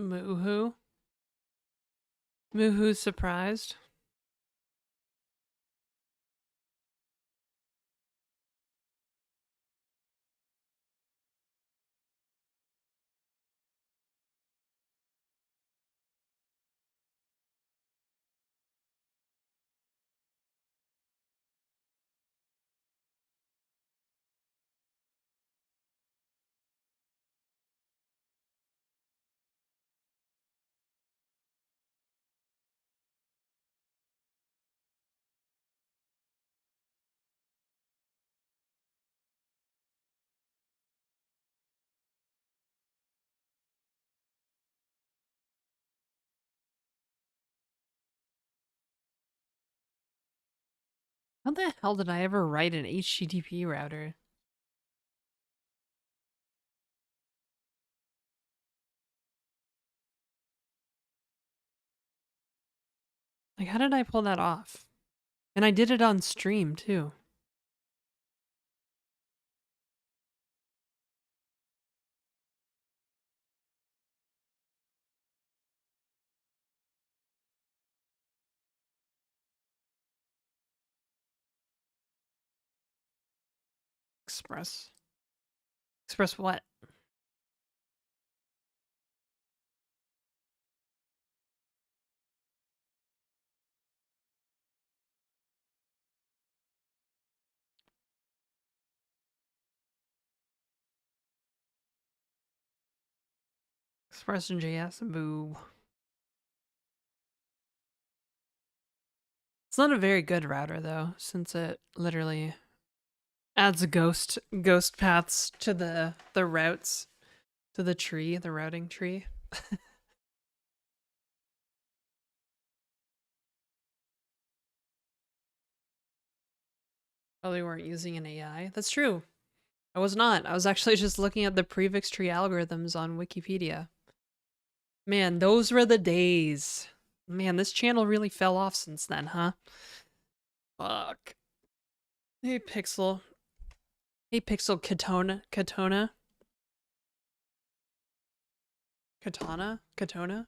Moo-hoo. Moo-hoo surprised. How the hell did I ever write an HTTP router? Like, how did I pull that off? And I did it on stream, too. Express. Express what? Express and JS, boo. It's not a very good router though, since it literally adds ghost paths to the routes, to the tree, the routing tree. Probably weren't using an AI. That's true. I was not. I was actually just looking at the prefix tree algorithms on Wikipedia. Man, those were the days. Man, this channel really fell off since then, huh? Fuck. Hey, Pixel. Hey, Pixel Katona. Katona? Katana? Katona?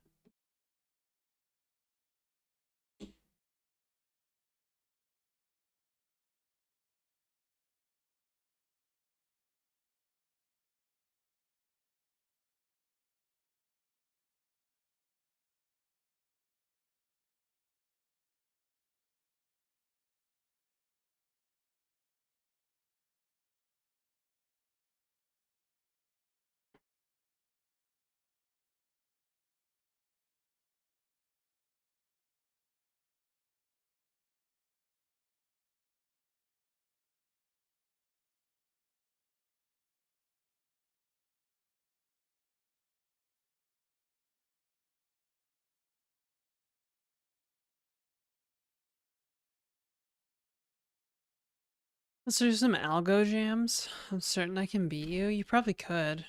Let's do some algo jams. I'm certain I can beat you. You probably could.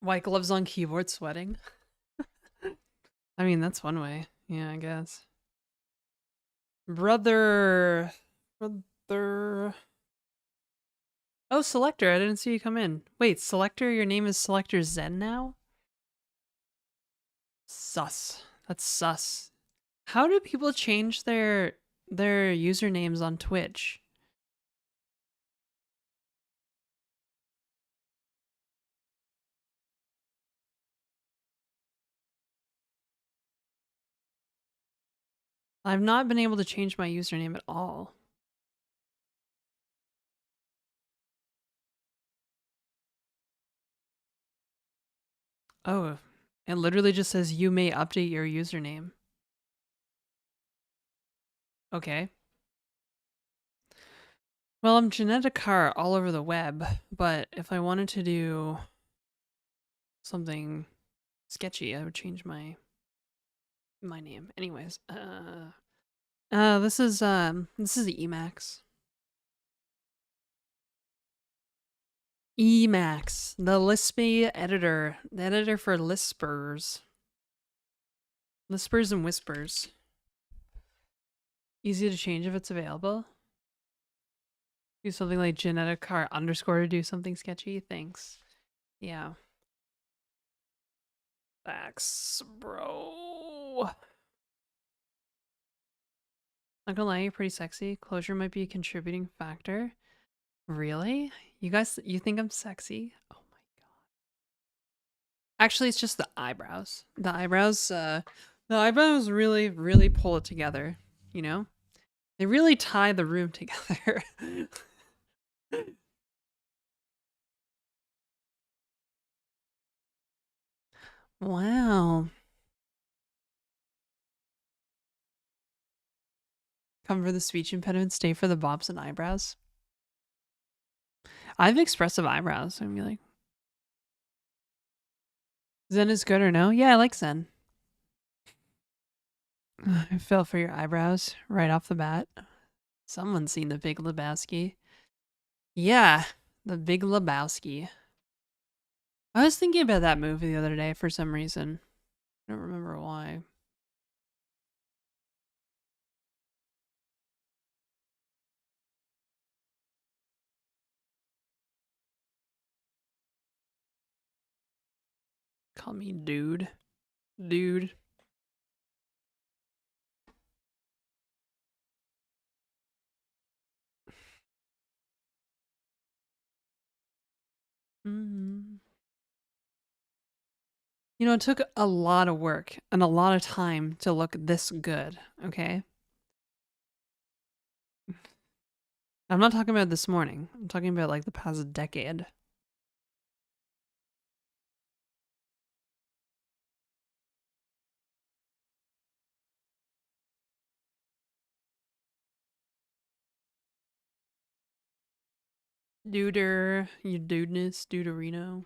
White gloves on keyboard sweating. I mean, that's one way. Yeah, I guess. Brother. Brother. Oh, Selector, I didn't see you come in. Wait, Selector, your name is Selector Zen now? Sus. That's sus. How do people change their usernames on Twitch? I've not been able to change my username at all. Oh, it literally just says you may update your username. Okay. Well, I'm Genetica all over the web, but if I wanted to do something sketchy, I would change my name. Anyways, this is Emacs. Emacs, the Lispy editor, the editor for Lispers. Lispers and Whispers. Easy to change if it's available. Do something like Genetica underscore to do something sketchy. Thanks. Yeah. Facts, bro. Not gonna lie, you're pretty sexy. Closure might be a contributing factor. Really? You guys, you think I'm sexy? Oh my god. Actually, it's just the eyebrows. The eyebrows really, really pull it together, you know? They really tie the room together. Wow. Come for the speech impediment, stay for the bobs and eyebrows. I have expressive eyebrows, so I'm like, Zen is good or no? Yeah, I like Zen. I fell for your eyebrows right off the bat. Someone's seen The Big Lebowski. Yeah, The Big Lebowski. I was thinking about that movie the other day for some reason. I don't remember why. Call me dude. Dude. Mm. You know, it took a lot of work and a lot of time to look this good, okay? I'm not talking about this morning. I'm talking about like the past decade. Duder, you dudeness, duderino.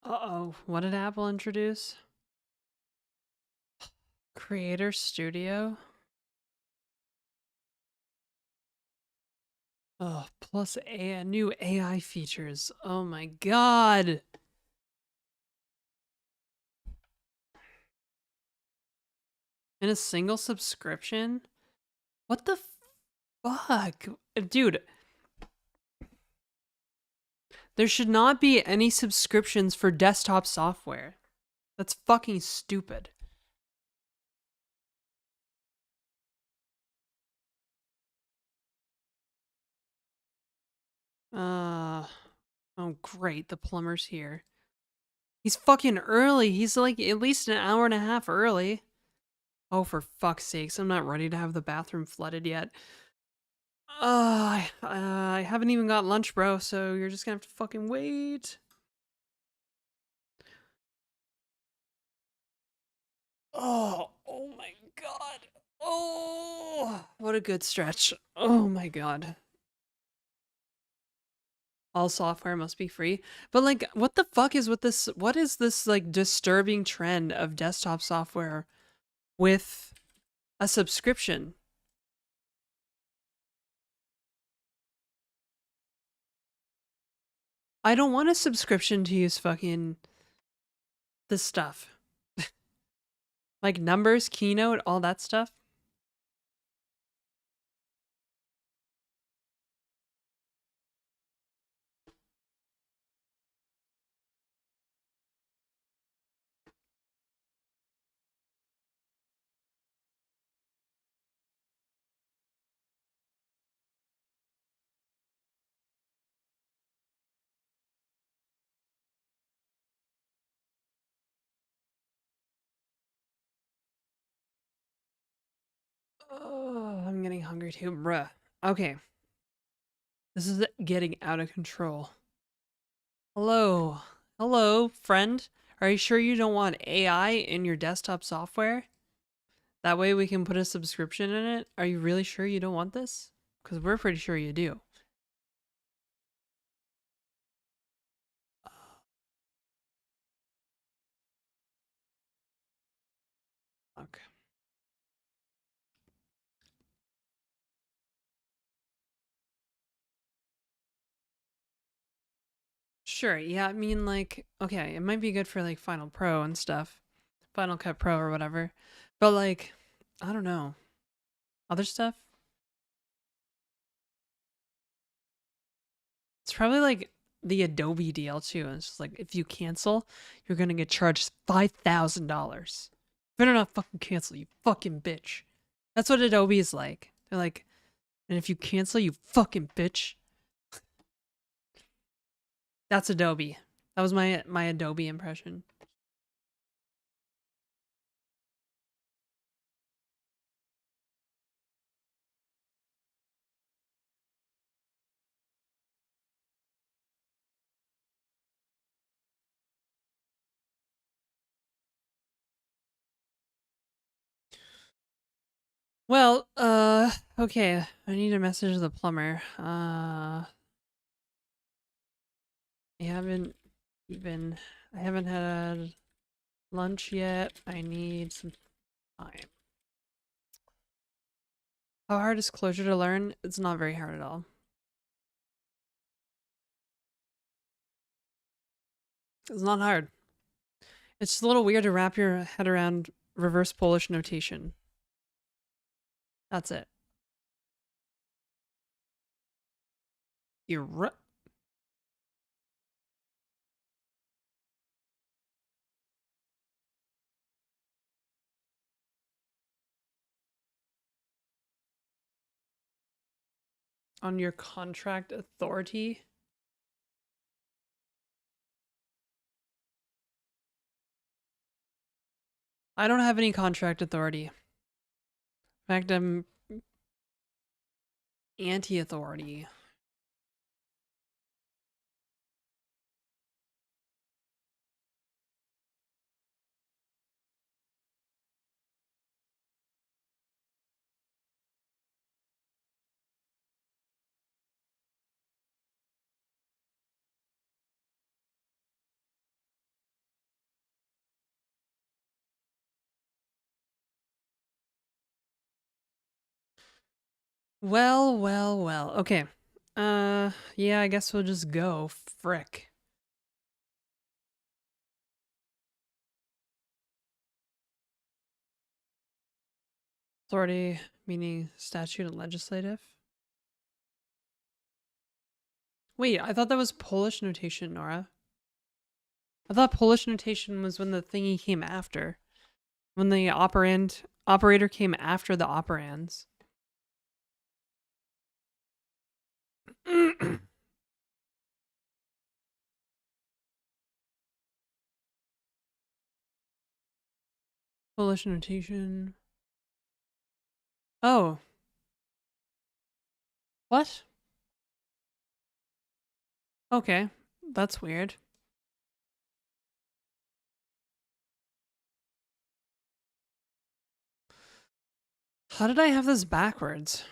Uh-oh, what did Apple introduce? Creator Studio? Oh, plus new AI features. Oh my god. In a single subscription? What the fuck? Dude, there should not be any subscriptions for desktop software. That's fucking stupid. Oh great, the plumber's here. He's fucking early. He's like at least an hour and a half early. Oh, for fuck's sakes, I'm not ready to have the bathroom flooded yet. I haven't even got lunch, bro, so you're just gonna have to fucking wait. Oh my god. Oh, what a good stretch. Oh my god. All software must be free. But like, what the fuck is with this? What is this like disturbing trend of desktop software with a subscription? I don't want a subscription to use fucking this stuff. Like Numbers, Keynote, all that stuff. Oh, I'm getting hungry too, bruh. Okay, this is getting out of control. Hello. Hello, friend. Are you sure you don't want AI in your desktop software? That way we can put a subscription in it? Are you really sure you don't want this? Because we're pretty sure you do. Okay. Sure, yeah, I mean, like, okay, it might be good for, like, Final Pro and stuff. Final Cut Pro or whatever. But, like, I don't know. Other stuff? It's probably, like, the Adobe deal, too. And it's just like, if you cancel, you're gonna get charged $5,000. Better not fucking cancel, you fucking bitch. That's what Adobe is like. They're like, and if you cancel, you fucking bitch. That's Adobe. That was my Adobe impression. Well, okay. I need to message the plumber. I haven't even I haven't had lunch yet. I need some time. How hard is closure to learn? It's not very hard at all. It's not hard. It's just a little weird to wrap your head around reverse Polish notation. That's it. You're on your contract authority. I don't have any contract authority. In fact, I'm anti-authority. Well, well, well. Okay. Yeah, I guess we'll just go. Frick. Authority meaning statute and legislative. Wait, I thought that was Polish notation, Nora. I thought Polish notation was when the thingy came after. When the operator came after the operands. Polish notation. Oh. What? Okay. That's weird. How did I have this backwards?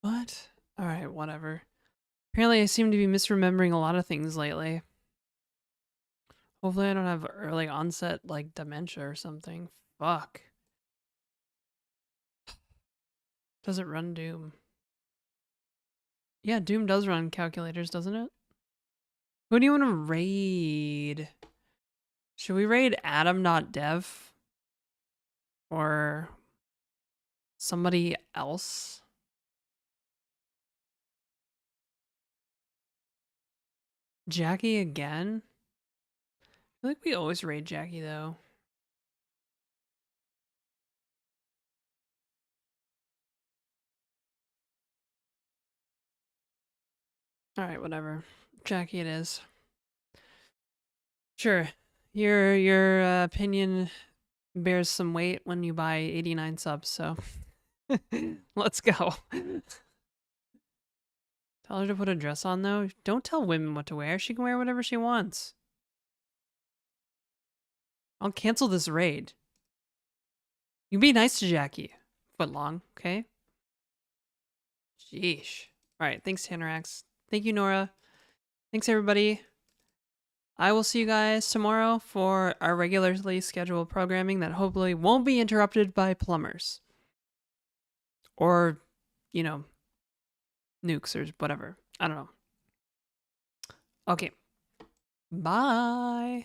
What? Alright, whatever. Apparently I seem to be misremembering a lot of things lately. Hopefully I don't have early onset, like, dementia or something. Fuck. Does it run Doom? Yeah, Doom does run calculators, doesn't it? Who do you want to raid? Should we raid Adam.dev? Or somebody else? Jackie again? I feel like we always raid Jackie though. Alright, whatever. Jackie it is. Sure. Your opinion bears some weight when you buy 89 subs, so let's go. Tell her to put a dress on though. Don't tell women what to wear. She can wear whatever she wants. I'll cancel this raid. You be nice to Jackie. Footlong, okay? Sheesh. Alright, thanks Tannerax. Thank you, Nora. Thanks everybody. I will see you guys tomorrow for our regularly scheduled programming that hopefully won't be interrupted by plumbers. Or, you know, nukes or whatever. I don't know. Okay. Bye.